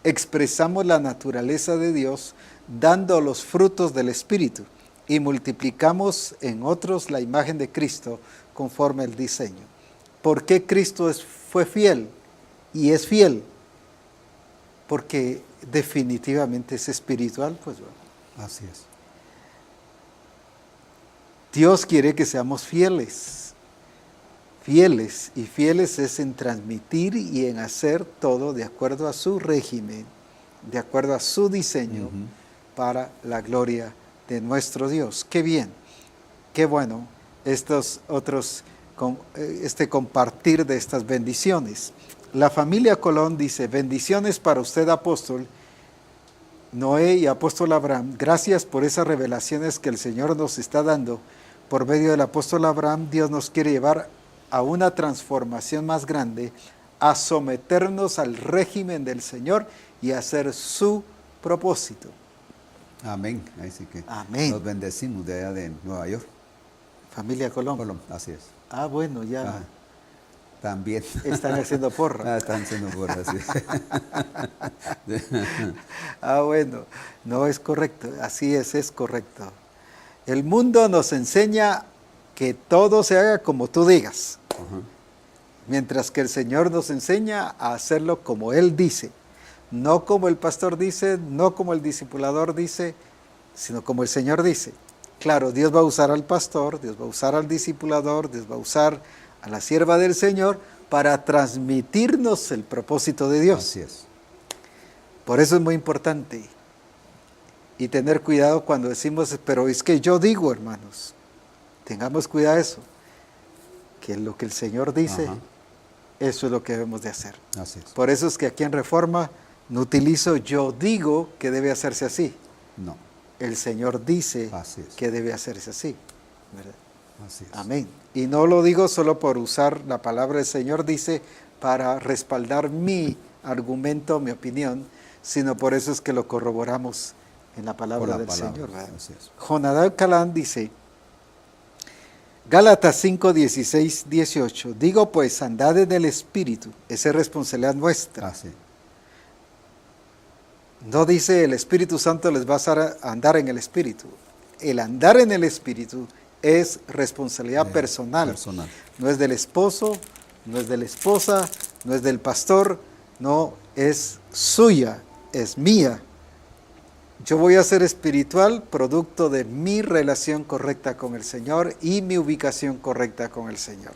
Speaker 1: expresamos la naturaleza de Dios dando los frutos del Espíritu y multiplicamos en otros la imagen de Cristo conforme el diseño. ¿Por qué Cristo fue fiel y es fiel? Porque definitivamente es espiritual, pues bueno.
Speaker 2: Así es.
Speaker 1: Dios quiere que seamos fieles. Fieles, y fieles es en transmitir y en hacer todo de acuerdo a su régimen, de acuerdo a su diseño, para la gloria de nuestro Dios. Qué bien, qué bueno este compartir de estas bendiciones. La familia Colón dice: bendiciones para usted, apóstol Noé y apóstol Abraham. Gracias por esas revelaciones que el Señor nos está dando. Por medio del apóstol Abraham, Dios nos quiere llevar a una transformación más grande, a someternos al régimen del Señor y a hacer su propósito.
Speaker 2: Amén. Así que
Speaker 1: Amén.
Speaker 2: nos bendecimos de allá de Nueva York.
Speaker 1: Familia Colón.
Speaker 2: Colón, así es.
Speaker 1: Ah, bueno, ya.
Speaker 2: También.
Speaker 1: Están haciendo porra.
Speaker 2: Están haciendo porra, sí.
Speaker 1: Ah, bueno, no es correcto, así es correcto. El mundo nos enseña que todo se haga como tú digas, mientras que el Señor nos enseña a hacerlo como Él dice, no como el pastor dice, no como el discipulador dice, sino como el Señor dice. Claro, Dios va a usar al pastor, Dios va a usar al discipulador, Dios va a usar a la sierva del Señor para transmitirnos el propósito de Dios.
Speaker 2: Así es.
Speaker 1: Por eso es muy importante y tener cuidado cuando decimos, pero es que yo digo, hermanos, tengamos cuidado de eso, que lo que el Señor dice, eso es lo que debemos de hacer.
Speaker 2: Así es.
Speaker 1: Por eso es que aquí en Reforma no utilizo yo digo que debe hacerse así.
Speaker 2: No.
Speaker 1: El Señor dice que debe hacerse así, ¿verdad?
Speaker 2: Así es.
Speaker 1: Amén. Y no lo digo solo por usar la palabra del Señor dice para respaldar mi argumento, mi opinión, sino por eso es que lo corroboramos en la palabra del Señor, ¿verdad?
Speaker 2: Así es.
Speaker 1: Jonadab Calán dice, Gálatas 5, 16, 18, digo pues, andad en el Espíritu, esa es responsabilidad nuestra.
Speaker 2: Sí.
Speaker 1: No dice el Espíritu Santo les va a hacer andar en el Espíritu. El andar en el Espíritu es responsabilidad personal. No es del esposo, no es de la esposa, no es del pastor, no, es suya, es mía. Yo voy a ser espiritual producto de mi relación correcta con el Señor y mi ubicación correcta con el Señor.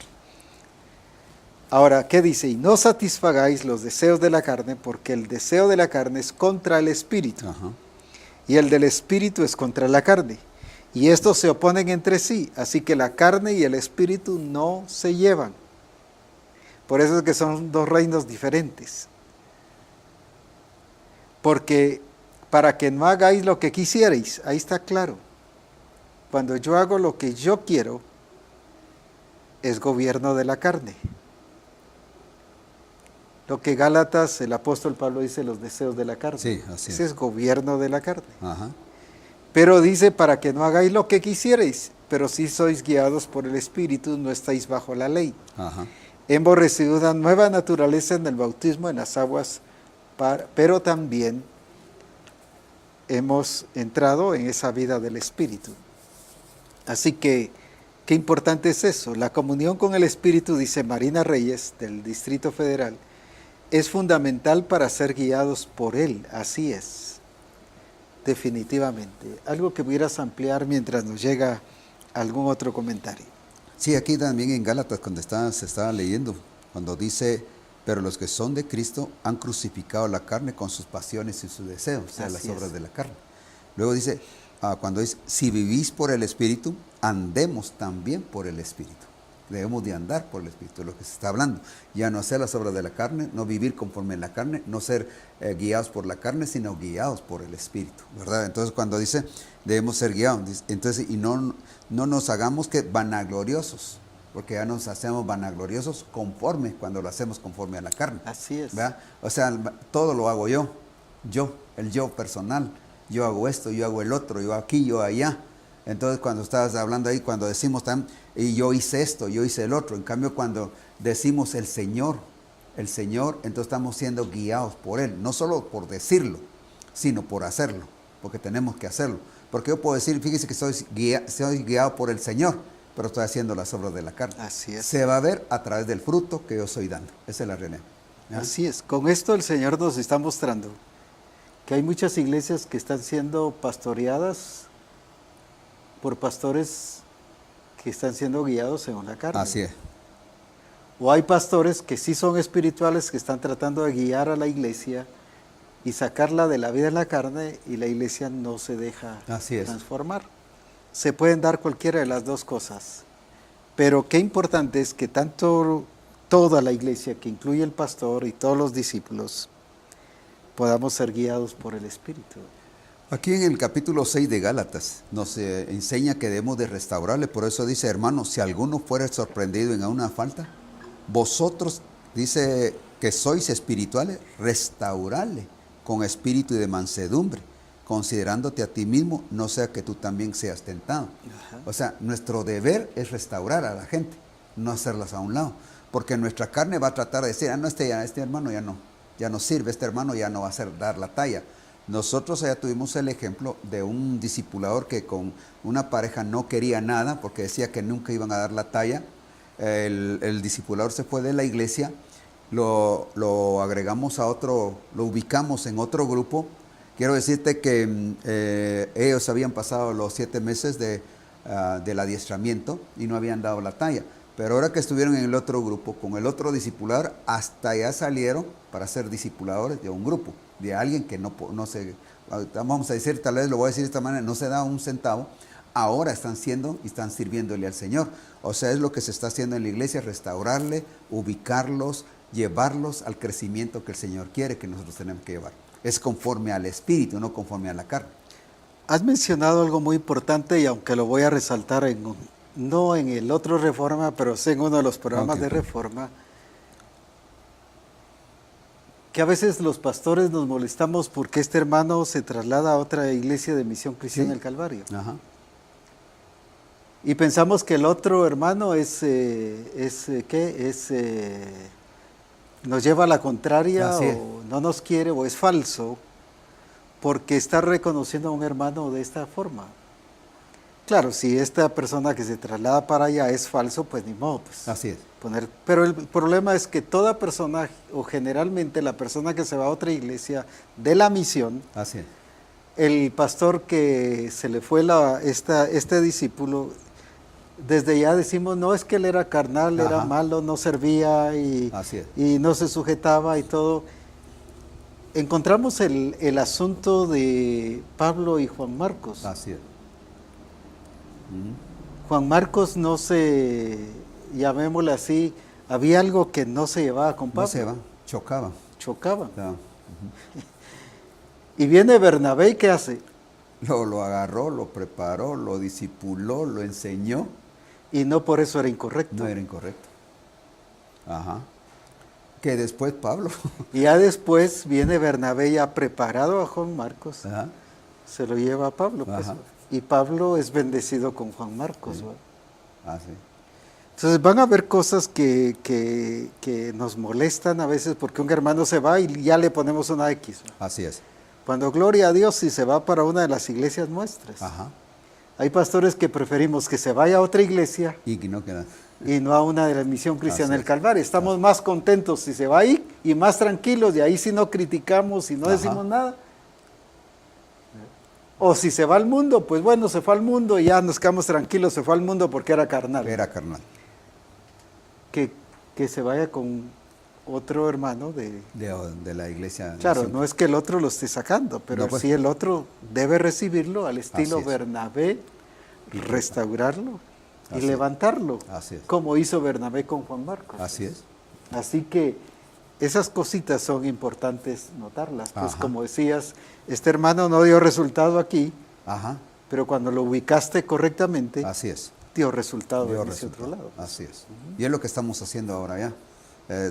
Speaker 1: Ahora, ¿qué dice? Y no satisfagáis los deseos de la carne, porque el deseo de la carne es contra el Espíritu. Y el del Espíritu es contra la carne. Y estos se oponen entre sí, así que la carne y el Espíritu no se llevan. Por eso es que son dos reinos diferentes. Porque para que no hagáis lo que quisierais, ahí está claro. Cuando yo hago lo que yo quiero, es gobierno de la carne. Lo que Gálatas, el apóstol Pablo dice, los deseos de la carne.
Speaker 2: Sí, así
Speaker 1: Ese es gobierno de la carne.
Speaker 2: Ajá.
Speaker 1: Pero dice, para que no hagáis lo que quisierais, pero si sois guiados por el Espíritu, no estáis bajo la ley.
Speaker 2: Ajá.
Speaker 1: Hemos recibido una nueva naturaleza en el bautismo en las aguas, pero también hemos entrado en esa vida del Espíritu. Así que, qué importante es eso. La comunión con el Espíritu, dice Marina Reyes, del Distrito Federal, es fundamental para ser guiados por Él. Así es, definitivamente. Algo que pudieras ampliar mientras nos llega algún otro comentario.
Speaker 2: Sí, aquí también en Gálatas, cuando se estaba leyendo, cuando dice, pero los que son de Cristo han crucificado la carne con sus pasiones y sus deseos, o sea, las obras de la carne. Luego dice, cuando dice, si vivís por el Espíritu, andemos también por el Espíritu. Debemos de andar por el Espíritu, lo que se está hablando. Ya no hacer las obras de la carne, no vivir conforme a la carne, no ser guiados por la carne, sino guiados por el Espíritu, ¿verdad? Entonces cuando dice, debemos ser guiados, entonces, y no nos hagamos que vanagloriosos, porque ya nos hacemos vanagloriosos cuando lo hacemos conforme a la carne.
Speaker 1: Así es.
Speaker 2: ¿Verdad? O sea, todo lo hago el yo personal. Yo hago esto, yo hago el otro, yo aquí, yo allá. Entonces cuando estabas hablando ahí, cuando decimos y yo hice esto, yo hice el otro. En cambio cuando decimos el Señor, entonces estamos siendo guiados por Él. No solo por decirlo, sino por hacerlo. Porque tenemos que hacerlo. Porque yo puedo decir, fíjese que soy guiado por el Señor, pero estoy haciendo las obras de la carne.
Speaker 1: Así es.
Speaker 2: Se va a ver a través del fruto que yo estoy dando. Esa es la realidad. ¿Ya?
Speaker 1: Así es. Con esto el Señor nos está mostrando que hay muchas iglesias que están siendo pastoreadas por pastores que están siendo guiados según la carne.
Speaker 2: Así es.
Speaker 1: O hay pastores que sí son espirituales que están tratando de guiar a la iglesia y sacarla de la vida en la carne, y la iglesia no se deja transformar. Se pueden dar cualquiera de las dos cosas. Pero qué importante es que toda la iglesia, que incluye el pastor y todos los discípulos, podamos ser guiados por el Espíritu.
Speaker 2: Aquí en el capítulo 6 de Gálatas nos enseña que debemos de restaurarle. Por eso dice, hermanos, si alguno fuera sorprendido en alguna falta, vosotros, dice que sois espirituales, restaurarle con espíritu de mansedumbre, considerándote a ti mismo, no sea que tú también seas tentado. Ajá. O sea, nuestro deber es restaurar a la gente, no hacerlas a un lado. Porque nuestra carne va a tratar de decir, no, este hermano ya no sirve, este hermano ya no va a dar la talla. Nosotros ya tuvimos el ejemplo de un discipulador que con una pareja no quería nada porque decía que nunca iban a dar la talla. El discipulador se fue de la iglesia, lo agregamos a otro, lo ubicamos en otro grupo. Quiero decirte que ellos habían pasado los 7 meses del adiestramiento y no habían dado la talla. Pero ahora que estuvieron en el otro grupo, con el otro discipulador, hasta ya salieron para ser discipuladores de un grupo, de alguien que no se, vamos a decir, tal vez lo voy a decir de esta manera, no se da un centavo, ahora están siendo y están sirviéndole al Señor. O sea, es lo que se está haciendo en la iglesia, restaurarle, ubicarlos, llevarlos al crecimiento que el Señor quiere que nosotros tenemos que llevar. Es conforme al Espíritu, no conforme a la carne.
Speaker 1: Has mencionado algo muy importante, y aunque lo voy a resaltar no en el otro Reforma, pero sí en uno de los programas de Reforma, que a veces los pastores nos molestamos porque este hermano se traslada a otra iglesia de Misión Cristiana del Calvario. Ajá. Y pensamos que el otro hermano nos lleva a la contraria, o no nos quiere, o es falso, porque está reconociendo a un hermano de esta forma. Claro, si esta persona que se traslada para allá es falso, pues ni modo. Pues,
Speaker 2: así es.
Speaker 1: Pero el problema es que toda persona, o generalmente la persona que se va a otra iglesia de la misión,
Speaker 2: así es.
Speaker 1: El pastor que se le fue este discípulo, desde ya decimos, no, es que él era carnal, era malo, no servía y no se sujetaba y todo. Encontramos el asunto de Pablo y Juan Marcos.
Speaker 2: Así es.
Speaker 1: Juan Marcos llamémosle así, había algo que no se llevaba con Pablo.
Speaker 2: No se va, chocaba.
Speaker 1: No. Y viene Bernabé, ¿y qué hace?
Speaker 2: Lo agarró, lo preparó, lo discipuló, lo enseñó.
Speaker 1: Y no por eso era incorrecto.
Speaker 2: No era incorrecto. Ajá. Que después Pablo.
Speaker 1: Y ya después viene Bernabé ya preparado a Juan Marcos.
Speaker 2: Ajá.
Speaker 1: Se lo lleva a Pablo. Pues, y Pablo es bendecido con Juan Marcos.
Speaker 2: Sí. Sí.
Speaker 1: Entonces van a haber cosas que nos molestan a veces porque un hermano se va y ya le ponemos una X.
Speaker 2: Así es.
Speaker 1: Cuando gloria a Dios si se va para una de las iglesias nuestras.
Speaker 2: Ajá. Hay
Speaker 1: pastores que preferimos que se vaya a otra iglesia
Speaker 2: y que no queda.
Speaker 1: Y no a una de la Misión Cristiana del Calvario. Estamos más contentos si se va ahí y más tranquilos, y ahí sí no criticamos y no decimos nada. O si se va al mundo, pues bueno, se fue al mundo y ya nos quedamos tranquilos, se fue al mundo porque era carnal.
Speaker 2: Era carnal.
Speaker 1: Que se vaya con otro hermano de
Speaker 2: la iglesia.
Speaker 1: Claro, no es que el otro lo esté sacando, pero no, pues, sí el otro debe recibirlo al estilo Bernabé, restaurarlo y levantarlo, como hizo Bernabé con Juan Marcos.
Speaker 2: Así es.
Speaker 1: Así que esas cositas son importantes notarlas. Pues como decías, este hermano no dio resultado aquí, pero cuando lo ubicaste correctamente, dio resultado en ese otro lado.
Speaker 2: Así es. Y es lo que estamos haciendo ahora ya.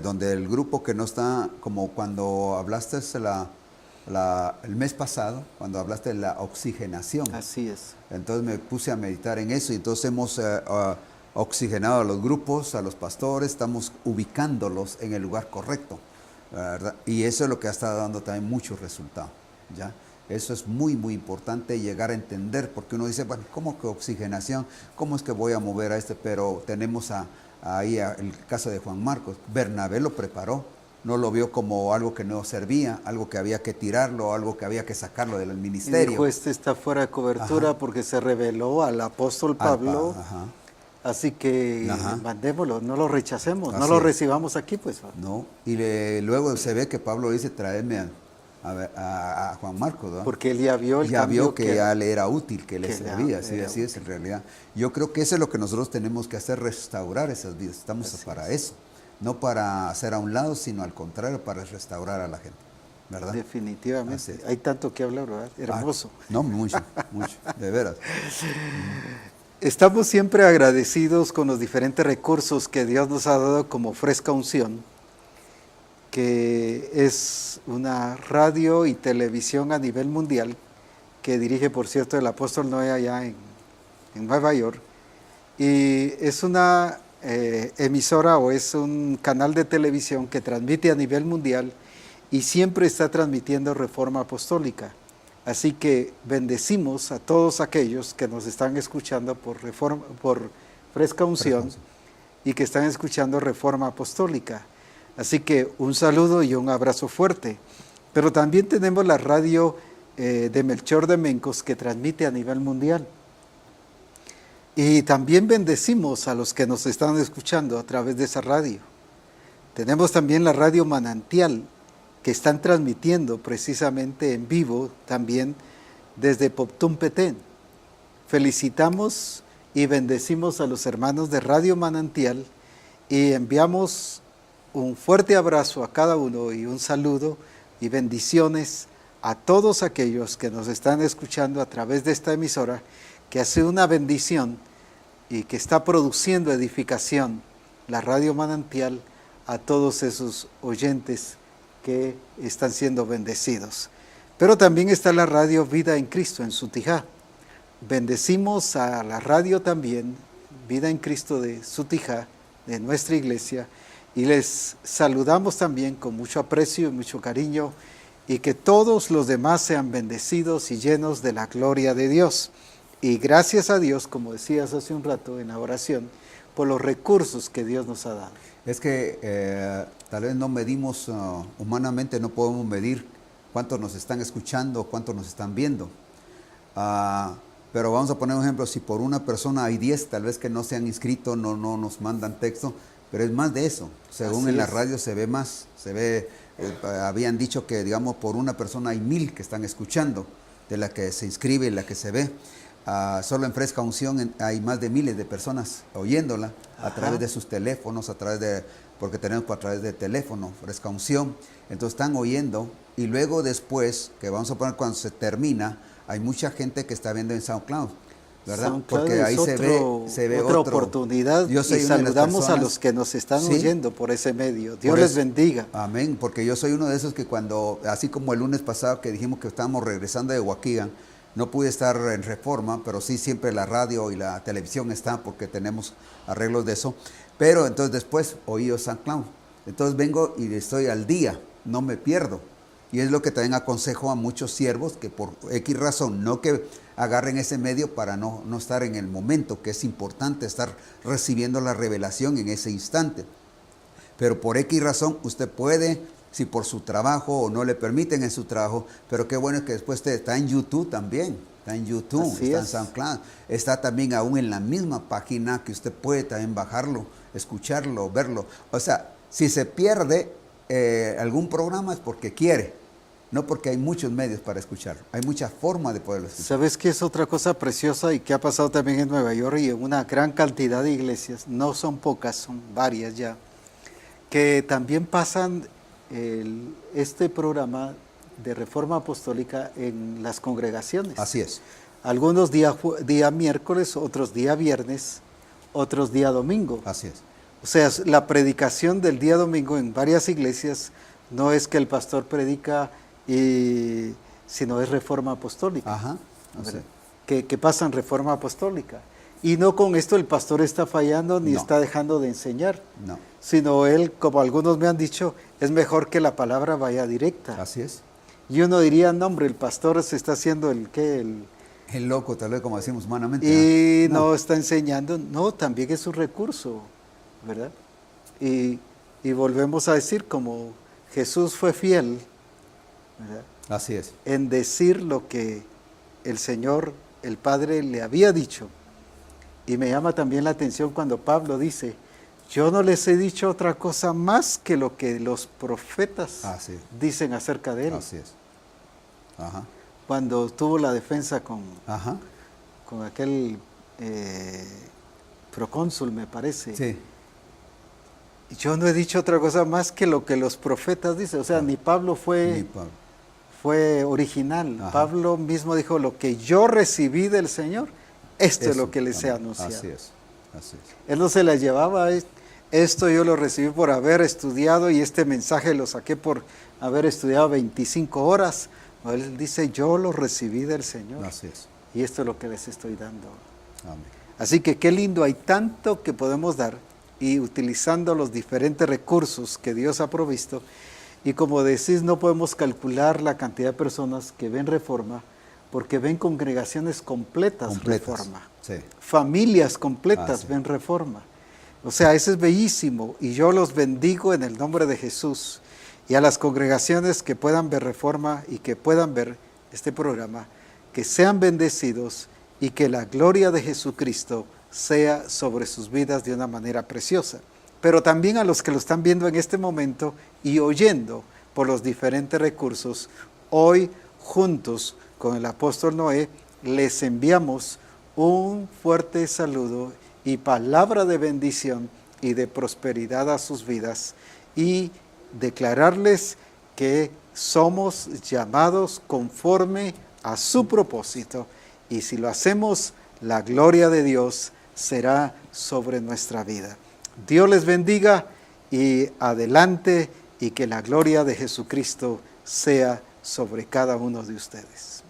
Speaker 2: Donde el grupo que no está, como cuando hablaste el mes pasado, cuando hablaste de la oxigenación.
Speaker 1: Así es.
Speaker 2: Entonces me puse a meditar en eso y entonces hemos oxigenado a los grupos, a los pastores, estamos ubicándolos en el lugar correcto, ¿verdad? Y eso es lo que ha estado dando también muchos resultados, ¿ya? Eso es muy, muy importante llegar a entender, porque uno dice, bueno, ¿cómo que oxigenación? ¿Cómo es que voy a mover a este? Pero tenemos ahí el caso de Juan Marcos. Bernabé lo preparó, no lo vio como algo que no servía, algo que había que tirarlo, algo que había que sacarlo del
Speaker 1: Y
Speaker 2: ministerio.
Speaker 1: dijo, este está fuera de cobertura porque se reveló al apóstol Pablo. Así que mandémoslo, no lo rechacemos, no lo recibamos aquí, pues.
Speaker 2: No, y luego se ve que Pablo dice, tráeme a Juan Marcos, ¿verdad?
Speaker 1: Porque él ya vio el
Speaker 2: ya
Speaker 1: cambio
Speaker 2: vio que ya le era útil, que le servía, así
Speaker 1: útil.
Speaker 2: es en realidad. Yo creo que eso es lo que nosotros tenemos que hacer, restaurar esas vidas. Estamos
Speaker 1: Así
Speaker 2: para eso, no para hacer a un lado, sino al contrario, para restaurar a la gente, ¿verdad?
Speaker 1: Definitivamente. Hay tanto que hablar, ¿verdad? Hermoso.
Speaker 2: No, mucho, de veras.
Speaker 1: Estamos siempre agradecidos con los diferentes recursos que Dios nos ha dado como Fresca Unción, que es una radio y televisión a nivel mundial, que dirige, por cierto, el apóstol Noé allá en Nueva York. Y es una emisora o es un canal de televisión que transmite a nivel mundial y siempre está transmitiendo Reforma Apostólica. Así que bendecimos a todos aquellos que nos están escuchando por Fresca Unción y que están escuchando Reforma Apostólica. Así que un saludo y un abrazo fuerte. Pero también tenemos la radio de Melchor de Mencos que transmite a nivel mundial. Y también bendecimos a los que nos están escuchando a través de esa radio. Tenemos también la radio Manantial, que están transmitiendo precisamente en vivo también desde Poptún Petén. Felicitamos y bendecimos a los hermanos de Radio Manantial y enviamos un fuerte abrazo a cada uno y un saludo y bendiciones a todos aquellos que nos están escuchando a través de esta emisora, que hace una bendición y que está produciendo edificación, la Radio Manantial, a todos esos oyentes que están siendo bendecidos. Pero también está la radio Vida en Cristo en Sutijá. Bendecimos a la radio también, Vida en Cristo de Sutijá, de nuestra iglesia, y les saludamos también con mucho aprecio y mucho cariño, y que todos los demás sean bendecidos y llenos de la gloria de Dios. Y gracias a Dios, como decías hace un rato en la oración, por los recursos que Dios nos ha dado.
Speaker 2: Es que tal vez no medimos, humanamente no podemos medir cuántos nos están escuchando, cuántos nos están viendo. Pero vamos a poner un ejemplo, si por una persona hay 10, tal vez que no se han inscrito, no nos mandan texto, pero es más de eso. Según
Speaker 1: Así
Speaker 2: en la
Speaker 1: es.
Speaker 2: radio se ve más, se ve, habían dicho que digamos por una persona hay 1000 que están escuchando, de la que se inscribe y la que se ve. Solo en Fresca Unción hay más de miles de personas oyéndola a través de sus teléfonos, porque tenemos a través de teléfono, Fresca Unción. Entonces están oyendo y luego después, que vamos a poner cuando se termina, hay mucha gente que está viendo en SoundCloud, ¿verdad?
Speaker 1: SoundCloud
Speaker 2: Porque ahí se ve
Speaker 1: otra oportunidad.
Speaker 2: Yo soy
Speaker 1: y
Speaker 2: una de las
Speaker 1: saludamos a
Speaker 2: personas,
Speaker 1: los que nos están
Speaker 2: sí,
Speaker 1: oyendo por ese medio. Dios
Speaker 2: por
Speaker 1: les
Speaker 2: eso.
Speaker 1: bendiga.
Speaker 2: Amén, porque yo soy uno de esos que cuando, así como el lunes pasado que dijimos que estábamos regresando de Waukegan, no pude estar en Reforma, pero sí siempre la radio y la televisión están porque tenemos arreglos de eso. Pero entonces después oí SoundCloud. Entonces vengo y estoy al día, no me pierdo. Y es lo que también aconsejo a muchos siervos que por X razón, no que agarren ese medio para no estar en el momento, que es importante estar recibiendo la revelación en ese instante. Pero por X razón usted puede, si por su trabajo o no le permiten en su trabajo, pero qué bueno es que después está en YouTube también, está en YouTube,
Speaker 1: Así
Speaker 2: está
Speaker 1: es.
Speaker 2: en SoundCloud, está también aún en la misma página que usted puede también bajarlo, escucharlo, verlo. O sea, si se pierde algún programa es porque quiere, no porque hay muchos medios para escucharlo, hay muchas formas de poderlo escuchar.
Speaker 1: ¿Sabes qué es otra cosa preciosa y que ha pasado también en Nueva York y en una gran cantidad de iglesias? No son pocas, son varias ya, que también pasan este programa de Reforma Apostólica en las congregaciones.
Speaker 2: Así es.
Speaker 1: Algunos día miércoles, otros día viernes, otros día domingo.
Speaker 2: Así es.
Speaker 1: O sea, la predicación del día domingo en varias iglesias no es que el pastor predica y sino es reforma apostólica.
Speaker 2: Ajá.
Speaker 1: ¿Verdad? Que pasa en reforma apostólica. Y no con esto el pastor está fallando ni
Speaker 2: No.
Speaker 1: está dejando de enseñar,
Speaker 2: No,
Speaker 1: sino él, como algunos me han dicho, es mejor que la palabra vaya directa.
Speaker 2: así es.
Speaker 1: Y uno diría, no hombre, el pastor se está haciendo el qué,
Speaker 2: El loco, tal vez como decimos humanamente.
Speaker 1: y no está enseñando. No, también es un recurso, ¿verdad? Y volvemos a decir, como Jesús fue fiel, ¿verdad?,
Speaker 2: Así es.
Speaker 1: en decir lo que el Señor, el Padre, le había dicho. Y me llama también la atención cuando Pablo dice, yo no les he dicho otra cosa más que lo que los profetas
Speaker 2: Así es.
Speaker 1: dicen acerca de él.
Speaker 2: Así es. Ajá.
Speaker 1: Cuando tuvo la defensa con
Speaker 2: Ajá.
Speaker 1: aquel procónsul, me parece.
Speaker 2: Sí.
Speaker 1: Yo no he dicho otra cosa más que lo que los profetas dicen. O sea, ni Pablo
Speaker 2: Ni Pablo.
Speaker 1: fue original.
Speaker 2: Ajá.
Speaker 1: Pablo mismo dijo, lo que yo recibí del Señor, esto es
Speaker 2: Eso,
Speaker 1: lo que les he
Speaker 2: amén.
Speaker 1: anunciado.
Speaker 2: Así es. Así es.
Speaker 1: Él no se la llevaba, esto yo lo recibí por haber estudiado y este mensaje lo saqué por haber estudiado 25 horas. No, él dice, yo lo recibí del Señor
Speaker 2: Así es.
Speaker 1: y esto es lo que les estoy dando.
Speaker 2: Amén.
Speaker 1: Así que qué lindo, hay tanto que podemos dar y utilizando los diferentes recursos que Dios ha provisto. Y como decís, no podemos calcular la cantidad de personas que ven Reforma porque ven congregaciones completas Reforma.
Speaker 2: Sí.
Speaker 1: Familias completas
Speaker 2: Sí.
Speaker 1: ven Reforma. O sea, eso es bellísimo y yo los bendigo en el nombre de Jesús. Y a las congregaciones que puedan ver Reforma y que puedan ver este programa, que sean bendecidos y que la gloria de Jesucristo sea sobre sus vidas de una manera preciosa. Pero también a los que lo están viendo en este momento y oyendo por los diferentes recursos, hoy juntos con el apóstol Noé les enviamos un fuerte saludo y palabra de bendición y de prosperidad a sus vidas y declararles que somos llamados conforme a su propósito y si lo hacemos, la gloria de Dios será sobre nuestra vida. Dios les bendiga y adelante y que la gloria de Jesucristo sea sobre cada uno de ustedes.